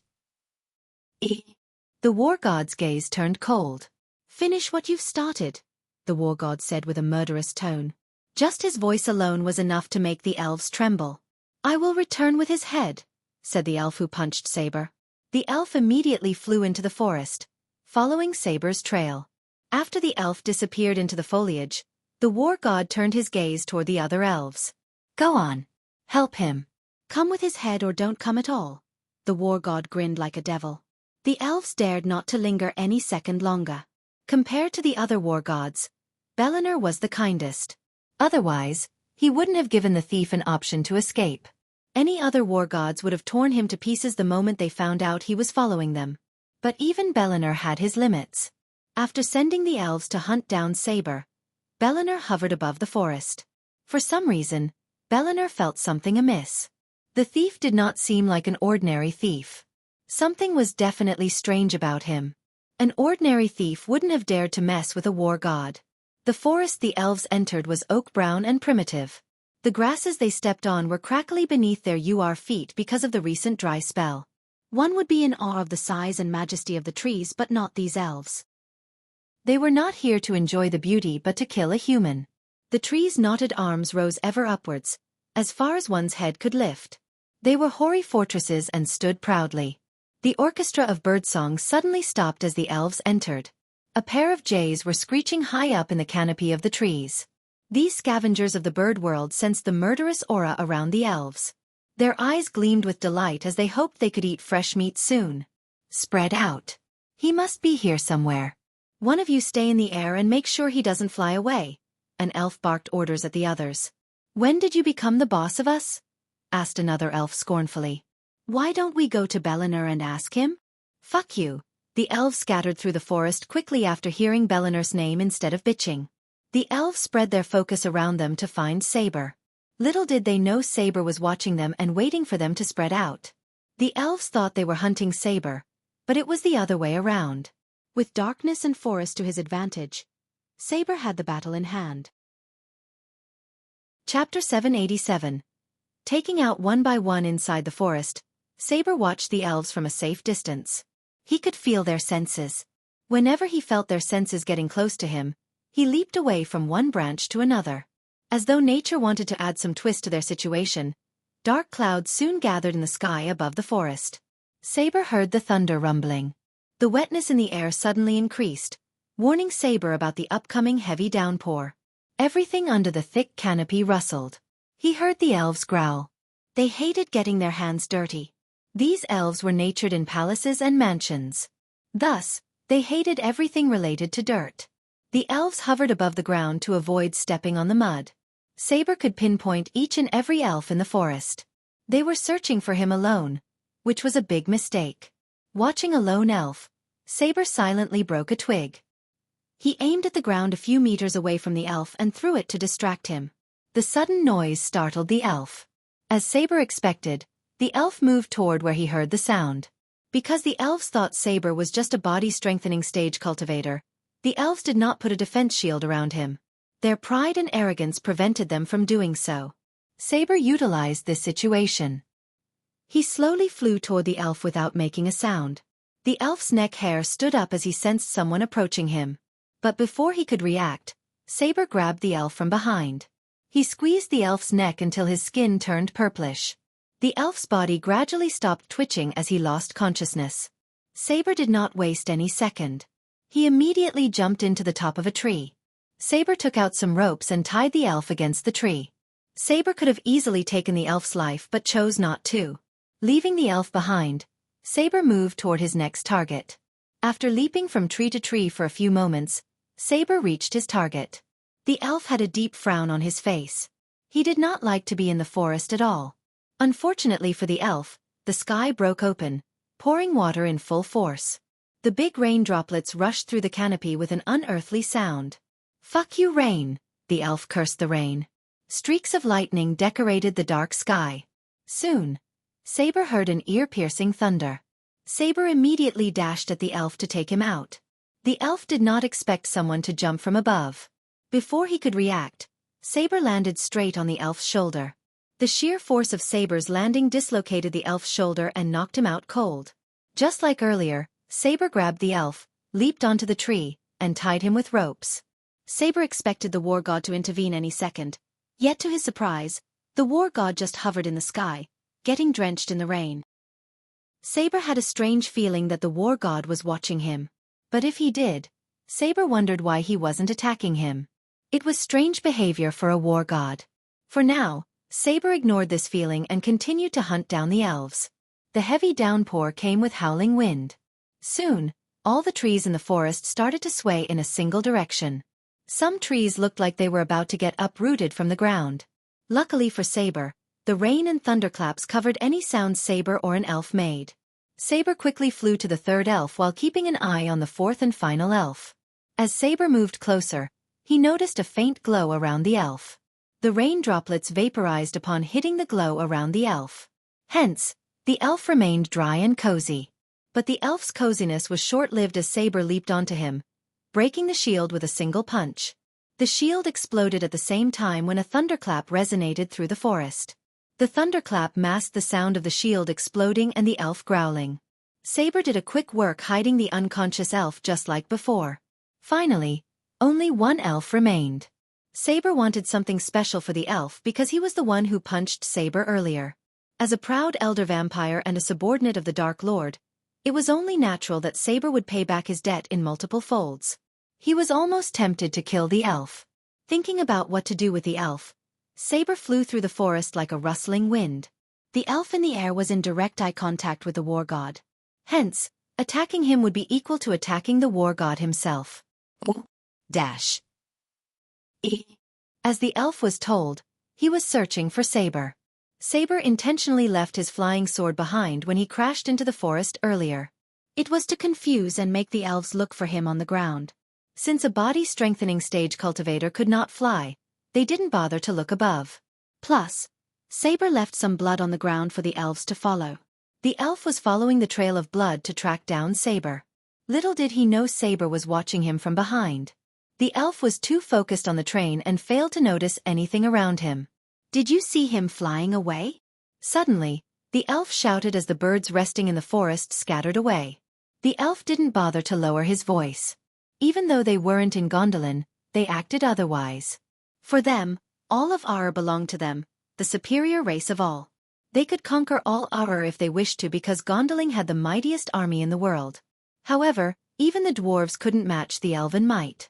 The war god's gaze turned cold. Finish what you've started, the war god said with a murderous tone. Just his voice alone was enough to make the elves tremble. I will return with his head, said the elf who punched Saber. The elf immediately flew into the forest, following Saber's trail. After the elf disappeared into the foliage, the war god turned his gaze toward the other elves. Go on. Help him. Come with his head or don't come at all. The war god grinned like a devil. The elves dared not to linger any second longer. Compared to the other war gods, Bellinor was the kindest. Otherwise, he wouldn't have given the thief an option to escape. Any other war gods would have torn him to pieces the moment they found out he was following them. But even Bellinor had his limits. After sending the elves to hunt down Saber, Bellinor hovered above the forest. For some reason, Bellinor felt something amiss. The thief did not seem like an ordinary thief. Something was definitely strange about him. An ordinary thief wouldn't have dared to mess with a war god. The forest the elves entered was oak-brown and primitive. The grasses they stepped on were crackly beneath their feet because of the recent dry spell. One would be in awe of the size and majesty of the trees, but not these elves. They were not here to enjoy the beauty but to kill a human. The trees' knotted arms rose ever upwards, as far as one's head could lift. They were hoary fortresses and stood proudly. The orchestra of birdsong suddenly stopped as the elves entered. A pair of jays were screeching high up in the canopy of the trees. These scavengers of the bird world sensed the murderous aura around the elves. Their eyes gleamed with delight as they hoped they could eat fresh meat soon. Spread out. He must be here somewhere. One of you stay in the air and make sure he doesn't fly away. An elf barked orders at the others. When did you become the boss of us? Asked another elf scornfully. Why don't we go to Bellinor and ask him? Fuck you. The elves scattered through the forest quickly after hearing Bellinor's name instead of bitching. The elves spread their focus around them to find Saber. Little did they know Saber was watching them and waiting for them to spread out. The elves thought they were hunting Saber, but it was the other way around. With darkness and forest to his advantage, Saber had the battle in hand. Chapter 787. Taking out one by one inside the forest, Saber watched the elves from a safe distance. He could feel their senses. Whenever he felt their senses getting close to him, he leaped away from one branch to another. As though nature wanted to add some twist to their situation, dark clouds soon gathered in the sky above the forest. Saber heard the thunder rumbling. The wetness in the air suddenly increased, warning Saber about the upcoming heavy downpour. Everything under the thick canopy rustled. He heard the elves growl. They hated getting their hands dirty. These elves were natured in palaces and mansions. Thus, they hated everything related to dirt. The elves hovered above the ground to avoid stepping on the mud. Saber could pinpoint each and every elf in the forest. They were searching for him alone, which was a big mistake. Watching a lone elf, Saber silently broke a twig. He aimed at the ground a few meters away from the elf and threw it to distract him. The sudden noise startled the elf. As Saber expected, the elf moved toward where he heard the sound. Because the elves thought Saber was just a body-strengthening stage cultivator, the elves did not put a defense shield around him. Their pride and arrogance prevented them from doing so. Saber utilized this situation. He slowly flew toward the elf without making a sound. The elf's neck hair stood up as he sensed someone approaching him. But before he could react, Saber grabbed the elf from behind. He squeezed the elf's neck until his skin turned purplish. The elf's body gradually stopped twitching as he lost consciousness. Saber did not waste any second. He immediately jumped into the top of a tree. Saber took out some ropes and tied the elf against the tree. Saber could have easily taken the elf's life but chose not to. Leaving the elf behind, Saber moved toward his next target. After leaping from tree to tree for a few moments, Saber reached his target. The elf had a deep frown on his face. He did not like to be in the forest at all. Unfortunately for the elf, the sky broke open, pouring water in full force. The big rain droplets rushed through the canopy with an unearthly sound. "Fuck you, rain," the elf cursed the rain. Streaks of lightning decorated the dark sky. Soon, Saber heard an ear-piercing thunder. Saber immediately dashed at the elf to take him out. The elf did not expect someone to jump from above. Before he could react, Saber landed straight on the elf's shoulder. The sheer force of Saber's landing dislocated the elf's shoulder and knocked him out cold. Just like earlier, Saber grabbed the elf, leaped onto the tree, and tied him with ropes. Saber expected the war god to intervene any second. Yet to his surprise, the war god just hovered in the sky, getting drenched in the rain. Saber had a strange feeling that the war god was watching him. But if he did, Saber wondered why he wasn't attacking him. It was strange behavior for a war god. For now, Saber ignored this feeling and continued to hunt down the elves. The heavy downpour came with howling wind. Soon, all the trees in the forest started to sway in a single direction. Some trees looked like they were about to get uprooted from the ground. Luckily for Saber, the rain and thunderclaps covered any sound Saber or an elf made. Saber quickly flew to the third elf while keeping an eye on the fourth and final elf. As Saber moved closer, he noticed a faint glow around the elf. The rain droplets vaporized upon hitting the glow around the elf. Hence, the elf remained dry and cozy. But the elf's coziness was short-lived as Saber leaped onto him, breaking the shield with a single punch. The shield exploded at the same time when a thunderclap resonated through the forest. The thunderclap masked the sound of the shield exploding and the elf growling. Saber did a quick work hiding the unconscious elf just like before. Finally, only one elf remained. Saber wanted something special for the elf because he was the one who punched Saber earlier. As a proud elder vampire and a subordinate of the Dark Lord, it was only natural that Saber would pay back his debt in multiple folds. He was almost tempted to kill the elf. Thinking about what to do with the elf, Saber flew through the forest like a rustling wind. The elf in the air was in direct eye contact with the war god. Hence, attacking him would be equal to attacking the war god himself. Dash. As the elf was told, he was searching for Saber. Saber intentionally left his flying sword behind when he crashed into the forest earlier. It was to confuse and make the elves look for him on the ground. Since a body-strengthening stage cultivator could not fly, they didn't bother to look above. Plus, Saber left some blood on the ground for the elves to follow. The elf was following the trail of blood to track down Saber. Little did he know Saber was watching him from behind. The elf was too focused on the train and failed to notice anything around him. "Did you see him flying away?" Suddenly, the elf shouted as the birds resting in the forest scattered away. The elf didn't bother to lower his voice. Even though they weren't in Gondolin, they acted otherwise. For them, all of Ar belonged to them, the superior race of all. They could conquer all Aur if they wished to because Gondolin had the mightiest army in the world. However, even the dwarves couldn't match the elven might.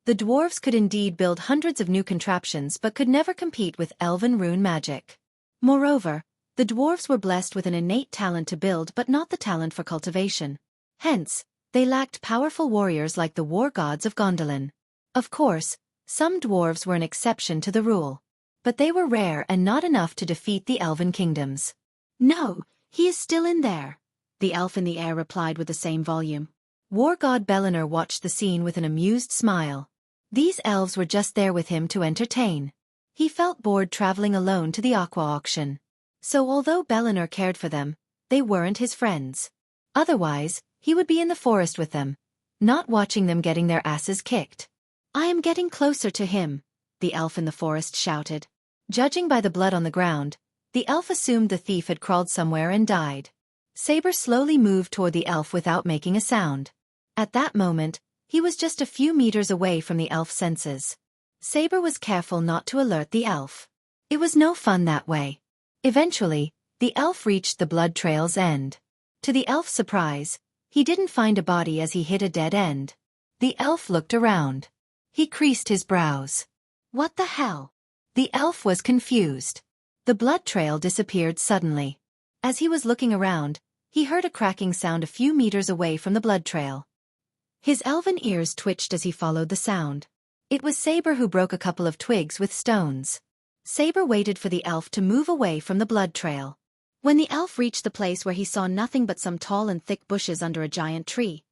The dwarves could indeed build hundreds of new contraptions but could never compete with elven rune magic. Moreover, the dwarves were blessed with an innate talent to build but not the talent for cultivation. Hence, they lacked powerful warriors like the war gods of Gondolin. Of course, some dwarves were an exception to the rule. But they were rare and not enough to defeat the elven kingdoms. No, he is still in there, the elf in the air replied with the same volume. War god Bellinor watched the scene with an amused smile. These elves were just there with him to entertain. He felt bored traveling alone to the aqua auction. So although Bellinor cared for them, they weren't his friends. Otherwise, he would be in the forest with them, not watching them getting their asses kicked. I am getting closer to him, the elf in the forest shouted. Judging by the blood on the ground, the elf assumed the thief had crawled somewhere and died. Saber slowly moved toward the elf without making a sound. At that moment, he was just a few meters away from the elf's senses. Saber was careful not to alert the elf. It was no fun that way. Eventually, the elf reached the blood trail's end. To the elf's surprise, he didn't find a body as he hit a dead end. The elf looked around. He creased his brows. What the hell? The elf was confused. The blood trail disappeared suddenly. As he was looking around, he heard a cracking sound a few meters away from the blood trail. His elven ears twitched as he followed the sound. It was Saber who broke a couple of twigs with stones. Saber waited for the elf to move away from the blood trail. When the elf reached the place where he saw nothing but some tall and thick bushes under a giant tree,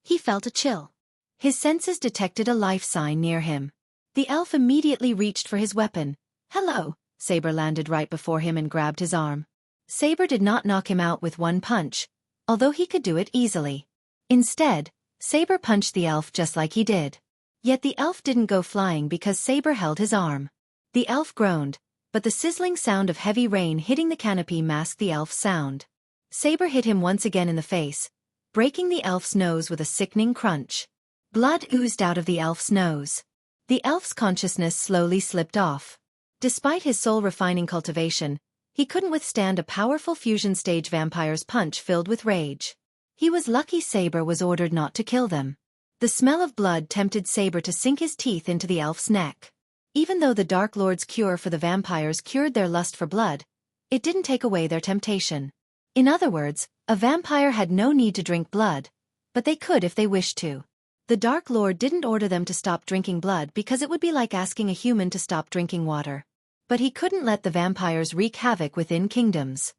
he felt a chill. His senses detected a life sign near him. The elf immediately reached for his weapon. "Hello," Saber landed right before him and grabbed his arm. Saber did not knock him out with one punch, although he could do it easily. Instead, Saber punched the elf just like he did. Yet the elf didn't go flying because Saber held his arm. The elf groaned, but the sizzling sound of heavy rain hitting the canopy masked the elf's sound. Saber hit him once again in the face, breaking the elf's nose with a sickening crunch. Blood oozed out of the elf's nose. The elf's consciousness slowly slipped off. Despite his soul-refining cultivation, he couldn't withstand a powerful fusion-stage vampire's punch filled with rage. He was lucky Saber was ordered not to kill them. The smell of blood tempted Saber to sink his teeth into the elf's neck. Even though the Dark Lord's cure for the vampires cured their lust for blood, it didn't take away their temptation. In other words, a vampire had no need to drink blood, but they could if they wished to. The Dark Lord didn't order them to stop drinking blood because it would be like asking a human to stop drinking water. But he couldn't let the vampires wreak havoc within kingdoms.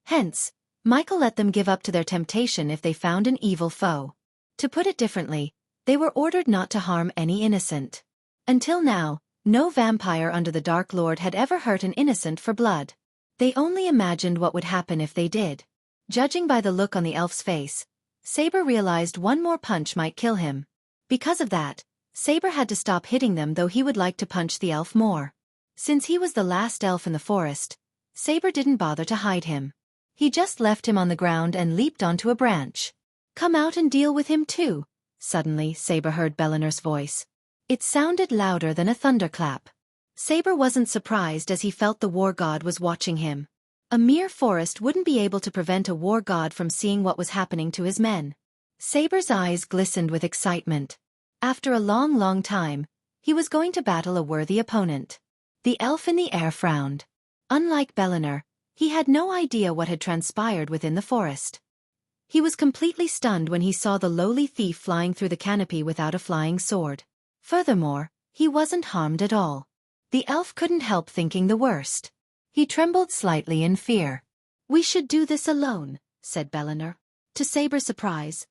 Hence, Michael let them give up to their temptation if they found an evil foe. To put it differently, they were ordered not to harm any innocent. Until now, no vampire under the Dark Lord had ever hurt an innocent for blood. They only imagined what would happen if they did. Judging by the look on the elf's face, Saber realized one more punch might kill him. Because of that, Saber had to stop hitting them, though he would like to punch the elf more. Since he was the last elf in the forest, Saber didn't bother to hide him. He just left him on the ground and leaped onto a branch. "Come out and deal with him too." Suddenly, Saber heard Bellinor's voice. It sounded louder than a thunderclap. Saber wasn't surprised as he felt the war god was watching him. A mere forest wouldn't be able to prevent a war god from seeing what was happening to his men. Saber's eyes glistened with excitement. After a long time, he was going to battle a worthy opponent. The elf in the air frowned. Unlike Bellinor, he had no idea what had transpired within the forest. He was completely stunned when he saw the lowly thief flying through the canopy without a flying sword. Furthermore, he wasn't harmed at all. The elf couldn't help thinking the worst. He trembled slightly in fear. "We should do this alone," said Bellinor. To Saber's surprise,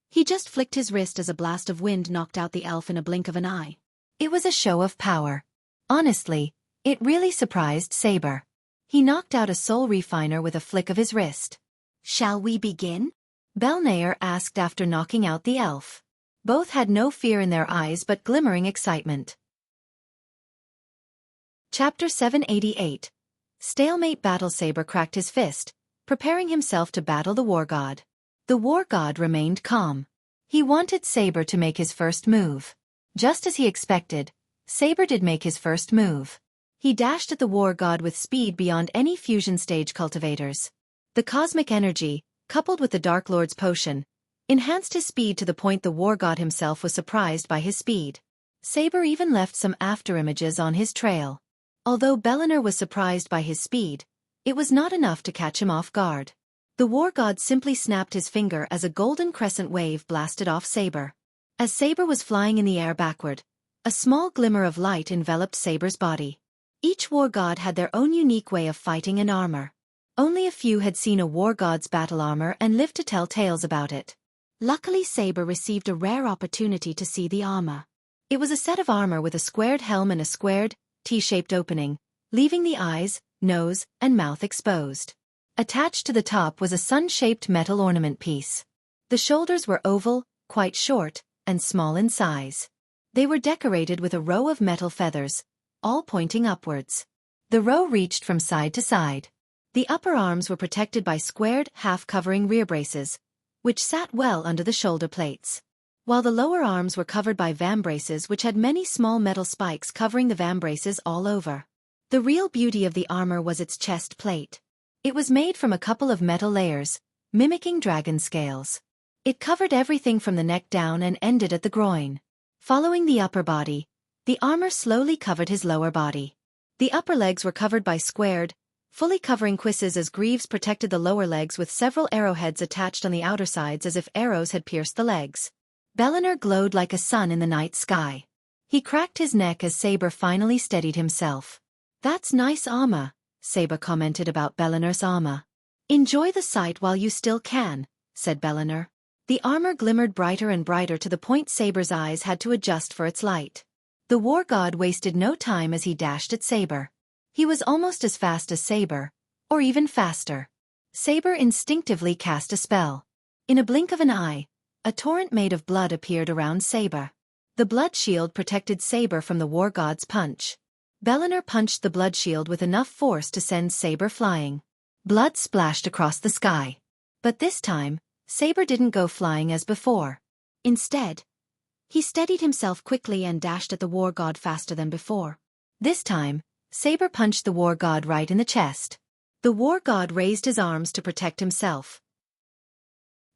he just flicked his wrist as a blast of wind knocked out the elf in a blink of an eye. It was a show of power. Honestly, it really surprised Saber. He knocked out a soul refiner with a flick of his wrist. "Shall we begin?" Belnair asked after knocking out the elf. Both had no fear in their eyes but glimmering excitement. Chapter 788. Stalemate Battle. Saber cracked his fist, preparing himself to battle the war god. The war god remained calm. He wanted Saber to make his first move. Just as he expected, Saber did make his first move. He dashed at the war god with speed beyond any fusion stage cultivators. The cosmic energy, coupled with the Dark Lord's potion, enhanced his speed to the point the war god himself was surprised by his speed. Saber even left some afterimages on his trail. Although Bellinar was surprised by his speed, it was not enough to catch him off guard. The war god simply snapped his finger as a golden crescent wave blasted off Saber. As Saber was flying in the air backward, a small glimmer of light enveloped Saber's body. Each war god had their own unique way of fighting and armor. Only a few had seen a war god's battle armor and lived to tell tales about it. Luckily, Saber received a rare opportunity to see the armor. It was a set of armor with a squared helm and a squared, T-shaped opening, leaving the eyes, nose, and mouth exposed. Attached to the top was a sun-shaped metal ornament piece. The shoulders were oval, quite short, and small in size. They were decorated with a row of metal feathers, all pointing upwards. The row reached from side to side. The upper arms were protected by squared, half-covering rear braces, which sat well under the shoulder plates, while the lower arms were covered by vambraces which had many small metal spikes covering the vambraces all over. The real beauty of the armor was its chest plate. It was made from a couple of metal layers, mimicking dragon scales. It covered everything from the neck down and ended at the groin. Following the upper body, the armor slowly covered his lower body. The upper legs were covered by squared, fully covering cuisses as greaves protected the lower legs with several arrowheads attached on the outer sides as if arrows had pierced the legs. Bellinar glowed like a sun in the night sky. He cracked his neck as Saber finally steadied himself. "That's nice armor," Saber commented about Bellinar's armor. "Enjoy the sight while you still can," said Bellinar. The armor glimmered brighter and brighter to the point Saber's eyes had to adjust for its light. The war god wasted no time as he dashed at Saber. He was almost as fast as Saber, or even faster. Saber instinctively cast a spell. In a blink of an eye, a torrent made of blood appeared around Saber. The blood shield protected Saber from the war god's punch. Bellinar punched the blood shield with enough force to send Saber flying. Blood splashed across the sky. But this time, Saber didn't go flying as before. Instead, he steadied himself quickly and dashed at the war god faster than before. This time, Saber punched the war god right in the chest. The war god raised his arms to protect himself.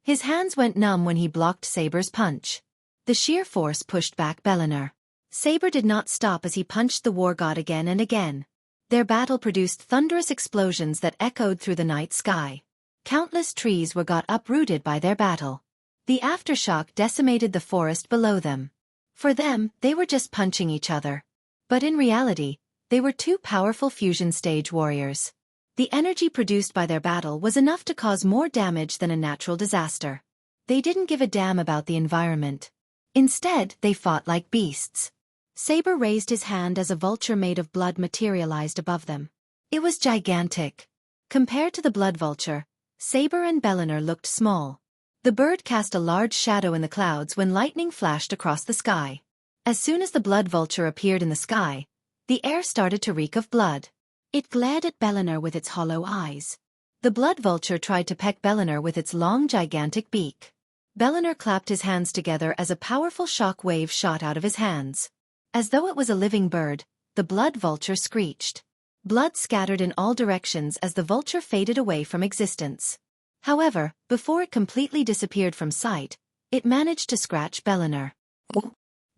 His hands went numb when he blocked Saber's punch. The sheer force pushed back Bellinar. Saber did not stop as he punched the war god again and again. Their battle produced thunderous explosions that echoed through the night sky. Countless trees got uprooted by their battle. The aftershock decimated the forest below them. For them, they were just punching each other. But in reality, they were two powerful fusion stage warriors. The energy produced by their battle was enough to cause more damage than a natural disaster. They didn't give a damn about the environment. Instead, they fought like beasts. Saber raised his hand as a vulture made of blood materialized above them. It was gigantic. Compared to the blood vulture, Saber and Bellinar looked small. The bird cast a large shadow in the clouds when lightning flashed across the sky. As soon as the blood vulture appeared in the sky, the air started to reek of blood. It glared at Bellinar with its hollow eyes. The blood vulture tried to peck Bellinar with its long gigantic beak. Bellinar clapped his hands together as a powerful shock wave shot out of his hands. As though it was a living bird, the blood vulture screeched. Blood scattered in all directions as the vulture faded away from existence. However, before it completely disappeared from sight, it managed to scratch Bellinar.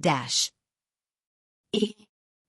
Dash.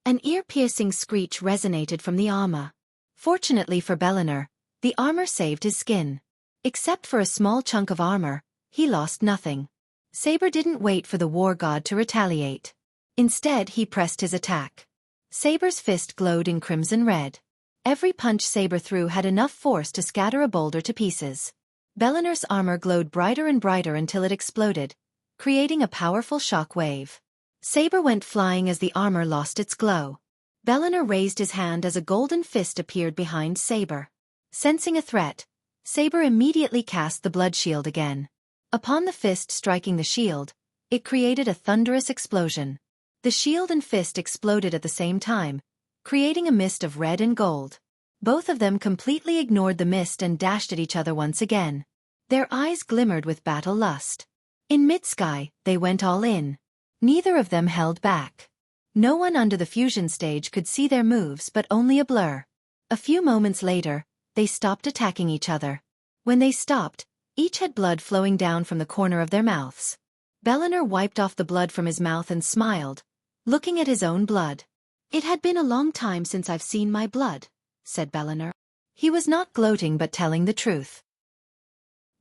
An ear-piercing screech resonated from the armor. Fortunately for Bellinar, the armor saved his skin. Except for a small chunk of armor, he lost nothing. Saber didn't wait for the war god to retaliate. Instead, he pressed his attack. Saber's fist glowed in crimson red. Every punch Saber threw had enough force to scatter a boulder to pieces. Bellinar's armor glowed brighter and brighter until it exploded, creating a powerful shock wave. Saber went flying as the armor lost its glow. Bellinar raised his hand as a golden fist appeared behind Saber. Sensing a threat, Saber immediately cast the blood shield again. Upon the fist striking the shield, it created a thunderous explosion. The shield and fist exploded at the same time, creating a mist of red and gold. Both of them completely ignored the mist and dashed at each other once again. Their eyes glimmered with battle lust. In mid-sky, they went all in. Neither of them held back. No one under the fusion stage could see their moves but only a blur. A few moments later, they stopped attacking each other. When they stopped, each had blood flowing down from the corner of their mouths. Bellinor wiped off the blood from his mouth and smiled, looking at his own blood. "It had been a long time since I've seen my blood," said Bellinor. He was not gloating but telling the truth.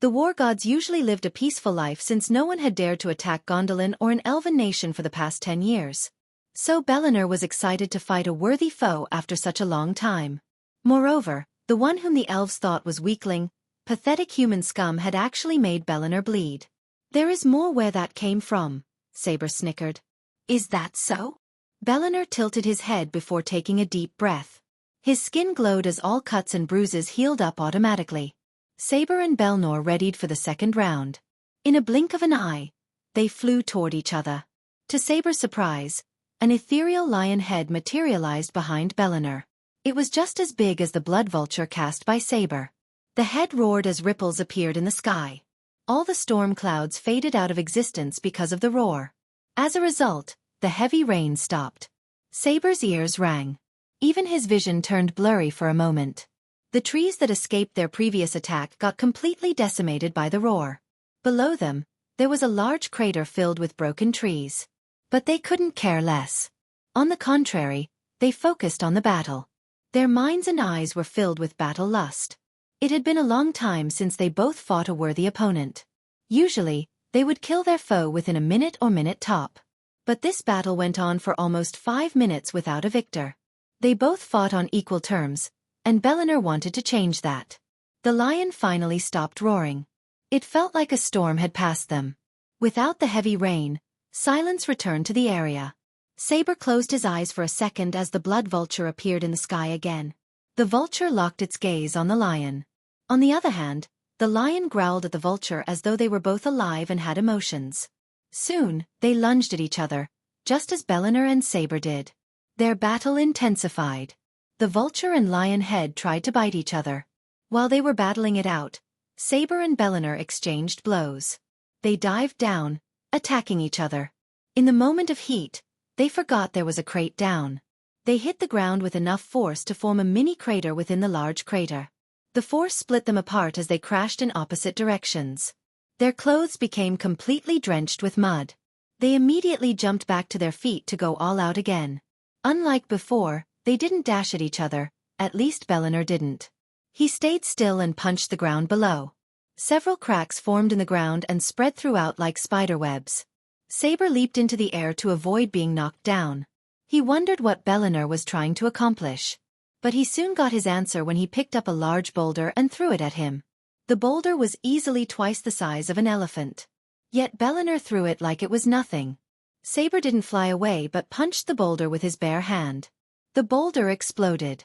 The war gods usually lived a peaceful life since no one had dared to attack Gondolin or an elven nation for the past 10 years. So Bellinor was excited to fight a worthy foe after such a long time. Moreover, the one whom the elves thought was weakling, pathetic human scum had actually made Bellinor bleed. "There is more where that came from," Saber snickered. "Is that so?" Bellinor tilted his head before taking a deep breath. His skin glowed as all cuts and bruises healed up automatically. Saber and Bellinor readied for the second round. In a blink of an eye, they flew toward each other. To Saber's surprise, an ethereal lion head materialized behind Bellinor. It was just as big as the blood vulture cast by Saber. The head roared as ripples appeared in the sky. All the storm clouds faded out of existence because of the roar. As a result, the heavy rain stopped. Saber's ears rang. Even his vision turned blurry for a moment. The trees that escaped their previous attack got completely decimated by the roar. Below them, there was a large crater filled with broken trees. But they couldn't care less. On the contrary, they focused on the battle. Their minds and eyes were filled with battle lust. It had been a long time since they both fought a worthy opponent. Usually, they would kill their foe within a minute or minute top. But this battle went on for almost 5 minutes without a victor. They both fought on equal terms, and Bellinor wanted to change that. The lion finally stopped roaring. It felt like a storm had passed them. Without the heavy rain, silence returned to the area. Saber closed his eyes for a second as the blood vulture appeared in the sky again. The vulture locked its gaze on the lion. On the other hand, the lion growled at the vulture as though they were both alive and had emotions. Soon, they lunged at each other, just as Bellinor and Saber did. Their battle intensified. The vulture and lion head tried to bite each other. While they were battling it out, Saber and Bellinor exchanged blows. They dived down, attacking each other. In the moment of heat, they forgot there was a crate down. They hit the ground with enough force to form a mini crater within the large crater. The force split them apart as they crashed in opposite directions. Their clothes became completely drenched with mud. They immediately jumped back to their feet to go all out again. Unlike before, they didn't dash at each other, at least Bellinor didn't. He stayed still and punched the ground below. Several cracks formed in the ground and spread throughout like spiderwebs. Saber leaped into the air to avoid being knocked down. He wondered what Bellinor was trying to accomplish. But he soon got his answer when he picked up a large boulder and threw it at him. The boulder was easily twice the size of an elephant. Yet Bellinor threw it like it was nothing. Saber didn't fly away but punched the boulder with his bare hand. The boulder exploded.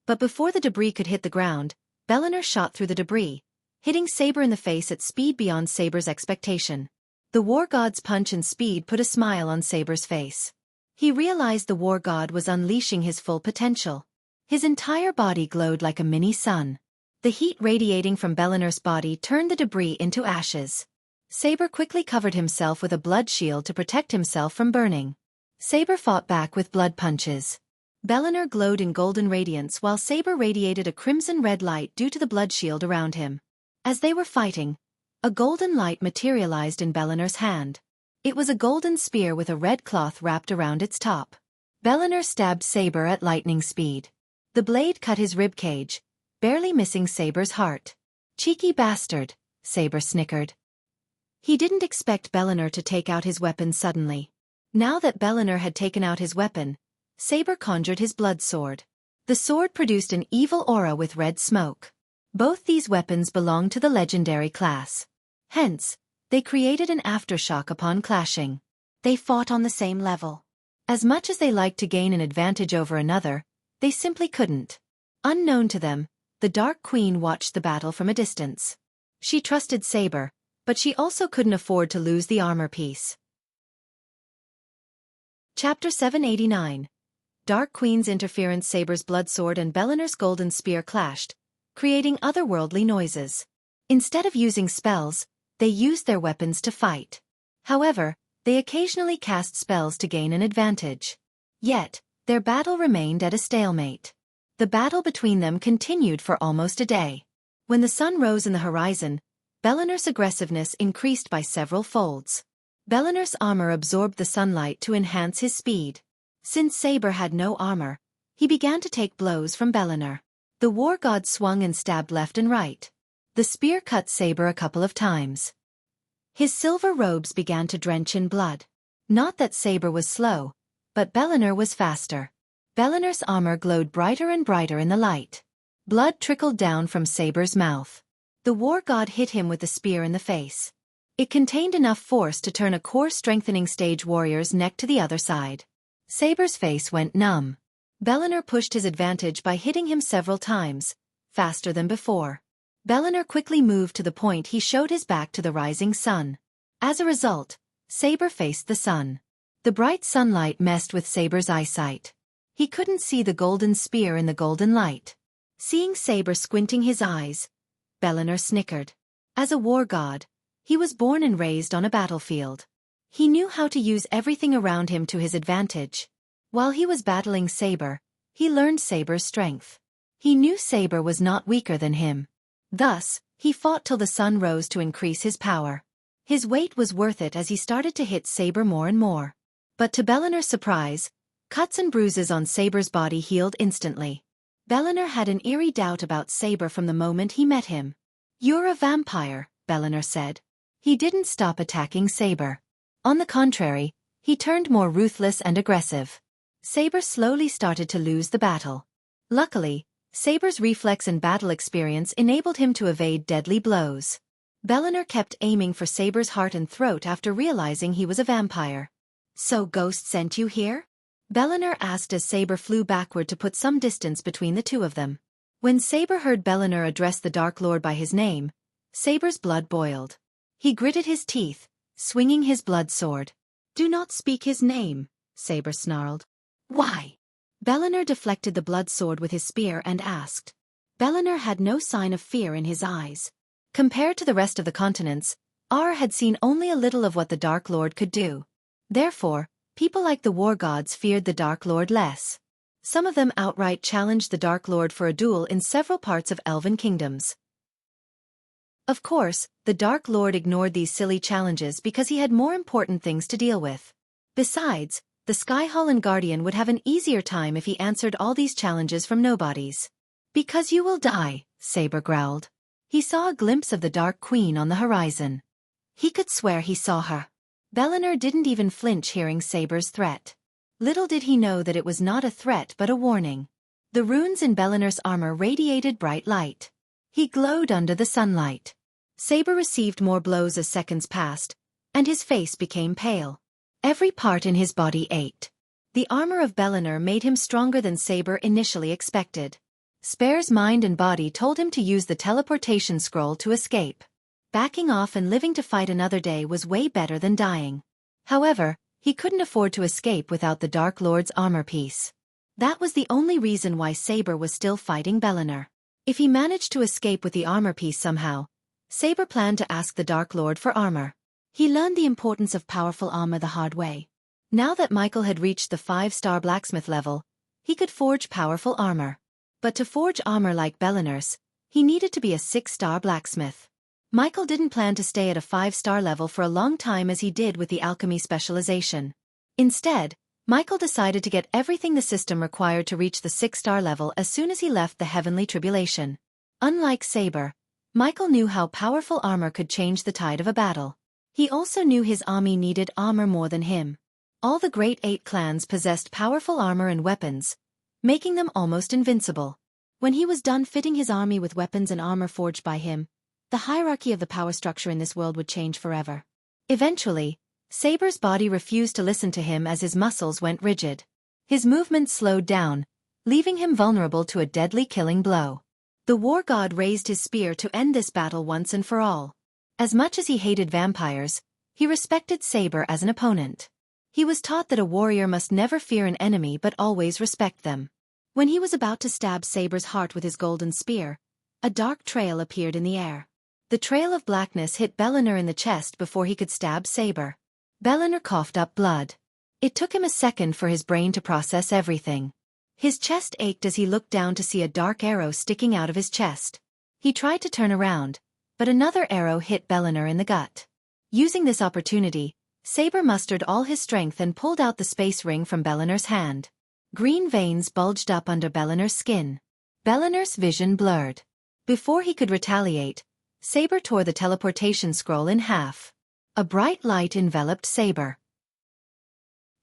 But before the debris could hit the ground, Bellinor shot through the debris, hitting Saber in the face at speed beyond Saber's expectation. The war god's punch and speed put a smile on Saber's face. He realized the war god was unleashing his full potential. His entire body glowed like a mini sun. The heat radiating from Bellinor's body turned the debris into ashes. Saber quickly covered himself with a blood shield to protect himself from burning. Saber fought back with blood punches. Bellinor glowed in golden radiance while Saber radiated a crimson-red light due to the blood shield around him. As they were fighting, a golden light materialized in Bellinor's hand. It was a golden spear with a red cloth wrapped around its top. Bellinor stabbed Saber at lightning speed. The blade cut his ribcage, barely missing Saber's heart. "Cheeky bastard," Saber snickered. He didn't expect Bellinor to take out his weapon suddenly. Now that Bellinor had taken out his weapon, Saber conjured his blood sword. The sword produced an evil aura with red smoke. Both these weapons belonged to the legendary class. Hence, they created an aftershock upon clashing. They fought on the same level. As much as they liked to gain an advantage over another, they simply couldn't. Unknown to them, the Dark Queen watched the battle from a distance. She trusted Saber, but she also couldn't afford to lose the armor piece. Chapter 789. Dark Queen's interference. Saber's blood sword and Bellinor's golden spear clashed, creating otherworldly noises. Instead of using spells, they used their weapons to fight. However, They occasionally cast spells to gain an advantage. Yet, their battle remained at a stalemate. The battle between them continued for almost a day. When the sun rose in the horizon, Belenur's aggressiveness increased by several folds. Belenur's armor absorbed the sunlight to enhance his speed. Since Saber had no armor, he began to take blows from Belenur. The war god swung and stabbed left and right. The spear cut Saber a couple of times. His silver robes began to drench in blood. Not that Saber was slow, but Belenur was faster. Belenur's armor glowed brighter and brighter in the light. Blood trickled down from Saber's mouth. The war god hit him with the spear in the face. It contained enough force to turn a core-strengthening stage warrior's neck to the other side. Saber's face went numb. Belenur pushed his advantage by hitting him several times, faster than before. Belenur quickly moved to the point he showed his back to the rising sun. As a result, Saber faced the sun. The bright sunlight messed with Saber's eyesight. He couldn't see the golden spear in the golden light. Seeing Saber squinting his eyes, Belenur snickered. As a war god, he was born and raised on a battlefield. He knew how to use everything around him to his advantage. While he was battling Saber, he learned Saber's strength. He knew Saber was not weaker than him. Thus, he fought till the sun rose to increase his power. His weight was worth it as he started to hit Saber more and more. But to Belenur's surprise, cuts and bruises on Saber's body healed instantly. Belenur had an eerie doubt about Saber from the moment he met him. "You're a vampire," Belenur said. He didn't stop attacking Saber. On the contrary, he turned more ruthless and aggressive. Saber slowly started to lose the battle. Luckily, Saber's reflex and battle experience enabled him to evade deadly blows. Belenur kept aiming for Saber's heart and throat after realizing he was a vampire. "So Ghost sent you here?" Belenur asked as Saber flew backward to put some distance between the two of them. When Saber heard Belenur address the Dark Lord by his name, Saber's blood boiled. He gritted his teeth, swinging his blood sword. "Do not speak his name," Saber snarled. "Why?" Belenur deflected the blood sword with his spear and asked. Belenur had no sign of fear in his eyes. Compared to the rest of the continents, Ar had seen only a little of what the Dark Lord could do. Therefore, people like the war gods feared the Dark Lord less. Some of them outright challenged the Dark Lord for a duel in several parts of Elven kingdoms. Of course, the Dark Lord ignored these silly challenges because he had more important things to deal with. Besides, the Skyhall and Guardian would have an easier time if he answered all these challenges from nobodies. "Because you will die," Saber growled. He saw a glimpse of the Dark Queen on the horizon. He could swear he saw her. Belenur didn't even flinch hearing Saber's threat. Little did he know that it was not a threat but a warning. The runes in Belenur's armor radiated bright light. He glowed under the sunlight. Saber received more blows as seconds passed, and his face became pale. Every part in his body ached. The armor of Belenur made him stronger than Saber initially expected. Spare's mind and body told him to use the teleportation scroll to escape. Backing off and living to fight another day was way better than dying. However, he couldn't afford to escape without the Dark Lord's armor piece. That was the only reason why Saber was still fighting Belenur. If he managed to escape with the armor piece somehow, Saber planned to ask the Dark Lord for armor. He learned the importance of powerful armor the hard way. Now that Michael had reached the 5-star blacksmith level, he could forge powerful armor. But to forge armor like Belenur's, he needed to be a 6-star blacksmith. Michael didn't plan to stay at a 5-star level for a long time as he did with the alchemy specialization. Instead, Michael decided to get everything the system required to reach the 6-star level as soon as he left the Heavenly Tribulation. Unlike Saber, Michael knew how powerful armor could change the tide of a battle. He also knew his army needed armor more than him. All the Great 8 clans possessed powerful armor and weapons, making them almost invincible. When he was done fitting his army with weapons and armor forged by him, the hierarchy of the power structure in this world would change forever. Eventually, Saber's body refused to listen to him as his muscles went rigid. His movements slowed down, leaving him vulnerable to a deadly killing blow. The war god raised his spear to end this battle once and for all. As much as he hated vampires, he respected Saber as an opponent. He was taught that a warrior must never fear an enemy but always respect them. When he was about to stab Saber's heart with his golden spear, a dark trail appeared in the air. The trail of blackness hit Belenur in the chest before he could stab Saber. Bellinor coughed up blood. It took him a second for his brain to process everything. His chest ached as he looked down to see a dark arrow sticking out of his chest. He tried to turn around, but another arrow hit Bellinor in the gut. Using this opportunity, Saber mustered all his strength and pulled out the space ring from Bellinor's hand. Green veins bulged up under Bellinor's skin. Bellinor's vision blurred. Before he could retaliate, Saber tore the teleportation scroll in half. A bright light enveloped Saber.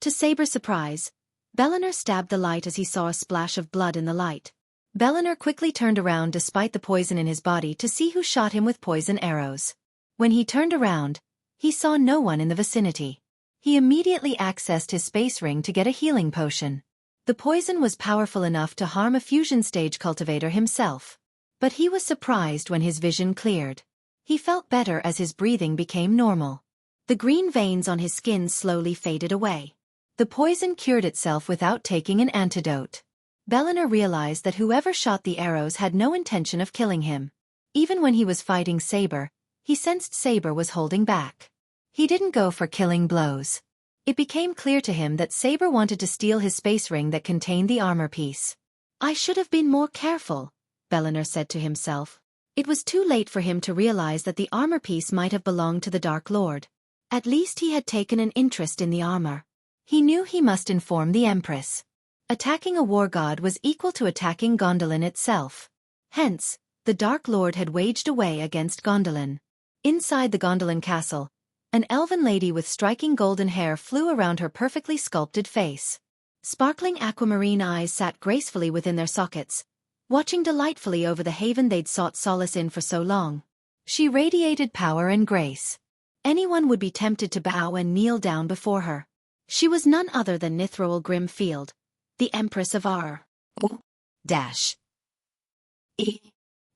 To Saber's surprise, Bellinor stabbed the light as he saw a splash of blood in the light. Bellinor quickly turned around despite the poison in his body to see who shot him with poison arrows. When he turned around, he saw no one in the vicinity. He immediately accessed his space ring to get a healing potion. The poison was powerful enough to harm a fusion stage cultivator himself. But he was surprised when his vision cleared. He felt better as his breathing became normal. The green veins on his skin slowly faded away. The poison cured itself without taking an antidote. Bellinor realized that whoever shot the arrows had no intention of killing him. Even when he was fighting Saber, he sensed Saber was holding back. He didn't go for killing blows. It became clear to him that Saber wanted to steal his space ring that contained the armor piece. I should have been more careful, Bellinor said to himself. It was too late for him to realize that the armor piece might have belonged to the Dark Lord. At least he had taken an interest in the armor. He knew he must inform the Empress. Attacking a war god was equal to attacking Gondolin itself. Hence, the Dark Lord had waged a war against Gondolin. Inside the Gondolin castle, an elven lady with striking golden hair flew around her perfectly sculpted face. Sparkling aquamarine eyes sat gracefully within their sockets, watching delightfully over the haven they'd sought solace in for so long. She radiated power and grace. Anyone would be tempted to bow and kneel down before her. She was none other than Nithroel Grimfield, the Empress of Ar.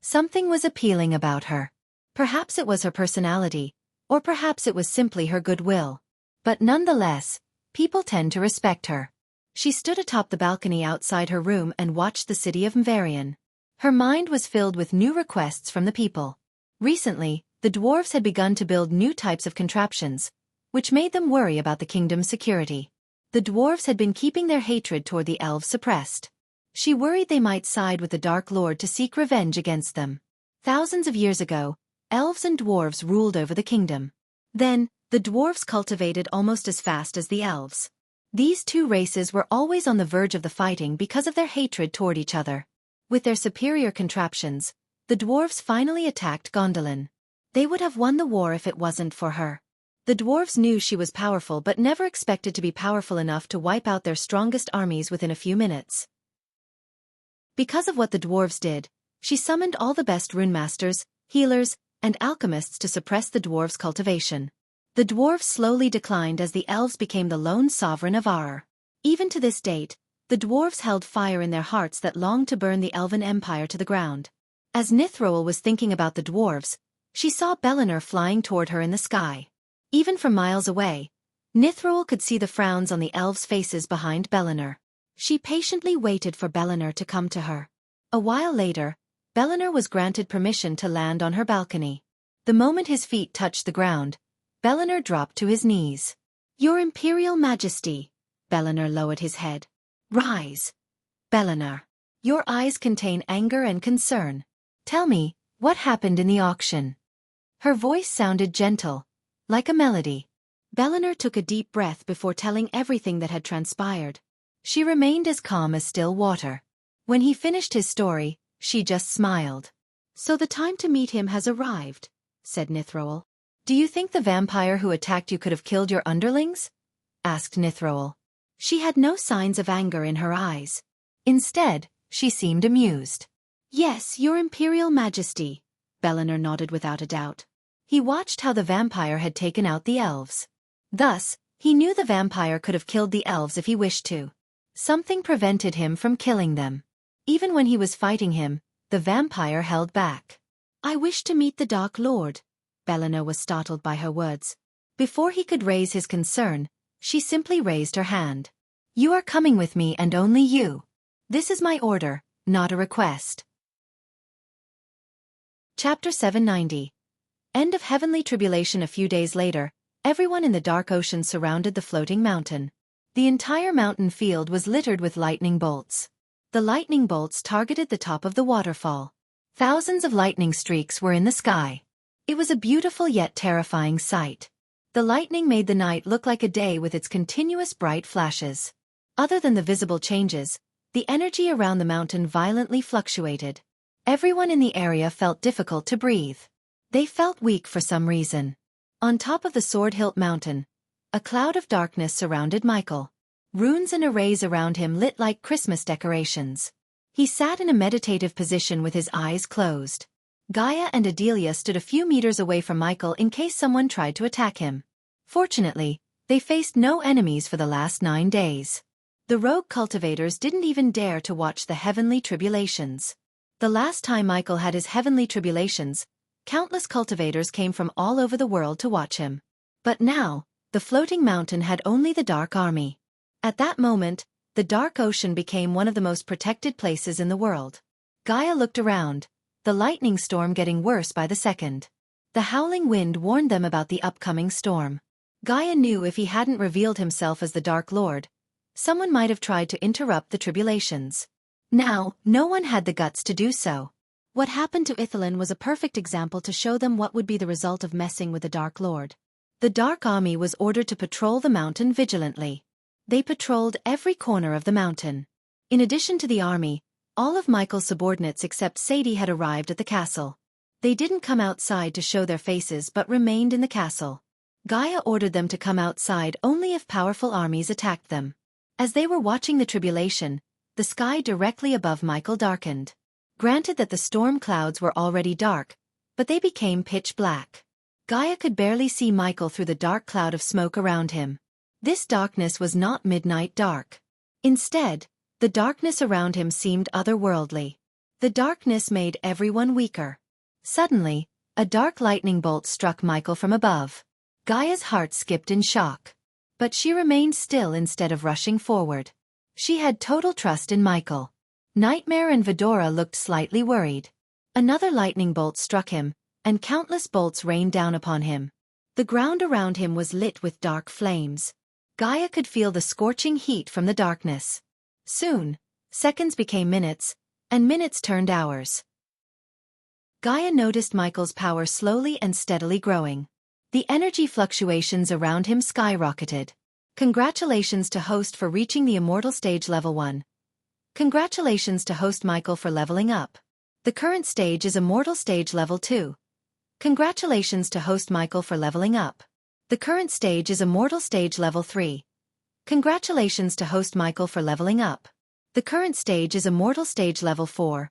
Something was appealing about her. Perhaps it was her personality, or perhaps it was simply her goodwill. But nonetheless, people tend to respect her. She stood atop the balcony outside her room and watched the city of Mvarian. Her mind was filled with new requests from the people. Recently, the dwarves had begun to build new types of contraptions, which made them worry about the kingdom's security. The dwarves had been keeping their hatred toward the elves suppressed. She worried they might side with the Dark Lord to seek revenge against them. Thousands of years ago, elves and dwarves ruled over the kingdom. Then, the dwarves cultivated almost as fast as the elves. These two races were always on the verge of the fighting because of their hatred toward each other. With their superior contraptions, the dwarves finally attacked Gondolin. They would have won the war if it wasn't for her. The dwarves knew she was powerful but never expected to be powerful enough to wipe out their strongest armies within a few minutes. Because of what the dwarves did, she summoned all the best runemasters, healers, and alchemists to suppress the dwarves' cultivation. The dwarves slowly declined as the elves became the lone sovereign of Ar. Even to this date, the dwarves held fire in their hearts that longed to burn the elven empire to the ground. As Nithroel was thinking about the dwarves, she saw Bellinor flying toward her in the sky. Even from miles away, Nithroel could see the frowns on the elves' faces behind Bellinor. She patiently waited for Bellinor to come to her. A while later, Bellinor was granted permission to land on her balcony. The moment his feet touched the ground, Bellinor dropped to his knees. Your Imperial Majesty, Bellinor lowered his head. Rise. Bellinor. Your eyes contain anger and concern. Tell me, what happened in the auction? Her voice sounded gentle, like a melody. Bellinor took a deep breath before telling everything that had transpired. She remained as calm as still water. When he finished his story, she just smiled. So the time to meet him has arrived, said Nithroel. Do you think the vampire who attacked you could have killed your underlings? Asked Nithroel. She had no signs of anger in her eyes. Instead, she seemed amused. Yes, your Imperial Majesty, Bellinor nodded without a doubt. He watched how the vampire had taken out the elves. Thus, he knew the vampire could have killed the elves if he wished to. Something prevented him from killing them. Even when he was fighting him, the vampire held back. I wish to meet the Dark Lord. Bellinor was startled by her words. Before he could raise his concern, she simply raised her hand. You are coming with me and only you. This is my order, not a request. Chapter 790. End of Heavenly Tribulation. A few days later, Everyone in the dark ocean surrounded the floating mountain. The entire mountain field was littered with lightning bolts. The lightning bolts targeted the top of the waterfall. Thousands of lightning streaks were in the sky. It was a beautiful yet terrifying sight. The lightning made the night look like a day with its continuous bright flashes. Other than the visible changes, the energy around the mountain violently fluctuated. Everyone in the area felt difficult to breathe. They felt weak for some reason. On top of the Sword Hilt Mountain, a cloud of darkness surrounded Michael. Runes and arrays around him lit like Christmas decorations. He sat in a meditative position with his eyes closed. Gaia and Adelia stood a few meters away from Michael in case someone tried to attack him. Fortunately, they faced no enemies for the last 9 days. The rogue cultivators didn't even dare to watch the heavenly tribulations. The last time Michael had his heavenly tribulations, countless cultivators came from all over the world to watch him. But now, the floating mountain had only the Dark Army. At that moment, the dark ocean became one of the most protected places in the world. Gaia looked around, the lightning storm getting worse by the second. The howling wind warned them about the upcoming storm. Gaia knew if he hadn't revealed himself as the Dark Lord, someone might have tried to interrupt the tribulations. Now, no one had the guts to do so. What happened to Ithalin was a perfect example to show them what would be the result of messing with the Dark Lord. The Dark Army was ordered to patrol the mountain vigilantly. They patrolled every corner of the mountain. In addition to the army, all of Michael's subordinates except Sadie had arrived at the castle. They didn't come outside to show their faces but remained in the castle. Gaia ordered them to come outside only if powerful armies attacked them. As they were watching the tribulation, the sky directly above Michael darkened. Granted that the storm clouds were already dark, but they became pitch black. Gaia could barely see Michael through the dark cloud of smoke around him. This darkness was not midnight dark. Instead, the darkness around him seemed otherworldly. The darkness made everyone weaker. Suddenly, a dark lightning bolt struck Michael from above. Gaia's heart skipped in shock. But she remained still instead of rushing forward. She had total trust in Michael. Nightmare and Vidora looked slightly worried. Another lightning bolt struck him, and countless bolts rained down upon him. The ground around him was lit with dark flames. Gaia could feel the scorching heat from the darkness. Soon, seconds became minutes, and minutes turned hours. Gaia noticed Michael's power slowly and steadily growing. The energy fluctuations around him skyrocketed. Congratulations to host for reaching the Immortal Stage Level 1. Congratulations to host Michael for leveling up. The current stage is Immortal Stage Level 2. Congratulations to host Michael for leveling up. The current stage is Immortal Stage Level 3. Congratulations to host Michael for leveling up. The current stage is Immortal Stage Level 4.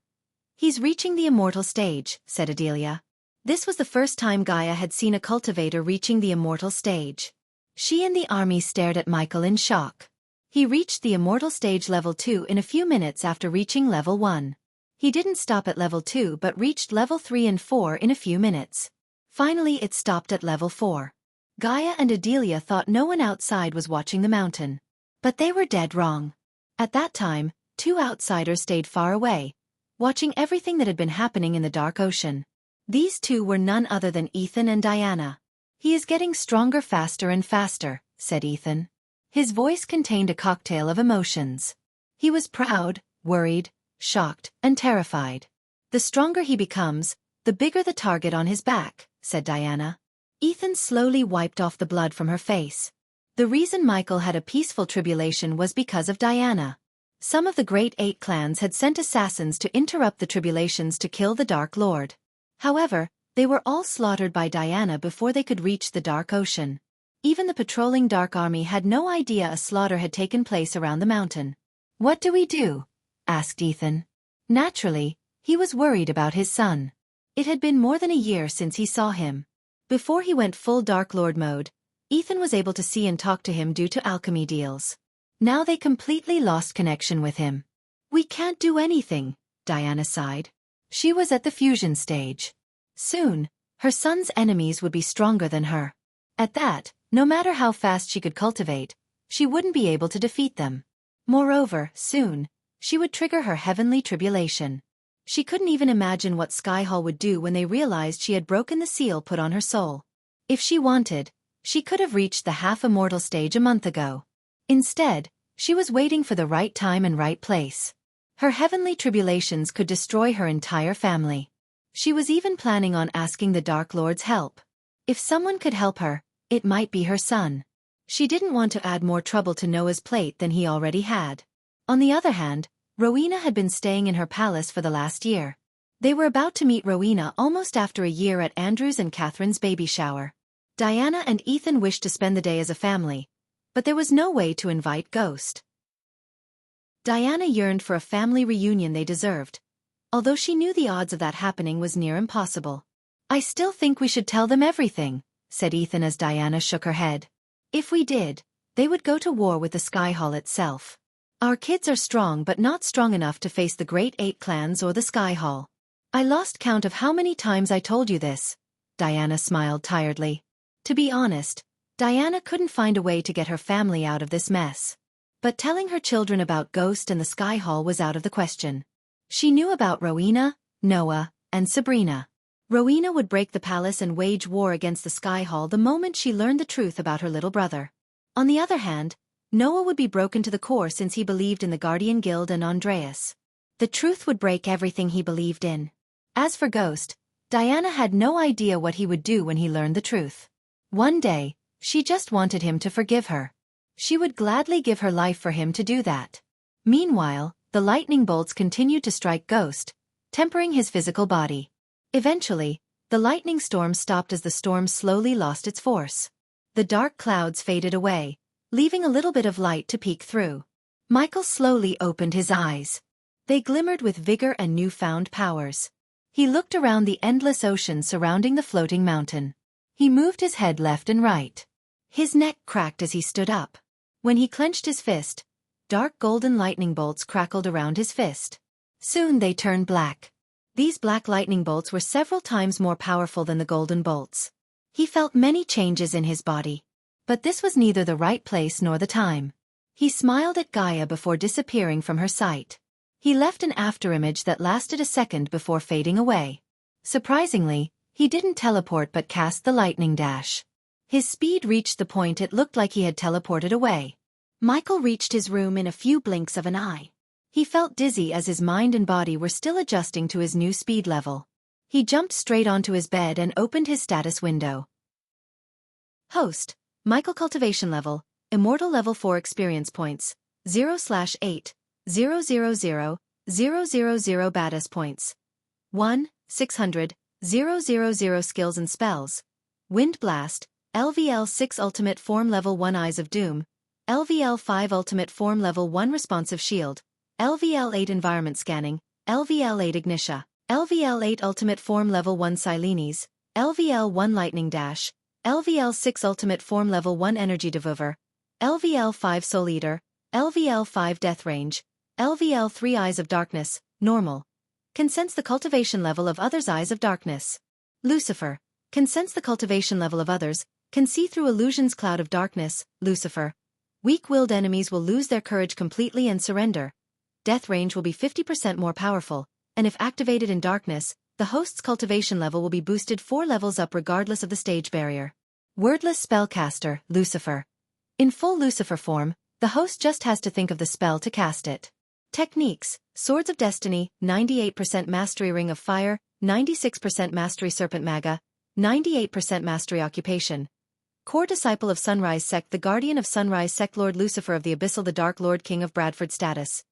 He's reaching the Immortal Stage, said Adelia. This was the first time Gaia had seen a cultivator reaching the Immortal Stage. She and the army stared at Michael in shock. He reached the Immortal Stage Level 2 in a few minutes after reaching Level 1. He didn't stop at Level 2 but reached Level 3 and 4 in a few minutes. Finally it stopped at Level 4. Gaia and Adelia thought no one outside was watching the mountain. But they were dead wrong. At that time, 2 outsiders stayed far away, watching everything that had been happening in the dark ocean. These 2 were none other than Ethan and Diana. He is getting stronger faster and faster, said Ethan. His voice contained a cocktail of emotions. He was proud, worried, shocked, and terrified. The stronger he becomes, the bigger the target on his back, said Diana. Ethan slowly wiped off the blood from her face. The reason Michael had a peaceful tribulation was because of Diana. Some of the Great 8 clans had sent assassins to interrupt the tribulations to kill the Dark Lord. However, they were all slaughtered by Diana before they could reach the Dark Ocean. Even the patrolling Dark Army had no idea a slaughter had taken place around the mountain. "What do we do?" asked Ethan. Naturally, he was worried about his son. It had been more than a year since he saw him. Before he went full Dark Lord mode, Ethan was able to see and talk to him due to alchemy deals. Now they completely lost connection with him. "We can't do anything," Diana sighed. She was at the fusion stage. Soon, her son's enemies would be stronger than her. At that, no matter how fast she could cultivate, she wouldn't be able to defeat them. Moreover, soon, she would trigger her heavenly tribulation. She couldn't even imagine what Skyhall would do when they realized she had broken the seal put on her soul. If she wanted, She could have reached the half-immortal stage a month ago. Instead, she was waiting for the right time and right place. Her heavenly tribulations could destroy her entire family. She was even planning on asking the Dark Lord's help. If someone could help her, it might be her son. She didn't want to add more trouble to Noah's plate than he already had. On the other hand, Rowena had been staying in her palace for the last year. They were about to meet Rowena almost after a year at Andrew's and Catherine's baby shower. Diana and Ethan wished to spend the day as a family, but there was no way to invite Ghost. Diana yearned for a family reunion they deserved, although she knew the odds of that happening was near impossible. "I still think we should tell them everything," said Ethan as Diana shook her head. "If we did, they would go to war with the Sky Hall itself. Our kids are strong but not strong enough to face the Great 8 clans or the Sky Hall." "I lost count of how many times I told you this," Diana smiled tiredly. To be honest, Diana couldn't find a way to get her family out of this mess. But telling her children about Ghost and the Sky Hall was out of the question. She knew about Rowena, Noah, and Sabrina. Rowena would break the palace and wage war against the Sky Hall the moment she learned the truth about her little brother. On the other hand, Noah would be broken to the core since he believed in the Guardian Guild and Andreas. The truth would break everything he believed in. As for Ghost, Diana had no idea what he would do when he learned the truth. One day, she just wanted him to forgive her. She would gladly give her life for him to do that. Meanwhile, the lightning bolts continued to strike Ghost, tempering his physical body. Eventually, the lightning storm stopped as the storm slowly lost its force. The dark clouds faded away, leaving a little bit of light to peek through. Michael slowly opened his eyes. They glimmered with vigor and newfound powers. He looked around the endless ocean surrounding the floating mountain. He moved his head left and right. His neck cracked as he stood up. When he clenched his fist, dark golden lightning bolts crackled around his fist. Soon they turned black. These black lightning bolts were several times more powerful than the golden bolts. He felt many changes in his body. But this was neither the right place nor the time. He smiled at Gaia before disappearing from her sight. He left an afterimage that lasted a second before fading away. Surprisingly, he didn't teleport but cast the lightning dash. His speed reached the point it looked like he had teleported away. Michael reached his room in a few blinks of an eye. He felt dizzy as his mind and body were still adjusting to his new speed level. He jumped straight onto his bed and opened his status window. Host, Michael cultivation level, immortal level 4 experience points, 0/8, 000, 000 badass points. 1, 600, 000 skills and spells. Wind Blast, LVL 6 Ultimate Form Level 1 Eyes of Doom, LVL 5 Ultimate Form Level 1 Responsive Shield, LVL 8 Environment Scanning, LVL 8 Ignitia, LVL 8 Ultimate Form Level 1 Silenes, LVL 1 Lightning Dash, LVL 6 Ultimate Form Level 1 Energy Devour, LVL 5 Soul Eater, LVL 5 Death Range, LVL 3 Eyes of Darkness, Normal. Can sense the cultivation level of others' Eyes of Darkness. Lucifer. Can sense the cultivation level of others, can see through illusions cloud of darkness, Lucifer. Weak-willed enemies will lose their courage completely and surrender. Death range will be 50% more powerful, and if activated in darkness, the host's cultivation level will be boosted 4 levels up regardless of the stage barrier. Wordless spellcaster, Lucifer. In full Lucifer form, the host just has to think of the spell to cast it. Techniques: Swords of Destiny, 98% Mastery Ring of Fire, 96% Mastery Serpent Maga, 98% Mastery Occupation. Core Disciple of Sunrise Sect, the Guardian of Sunrise Sect, Lord Lucifer of the Abyssal, the Dark Lord, King of Bradford status.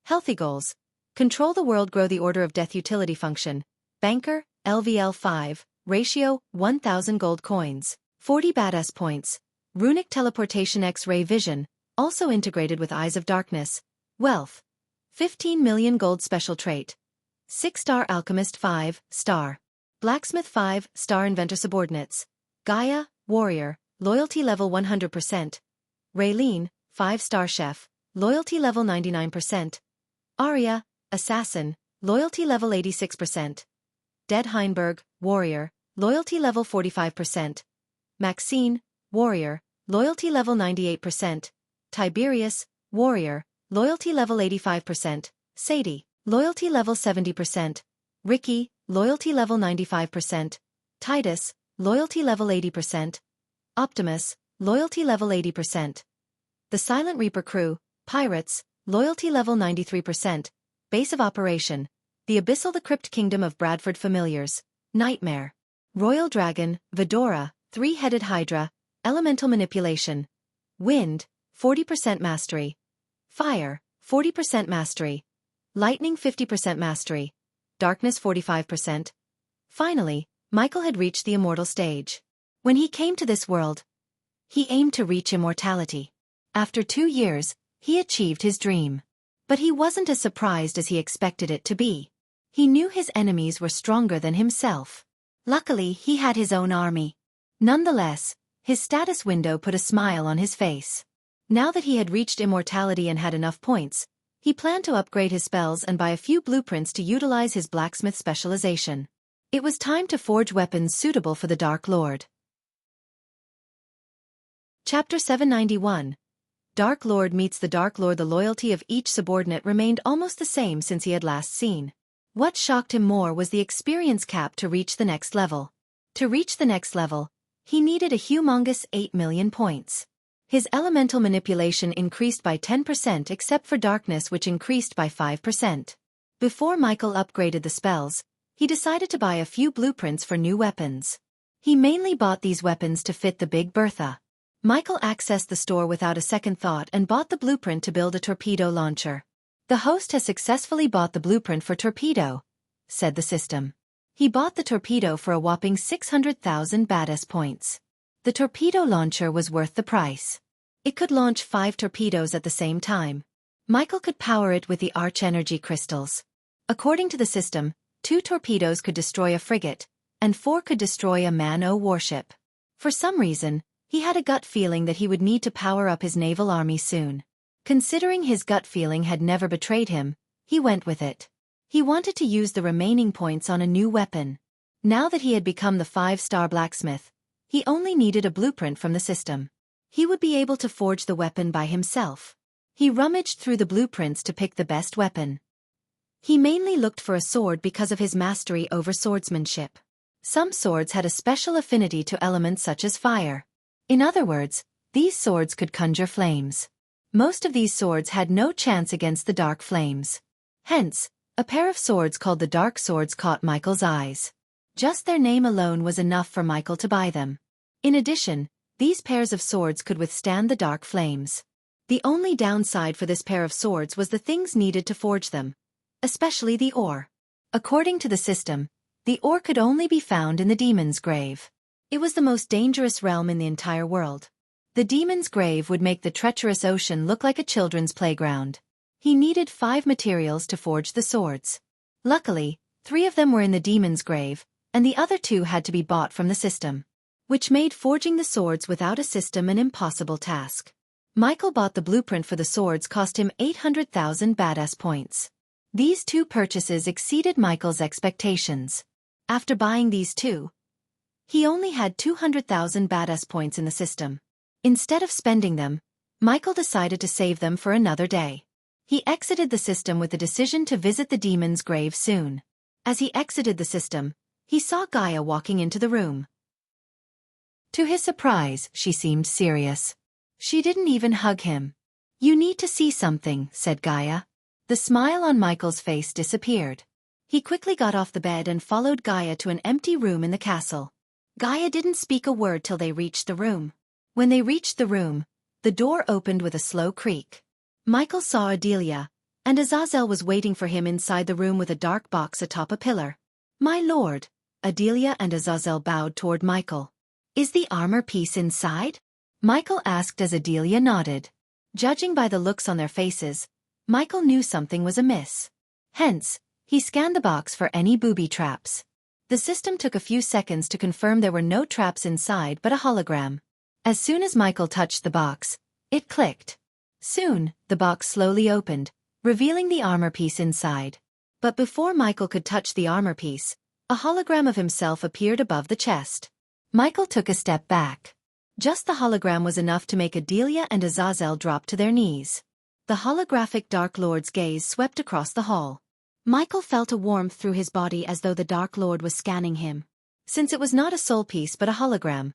Healthy goals: Control the world, grow the Order of Death, utility function. Banker, LVL 5, ratio, 1000 gold coins, 40 badass points. Runic Teleportation, X-ray vision, also integrated with Eyes of Darkness. Wealth: 15 million gold, special trait. 6-star Alchemist, 5-star. Blacksmith, 5-star Inventor subordinates. Gaia, Warrior, loyalty level 100%. Raylene, 5-star Chef, loyalty level 99%. Arya, Assassin, loyalty level 86%. Dead Heinberg, Warrior, loyalty level 45%. Maxine, Warrior, loyalty level 98%. Tiberius, Warrior, loyalty level 85%. Sadie, loyalty level 70%. Ricky, loyalty level 95%. Titus, loyalty level 80%. Optimus, loyalty level 80%. The Silent Reaper crew, pirates, loyalty level 93%. Base of operation, the Abyssal the Crypt Kingdom of Bradford Familiars, Nightmare. Royal Dragon, Vedora, Three-Headed Hydra, Elemental Manipulation. Wind, 40% Mastery. Fire, 40% Mastery. Lightning 50% Mastery. Darkness 45%. Finally, Michael had reached the immortal stage. When he came to this world, he aimed to reach immortality. After 2 years, he achieved his dream. But he wasn't as surprised as he expected it to be. He knew his enemies were stronger than himself. Luckily, he had his own army. Nonetheless, his status window put a smile on his face. Now that he had reached immortality and had enough points, he planned to upgrade his spells and buy a few blueprints to utilize his blacksmith specialization. It was time to forge weapons suitable for the Dark Lord. Chapter 791. Dark Lord meets the Dark Lord. The loyalty of each subordinate remained almost the same since he had last seen. What shocked him more was the experience cap to reach the next level. To reach the next level, he needed a humongous 8 million points. His elemental manipulation increased by 10% except for darkness, which increased by 5%. Before Michael upgraded the spells, he decided to buy a few blueprints for new weapons. He mainly bought these weapons to fit the Big Bertha. Michael accessed the store without a second thought and bought the blueprint to build a torpedo launcher. The host has successfully bought the blueprint for torpedo, said the system. He bought the torpedo for a whopping 600,000 badass points. The torpedo launcher was worth the price. It could launch 5 torpedoes at the same time. Michael could power it with the Arch Energy crystals. According to the system, 2 torpedoes could destroy a frigate, and 4 could destroy a man-o warship. For some reason, he had a gut feeling that he would need to power up his naval army soon. Considering his gut feeling had never betrayed him, he went with it. He wanted to use the remaining points on a new weapon. Now that he had become the 5-star blacksmith, he only needed a blueprint from the system. He would be able to forge the weapon by himself. He rummaged through the blueprints to pick the best weapon. He mainly looked for a sword because of his mastery over swordsmanship. Some swords had a special affinity to elements such as fire. In other words, these swords could conjure flames. Most of these swords had no chance against the dark flames. Hence, a pair of swords called the Dark Swords caught Michael's eyes. Just their name alone was enough for Michael to buy them. In addition, these pairs of swords could withstand the dark flames. The only downside for this pair of swords was the things needed to forge them, especially the ore. According to the system, the ore could only be found in the Demon's Grave. It was the most dangerous realm in the entire world. The Demon's Grave would make the treacherous ocean look like a children's playground. He needed 5 materials to forge the swords. Luckily, 3 of them were in the Demon's Grave, and the other 2 had to be bought from the system, which made forging the swords without a system an impossible task. Michael bought the blueprint for the swords, cost him 800,000 badass points. These 2 purchases exceeded Michael's expectations. After buying these 2, he only had 200,000 badass points in the system. Instead of spending them, Michael decided to save them for another day. He exited the system with the decision to visit the Demon's Grave soon. As he exited the system, he saw Gaia walking into the room. To his surprise, she seemed serious. She didn't even hug him. "You need to see something," said Gaia. The smile on Michael's face disappeared. He quickly got off the bed and followed Gaia to an empty room in the castle. Gaia didn't speak a word till they reached the room. When they reached the room, the door opened with a slow creak. Michael saw Adelia, and Azazel was waiting for him inside the room with a dark box atop a pillar. "My lord," Adelia and Azazel bowed toward Michael. "Is the armor piece inside?" Michael asked as Adelia nodded. Judging by the looks on their faces, Michael knew something was amiss. Hence, he scanned the box for any booby traps. The system took a few seconds to confirm there were no traps inside but a hologram. As soon as Michael touched the box, it clicked. Soon, the box slowly opened, revealing the armor piece inside. But before Michael could touch the armor piece, a hologram of himself appeared above the chest. Michael took a step back. Just the hologram was enough to make Adelia and Azazel drop to their knees. The holographic Dark Lord's gaze swept across the hall. Michael felt a warmth through his body as though the Dark Lord was scanning him. Since it was not a soul piece but a hologram,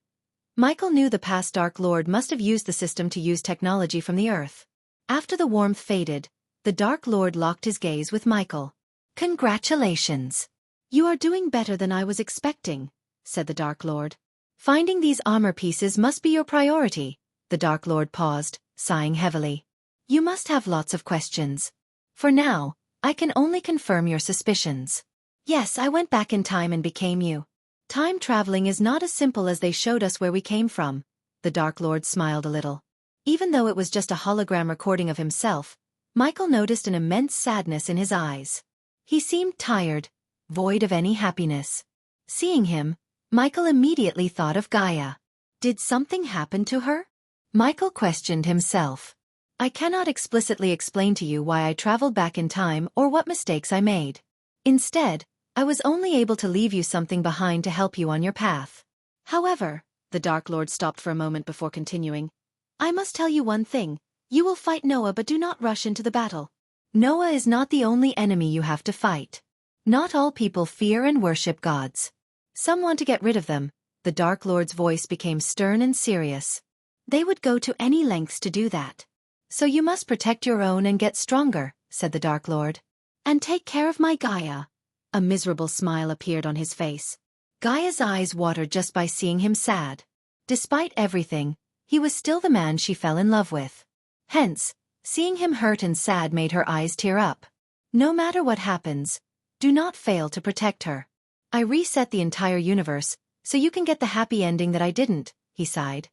Michael knew the past Dark Lord must have used the system to use technology from the Earth. After the warmth faded, the Dark Lord locked his gaze with Michael. Congratulations. You are doing better than I was expecting, said the Dark Lord. Finding these armor pieces must be your priority. The Dark Lord paused, sighing heavily. You must have lots of questions. For now, I can only confirm your suspicions. Yes, I went back in time and became you. Time traveling is not as simple as they showed us where we came from. The Dark Lord smiled a little. Even though it was just a hologram recording of himself, Michael noticed an immense sadness in his eyes. He seemed tired, void of any happiness. Seeing him, Michael immediately thought of Gaia. Did something happen to her? Michael questioned himself. I cannot explicitly explain to you why I traveled back in time or what mistakes I made. Instead, I was only able to leave you something behind to help you on your path. However, the Dark Lord stopped for a moment before continuing. I must tell you one thing. You will fight Noah, but do not rush into the battle. Noah is not the only enemy you have to fight. Not all people fear and worship gods. Some want to get rid of them. The Dark Lord's voice became stern and serious. They would go to any lengths to do that. So you must protect your own and get stronger, said the Dark Lord. And take care of my Gaia. A miserable smile appeared on his face. Gaia's eyes watered just by seeing him sad. Despite everything, he was still the man she fell in love with. Hence, seeing him hurt and sad made her eyes tear up. No matter what happens, do not fail to protect her. I reset the entire universe, so you can get the happy ending that I didn't, he sighed.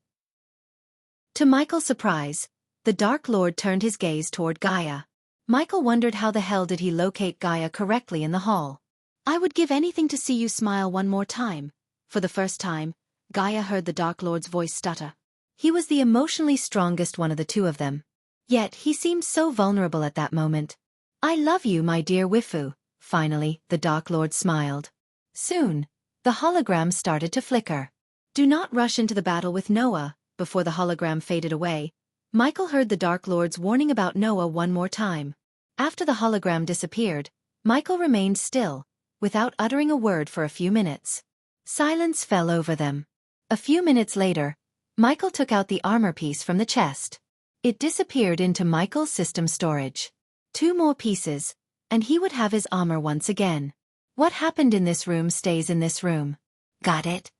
To Michael's surprise, the Dark Lord turned his gaze toward Gaia. Michael wondered how the hell did he locate Gaia correctly in the hall. I would give anything to see you smile one more time. For the first time, Gaia heard the Dark Lord's voice stutter. He was the emotionally strongest one of the two of them. Yet he seemed so vulnerable at that moment. I love you, my dear Wifu. Finally, the Dark Lord smiled. Soon, the hologram started to flicker. Do not rush into the battle with Noah. Before the hologram faded away, Michael heard the Dark Lord's warning about Noah one more time. After the hologram disappeared, Michael remained still, without uttering a word for a few minutes. Silence fell over them. A few minutes later, Michael took out the armor piece from the chest. It disappeared into Michael's system storage. 2 more pieces, and he would have his armor once again. What happened in this room stays in this room. Got it?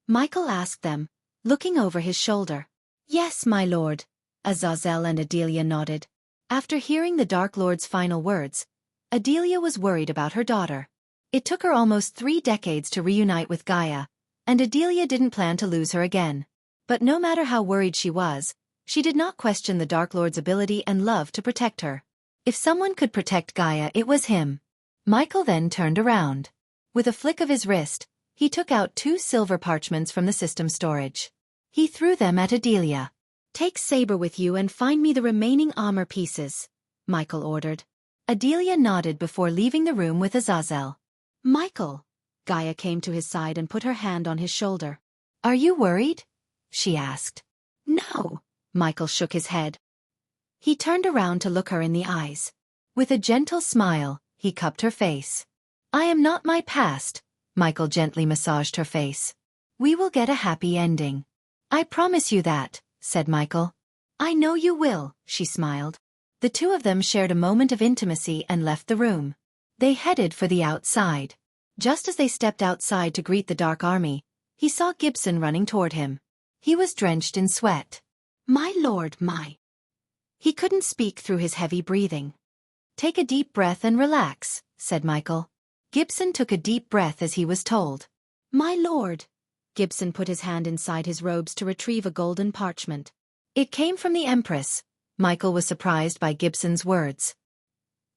Michael asked them, looking over his shoulder. Yes, my lord. Azazel and Adelia nodded. After hearing the Dark Lord's final words, Adelia was worried about her daughter. It took her almost 3 decades to reunite with Gaia, and Adelia didn't plan to lose her again. But no matter how worried she was, she did not question the Dark Lord's ability and love to protect her. If someone could protect Gaia, it was him. Michael then turned around. With a flick of his wrist, he took out 2 silver parchments from the system storage. He threw them at Adelia. Take Saber with you and find me the remaining armor pieces, Michael ordered. Adelia nodded before leaving the room with Azazel. Michael. Gaia came to his side and put her hand on his shoulder. Are you worried? She asked. No. Michael shook his head. He turned around to look her in the eyes. With a gentle smile, he cupped her face. I am not my past. Michael gently massaged her face. We will get a happy ending. I promise you that, said Michael. I know you will, she smiled. The two of them shared a moment of intimacy and left the room. They headed for the outside. Just as they stepped outside to greet the Dark Army, he saw Gibson running toward him. He was drenched in sweat. My lord, my. He couldn't speak through his heavy breathing. Take a deep breath and relax, said Michael. Gibson took a deep breath as he was told. My lord. Gibson put his hand inside his robes to retrieve a golden parchment. It came from the Empress. Michael was surprised by Gibson's words.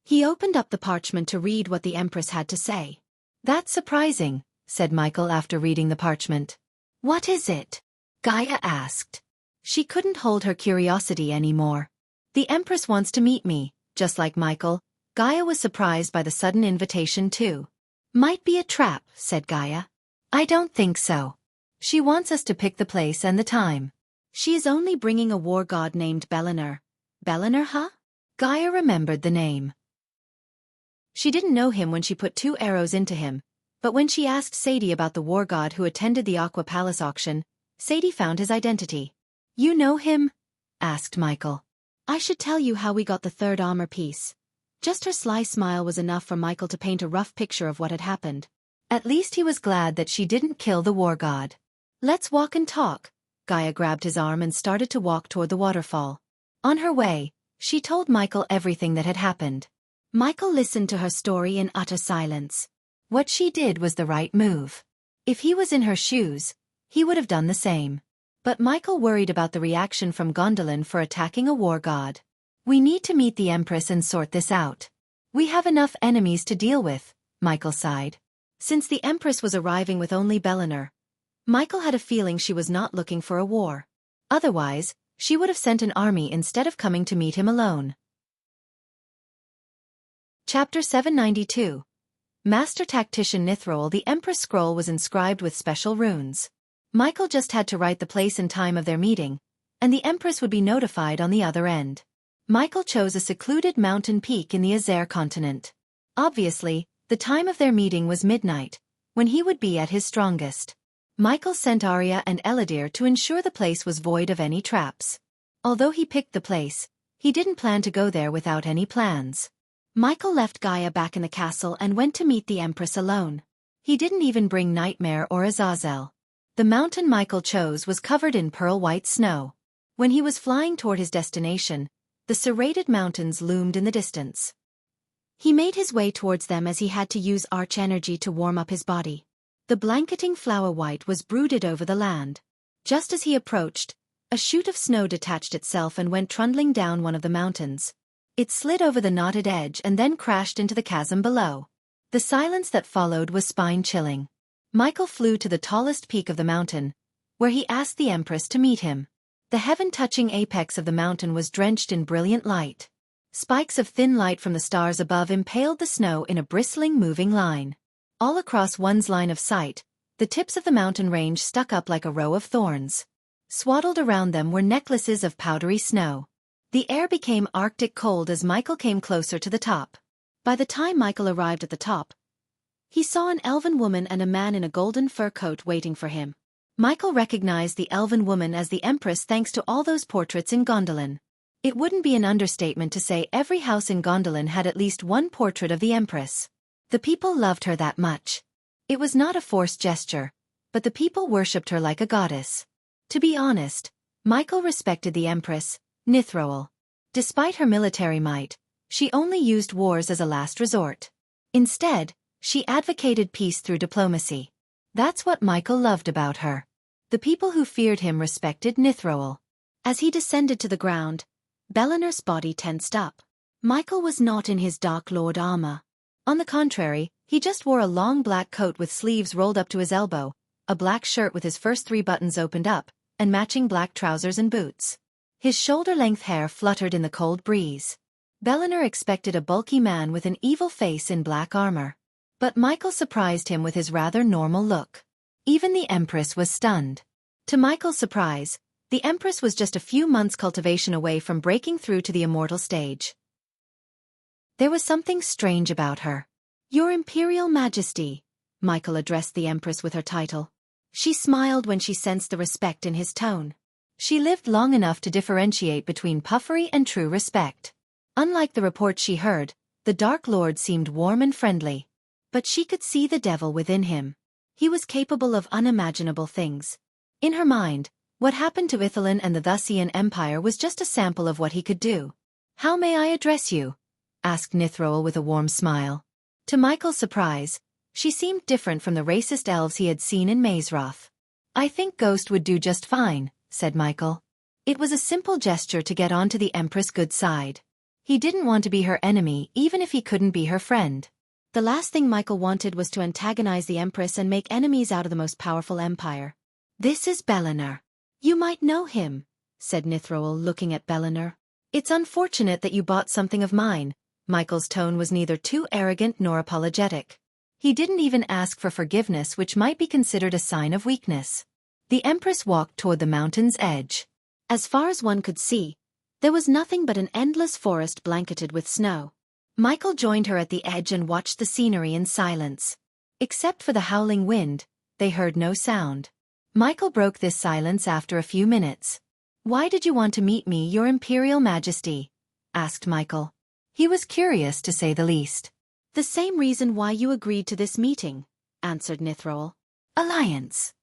He opened up the parchment to read what the Empress had to say. That's surprising, said Michael after reading the parchment. What is it? Gaia asked. She couldn't hold her curiosity anymore. The Empress wants to meet me, just like Michael. Gaia was surprised by the sudden invitation too. Might be a trap, said Gaia. I don't think so. She wants us to pick the place and the time. She is only bringing a war god named Bellinor. Bellinor, huh? Gaia remembered the name. She didn't know him when she put 2 arrows into him, but when she asked Sadie about the war god who attended the Aqua Palace auction, Sadie found his identity. "You know him?" asked Michael. "I should tell you how we got the third armor piece." Just her sly smile was enough for Michael to paint a rough picture of what had happened. At least he was glad that she didn't kill the war god. "Let's walk and talk." Gaia grabbed his arm and started to walk toward the waterfall. On her way, she told Michael everything that had happened. Michael listened to her story in utter silence. What she did was the right move. If he was in her shoes, he would have done the same. But Michael worried about the reaction from Gondolin for attacking a war god. "We need to meet the Empress and sort this out. We have enough enemies to deal with," Michael sighed. Since the Empress was arriving with only Bellinor, Michael had a feeling she was not looking for a war. Otherwise, she would have sent an army instead of coming to meet him alone. Chapter 792. Master Tactician Nithroel. The Empress scroll was inscribed with special runes. Michael just had to write the place and time of their meeting, and the Empress would be notified on the other end. Michael chose a secluded mountain peak in the Azer continent. Obviously, the time of their meeting was midnight, when he would be at his strongest. Michael sent Arya and Eladir to ensure the place was void of any traps. Although he picked the place, he didn't plan to go there without any plans. Michael left Gaia back in the castle and went to meet the Empress alone. He didn't even bring Nightmare or Azazel. The mountain Michael chose was covered in pearl-white snow. When he was flying toward his destination, the serrated mountains loomed in the distance. He made his way towards them as he had to use arch energy to warm up his body. The blanketing flower white was brooded over the land. Just as he approached, a shoot of snow detached itself and went trundling down one of the mountains. It slid over the knotted edge and then crashed into the chasm below. The silence that followed was spine-chilling. Michael flew to the tallest peak of the mountain, where he asked the Empress to meet him. The heaven-touching apex of the mountain was drenched in brilliant light. Spikes of thin light from the stars above impaled the snow in a bristling, moving line. All across one's line of sight, the tips of the mountain range stuck up like a row of thorns. Swaddled around them were necklaces of powdery snow. The air became arctic cold as Michael came closer to the top. By the time Michael arrived at the top, he saw an elven woman and a man in a golden fur coat waiting for him. Michael recognized the elven woman as the Empress thanks to all those portraits in Gondolin. It wouldn't be an understatement to say every house in Gondolin had at least one portrait of the Empress. The people loved her that much. It was not a forced gesture, but the people worshipped her like a goddess. To be honest, Michael respected the Empress, Nithroel. Despite her military might, she only used wars as a last resort. Instead, she advocated peace through diplomacy. That's what Michael loved about her. The people who feared him respected Nithroel. As he descended to the ground, Bellinor's body tensed up. Michael was not in his Dark Lord armor. On the contrary, he just wore a long black coat with sleeves rolled up to his elbow, a black shirt with his first 3 buttons opened up, and matching black trousers and boots. His shoulder-length hair fluttered in the cold breeze. Bellinor expected a bulky man with an evil face in black armor. But Michael surprised him with his rather normal look. Even the Empress was stunned. To Michael's surprise, the Empress was just a few months' cultivation away from breaking through to the immortal stage. There was something strange about her. "Your Imperial Majesty," Michael addressed the Empress with her title. She smiled when she sensed the respect in his tone. She lived long enough to differentiate between puffery and true respect. Unlike the reports she heard, the Dark Lord seemed warm and friendly. But she could see the devil within him. He was capable of unimaginable things. In her mind, what happened to Ithalin and the Thusian Empire was just a sample of what he could do. "How may I address you?" asked Nithroel with a warm smile. To Michael's surprise, she seemed different from the racist elves he had seen in Mazeroth. "I think Ghost would do just fine," said Michael. It was a simple gesture to get onto the Empress' good side. He didn't want to be her enemy even if he couldn't be her friend. The last thing Michael wanted was to antagonize the Empress and make enemies out of the most powerful empire. "This is Bellinor. You might know him," said Nithroel, looking at Bellinor. "It's unfortunate that you bought something of mine." Michael's tone was neither too arrogant nor apologetic. He didn't even ask for forgiveness, which might be considered a sign of weakness. The Empress walked toward the mountain's edge. As far as one could see, there was nothing but an endless forest blanketed with snow. Michael joined her at the edge and watched the scenery in silence. Except for the howling wind, they heard no sound. Michael broke this silence after a few minutes. "Why did you want to meet me, Your Imperial Majesty?" asked Michael. He was curious to say the least. "The same reason why you agreed to this meeting," answered Nithroel. "Alliance."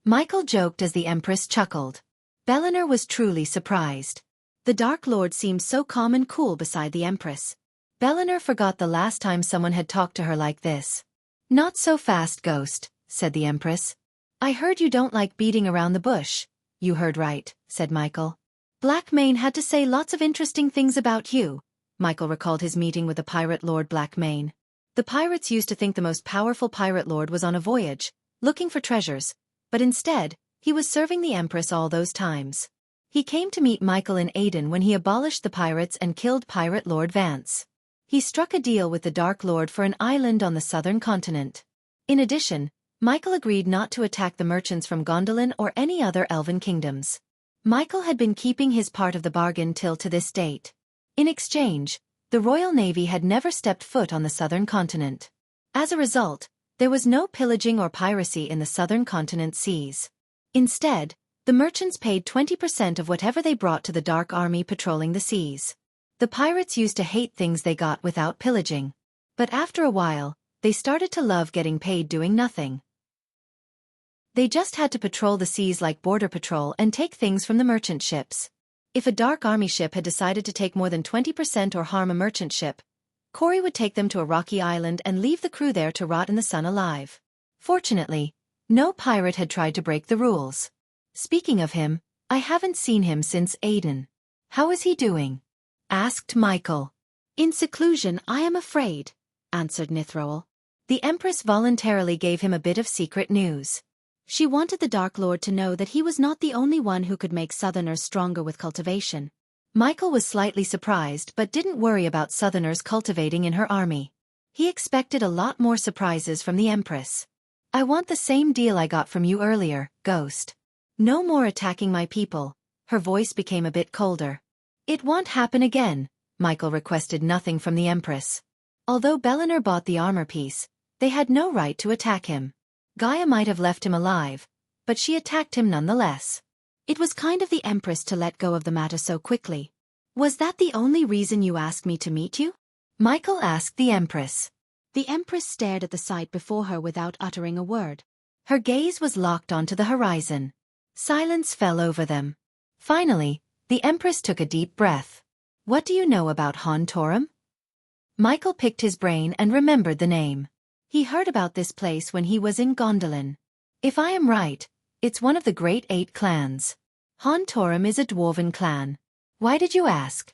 Michael joked as the Empress chuckled. Bellinor was truly surprised. The Dark Lord seemed so calm and cool beside the Empress. Bellinor forgot the last time someone had talked to her like this. "Not so fast, Ghost," said the Empress. "I heard you don't like beating around the bush." "You heard right," said Michael. "Blackmane had to say lots of interesting things about you." Michael recalled his meeting with the pirate lord Blackmane. The pirates used to think the most powerful pirate lord was on a voyage, looking for treasures, but instead, he was serving the Empress all those times. He came to meet Michael in Aden when he abolished the pirates and killed Pirate Lord Vance. He struck a deal with the Dark Lord for an island on the southern continent. In addition, Michael agreed not to attack the merchants from Gondolin or any other elven kingdoms. Michael had been keeping his part of the bargain till to this date. In exchange, the Royal Navy had never stepped foot on the southern continent. As a result, there was no pillaging or piracy in the southern continent seas. Instead, the merchants paid 20% of whatever they brought to the Dark Army patrolling the seas. The pirates used to hate things they got without pillaging. But after a while, they started to love getting paid doing nothing. They just had to patrol the seas like border patrol and take things from the merchant ships. If a Dark Army ship had decided to take more than 20% or harm a merchant ship, Corey would take them to a rocky island and leave the crew there to rot in the sun alive. Fortunately, no pirate had tried to break the rules. "Speaking of him, I haven't seen him since Aden. How is he doing?" asked Michael. "In seclusion, I am afraid," answered Nithroel. The Empress voluntarily gave him a bit of secret news. She wanted the Dark Lord to know that he was not the only one who could make Southerners stronger with cultivation. Michael was slightly surprised but didn't worry about Southerners cultivating in her army. He expected a lot more surprises from the Empress. "I want the same deal I got from you earlier, Ghost. No more attacking my people." Her voice became a bit colder. "It won't happen again." Michael requested nothing from the Empress. Although Bellinor bought the armor piece, they had no right to attack him. Gaia might have left him alive, but she attacked him nonetheless. "It was kind of the Empress to let go of the matter so quickly. Was that the only reason you asked me to meet you?" Michael asked the Empress. The Empress stared at the sight before her without uttering a word. Her gaze was locked onto the horizon. Silence fell over them. Finally, the Empress took a deep breath. "What do you know about Han Torum?" Michael picked his brain and remembered the name. He heard about this place when he was in Gondolin. "If I am right, it's one of the Great 8 clans. Han Torum is a dwarven clan. Why did you ask?"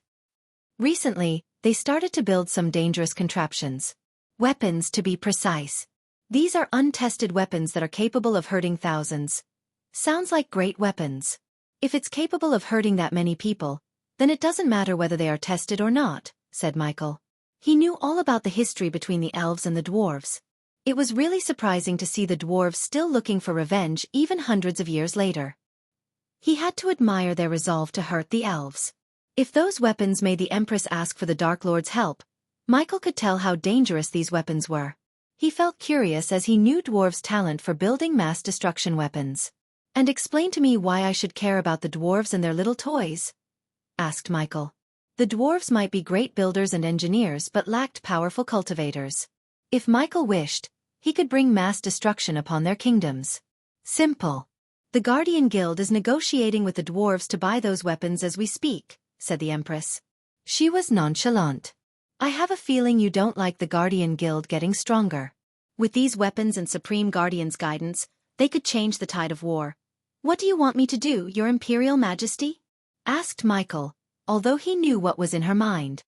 "Recently, they started to build some dangerous contraptions. Weapons, to be precise. These are untested weapons that are capable of hurting thousands. Sounds like great weapons. If it's capable of hurting that many people, then it doesn't matter whether they are tested or not," said Michael. He knew all about the history between the elves and the dwarves. It was really surprising to see the dwarves still looking for revenge even hundreds of years later. He had to admire their resolve to hurt the elves. If those weapons made the Empress ask for the Dark Lord's help, Michael could tell how dangerous these weapons were. He felt curious as he knew dwarves' talent for building mass destruction weapons. "And explain to me why I should care about the dwarves and their little toys?" asked Michael. The dwarves might be great builders and engineers but lacked powerful cultivators. If Michael wished, he could bring mass destruction upon their kingdoms. "Simple. The Guardian Guild is negotiating with the dwarves to buy those weapons as we speak," said the Empress. She was nonchalant. "I have a feeling you don't like the Guardian Guild getting stronger. With these weapons and Supreme Guardian's guidance, they could change the tide of war. What do you want me to do, Your Imperial Majesty?" asked Michael, although he knew what was in her mind.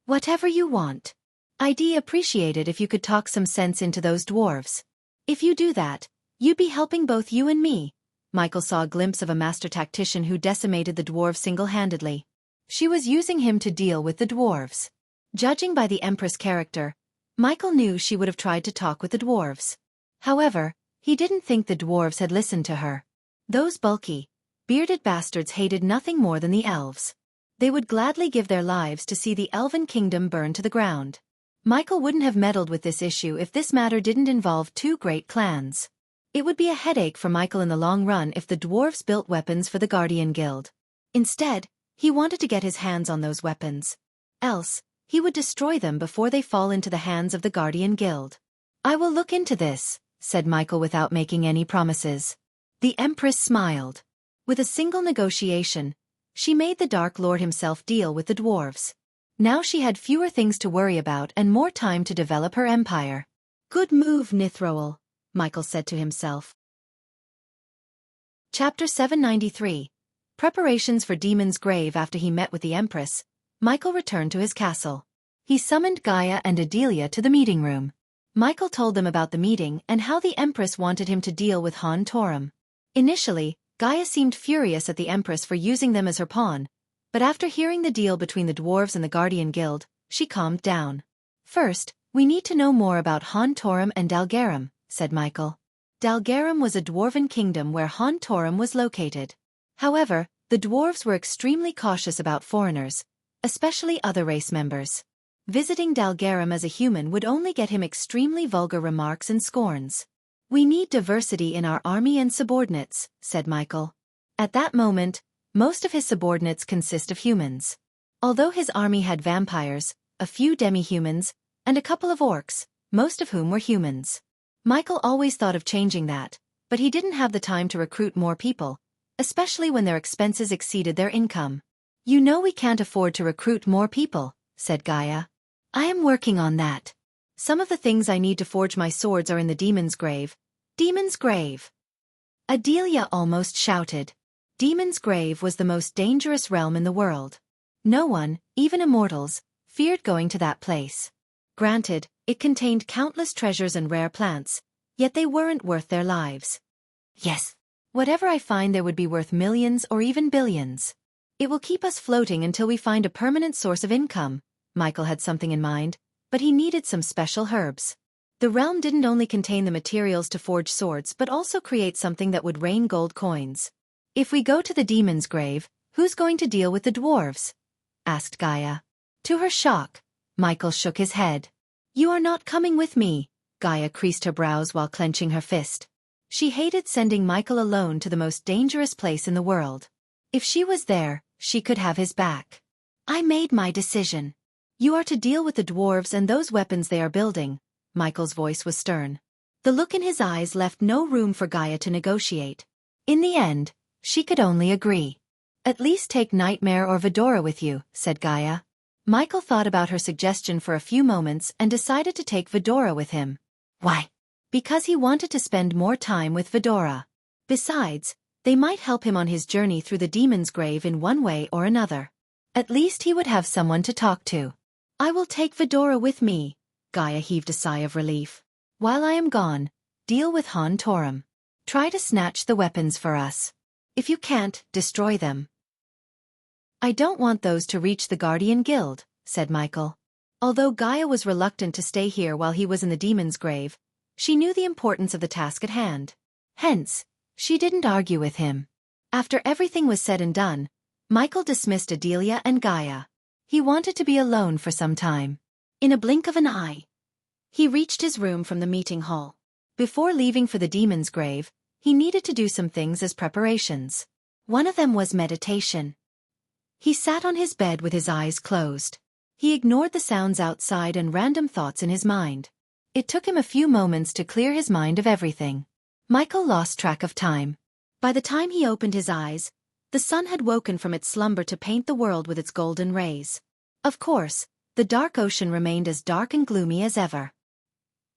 "Whatever you want. I'd appreciate it if you could talk some sense into those dwarves. If you do that, you'd be helping both you and me." Michael saw a glimpse of a master tactician who decimated the dwarves single-handedly. She was using him to deal with the dwarves. Judging by the Empress' character, Michael knew she would have tried to talk with the dwarves. However, he didn't think the dwarves had listened to her. Those bulky, bearded bastards hated nothing more than the elves. They would gladly give their lives to see the elven kingdom burn to the ground. Michael wouldn't have meddled with this issue if this matter didn't involve two great clans. It would be a headache for Michael in the long run if the dwarves built weapons for the Guardian Guild. Instead, he wanted to get his hands on those weapons. Else, he would destroy them before they fall into the hands of the Guardian Guild. "I will look into this," said Michael without making any promises. The Empress smiled. With a single negotiation, she made the Dark Lord himself deal with the dwarves. Now she had fewer things to worry about and more time to develop her empire. "Good move, Nithroel," Michael said to himself. Chapter 793. Preparations for Demon's Grave. After he met with the Empress, Michael returned to his castle. He summoned Gaia and Adelia to the meeting room. Michael told them about the meeting and how the Empress wanted him to deal with Han Torum. Initially, Gaia seemed furious at the Empress for using them as her pawn, but after hearing the deal between the dwarves and the Guardian Guild, she calmed down. "First, we need to know more about Han Torum and Dalgarum," said Michael. Dalgarum was a dwarven kingdom where Han Torum was located. However, the dwarves were extremely cautious about foreigners, especially other race members. Visiting Dalgarum as a human would only get him extremely vulgar remarks and scorns. "We need diversity in our army and subordinates," said Michael. At that moment, most of his subordinates consist of humans. Although his army had vampires, a few demi-humans, and a couple of orcs, most of whom were humans. Michael always thought of changing that, but he didn't have the time to recruit more people, especially when their expenses exceeded their income. "You know we can't afford to recruit more people," said Gaia. "I am working on that. Some of the things I need to forge my swords are in the Demon's Grave." "Demon's Grave!" Adelia almost shouted. Demon's Grave was the most dangerous realm in the world. No one, even immortals, feared going to that place. Granted, it contained countless treasures and rare plants, yet they weren't worth their lives. "Yes. Whatever I find there would be worth millions or even billions. It will keep us floating until we find a permanent source of income." Michael had something in mind, but he needed some special herbs. The realm didn't only contain the materials to forge swords but also create something that would rain gold coins. "If we go to the Demon's Grave, who's going to deal with the dwarves?" asked Gaia. To her shock, Michael shook his head. "You are not coming with me." Gaia creased her brows while clenching her fist. She hated sending Michael alone to the most dangerous place in the world. If she was there, she could have his back. "I made my decision. You are to deal with the dwarves and those weapons they are building." Michael's voice was stern. The look in his eyes left no room for Gaia to negotiate. In the end, she could only agree. "At least take Nightmare or Vidora with you," said Gaia. Michael thought about her suggestion for a few moments and decided to take Vidora with him. Why? Because he wanted to spend more time with Vidora. Besides, they might help him on his journey through the Demon's Grave in one way or another. At least he would have someone to talk to. "I will take Vidora with me." Gaia heaved a sigh of relief. "While I am gone, deal with Han Torum. Try to snatch the weapons for us. If you can't, destroy them." "I don't want those to reach the Guardian Guild," said Michael. Although Gaia was reluctant to stay here while he was in the Demon's Grave, she knew the importance of the task at hand. Hence, she didn't argue with him. After everything was said and done, Michael dismissed Adelia and Gaia. He wanted to be alone for some time. In a blink of an eye, he reached his room from the meeting hall. Before leaving for the Demon's Grave, he needed to do some things as preparations. One of them was meditation. He sat on his bed with his eyes closed. He ignored the sounds outside and random thoughts in his mind. It took him a few moments to clear his mind of everything. Michael lost track of time. By the time he opened his eyes, the sun had woken from its slumber to paint the world with its golden rays. Of course, the dark ocean remained as dark and gloomy as ever.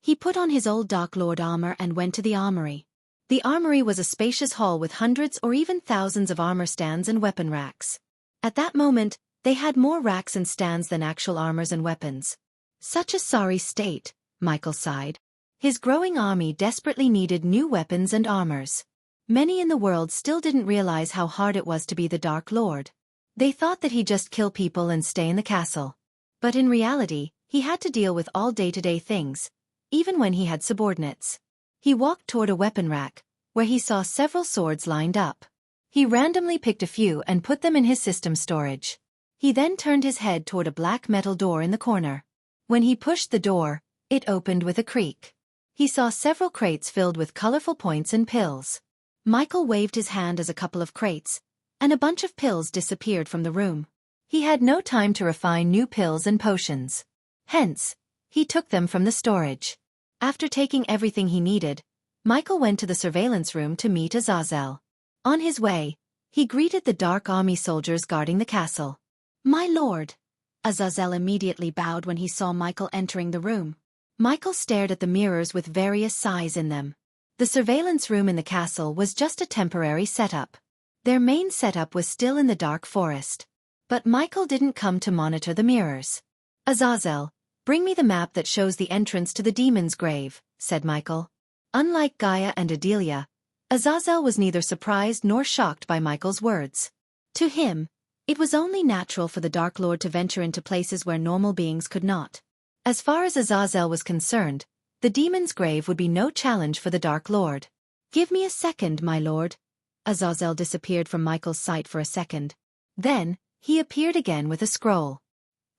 He put on his old Dark Lord armor and went to the armory. The armory was a spacious hall with hundreds or even thousands of armor stands and weapon racks. At that moment, they had more racks and stands than actual armors and weapons. Such a sorry state, Michael sighed. His growing army desperately needed new weapons and armors. Many in the world still didn't realize how hard it was to be the Dark Lord. They thought that he'd just kill people and stay in the castle. But in reality, he had to deal with all day-to-day things, even when he had subordinates. He walked toward a weapon rack, where he saw several swords lined up. He randomly picked a few and put them in his system storage. He then turned his head toward a black metal door in the corner. When he pushed the door, it opened with a creak. He saw several crates filled with colorful points and pills. Michael waved his hand as a couple of crates, and a bunch of pills disappeared from the room. He had no time to refine new pills and potions. Hence, he took them from the storage. After taking everything he needed, Michael went to the surveillance room to meet Azazel. On his way, he greeted the dark army soldiers guarding the castle. "My lord." Azazel immediately bowed when he saw Michael entering the room. Michael stared at the mirrors with various sighs in them. The surveillance room in the castle was just a temporary setup. Their main setup was still in the dark forest. But Michael didn't come to monitor the mirrors. "Azazel, bring me the map that shows the entrance to the demon's grave," said Michael. Unlike Gaia and Adelia, Azazel was neither surprised nor shocked by Michael's words. To him, it was only natural for the Dark Lord to venture into places where normal beings could not. As far as Azazel was concerned, the demon's grave would be no challenge for the Dark Lord. "Give me a second, my lord." Azazel disappeared from Michael's sight for a second. Then, he appeared again with a scroll.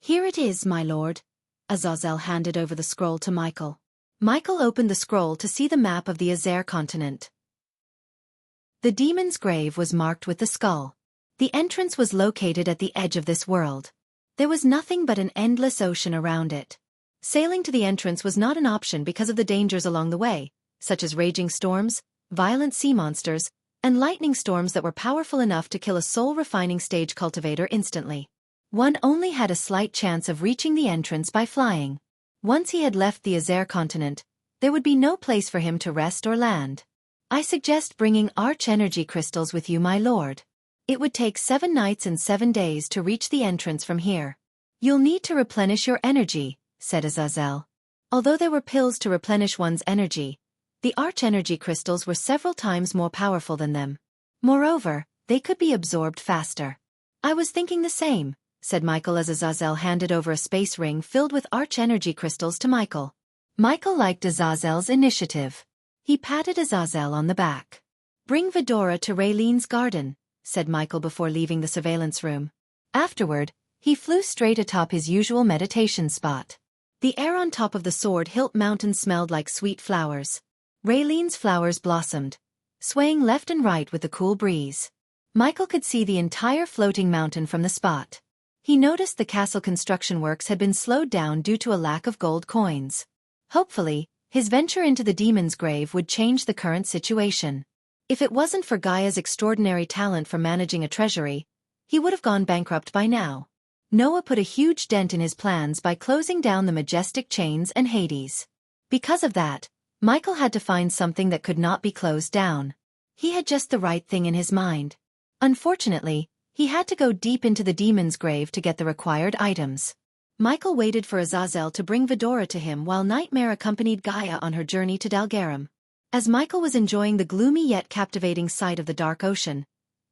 "Here it is, my lord." Azazel handed over the scroll to Michael. Michael opened the scroll to see the map of the Azer continent. The demon's grave was marked with the skull. The entrance was located at the edge of this world. There was nothing but an endless ocean around it. Sailing to the entrance was not an option because of the dangers along the way, such as raging storms, violent sea monsters, and lightning storms that were powerful enough to kill a soul-refining stage cultivator instantly. One only had a slight chance of reaching the entrance by flying. Once he had left the Azer continent, there would be no place for him to rest or land. "I suggest bringing arch-energy crystals with you, my lord. It would take 7 nights and 7 days to reach the entrance from here. You'll need to replenish your energy," said Azazel. Although there were pills to replenish one's energy, the arch-energy crystals were several times more powerful than them. Moreover, they could be absorbed faster. "I was thinking the same," said Michael as Azazel handed over a space ring filled with arch-energy crystals to Michael. Michael liked Azazel's initiative. He patted Azazel on the back. "Bring Vidora to Raylene's garden," said Michael before leaving the surveillance room. Afterward, he flew straight atop his usual meditation spot. The air on top of the Sword Hilt Mountain smelled like sweet flowers. Raylene's flowers blossomed, swaying left and right with the cool breeze. Michael could see the entire floating mountain from the spot. He noticed the castle construction works had been slowed down due to a lack of gold coins. Hopefully, his venture into the demon's grave would change the current situation. If it wasn't for Gaia's extraordinary talent for managing a treasury, he would have gone bankrupt by now. Noah put a huge dent in his plans by closing down the majestic chains and Hades. Because of that, Michael had to find something that could not be closed down. He had just the right thing in his mind. Unfortunately, he had to go deep into the demon's grave to get the required items. Michael waited for Azazel to bring Vidora to him while Nightmare accompanied Gaia on her journey to Dalgaram. As Michael was enjoying the gloomy yet captivating sight of the dark ocean,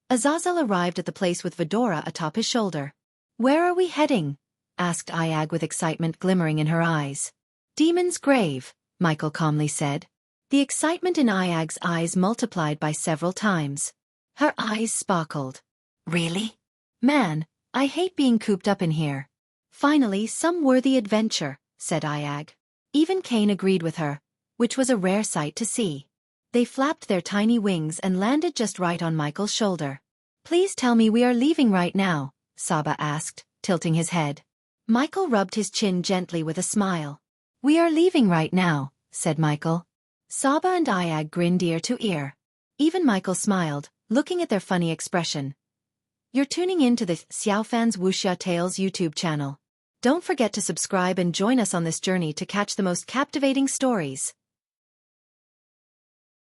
Azazel arrived at the place with Vidora atop his shoulder. "Where are we heading?" asked Iag with excitement glimmering in her eyes. "Demon's grave," Michael calmly said. The excitement in Iag's eyes multiplied by several times. Her eyes sparkled. "Really? Man, I hate being cooped up in here." "Finally, some worthy adventure," said Iag. Even Cain agreed with her, which was a rare sight to see. They flapped their tiny wings and landed just right on Michael's shoulder. "Please tell me we are leaving right now," Saba asked, tilting his head. Michael rubbed his chin gently with a smile. "We are leaving right now," said Michael. Saba and Iag grinned ear to ear. Even Michael smiled, looking at their funny expression. You're tuning in to the Xiaofan's Wuxia Tales YouTube channel. Don't forget to subscribe and join us on this journey to catch the most captivating stories.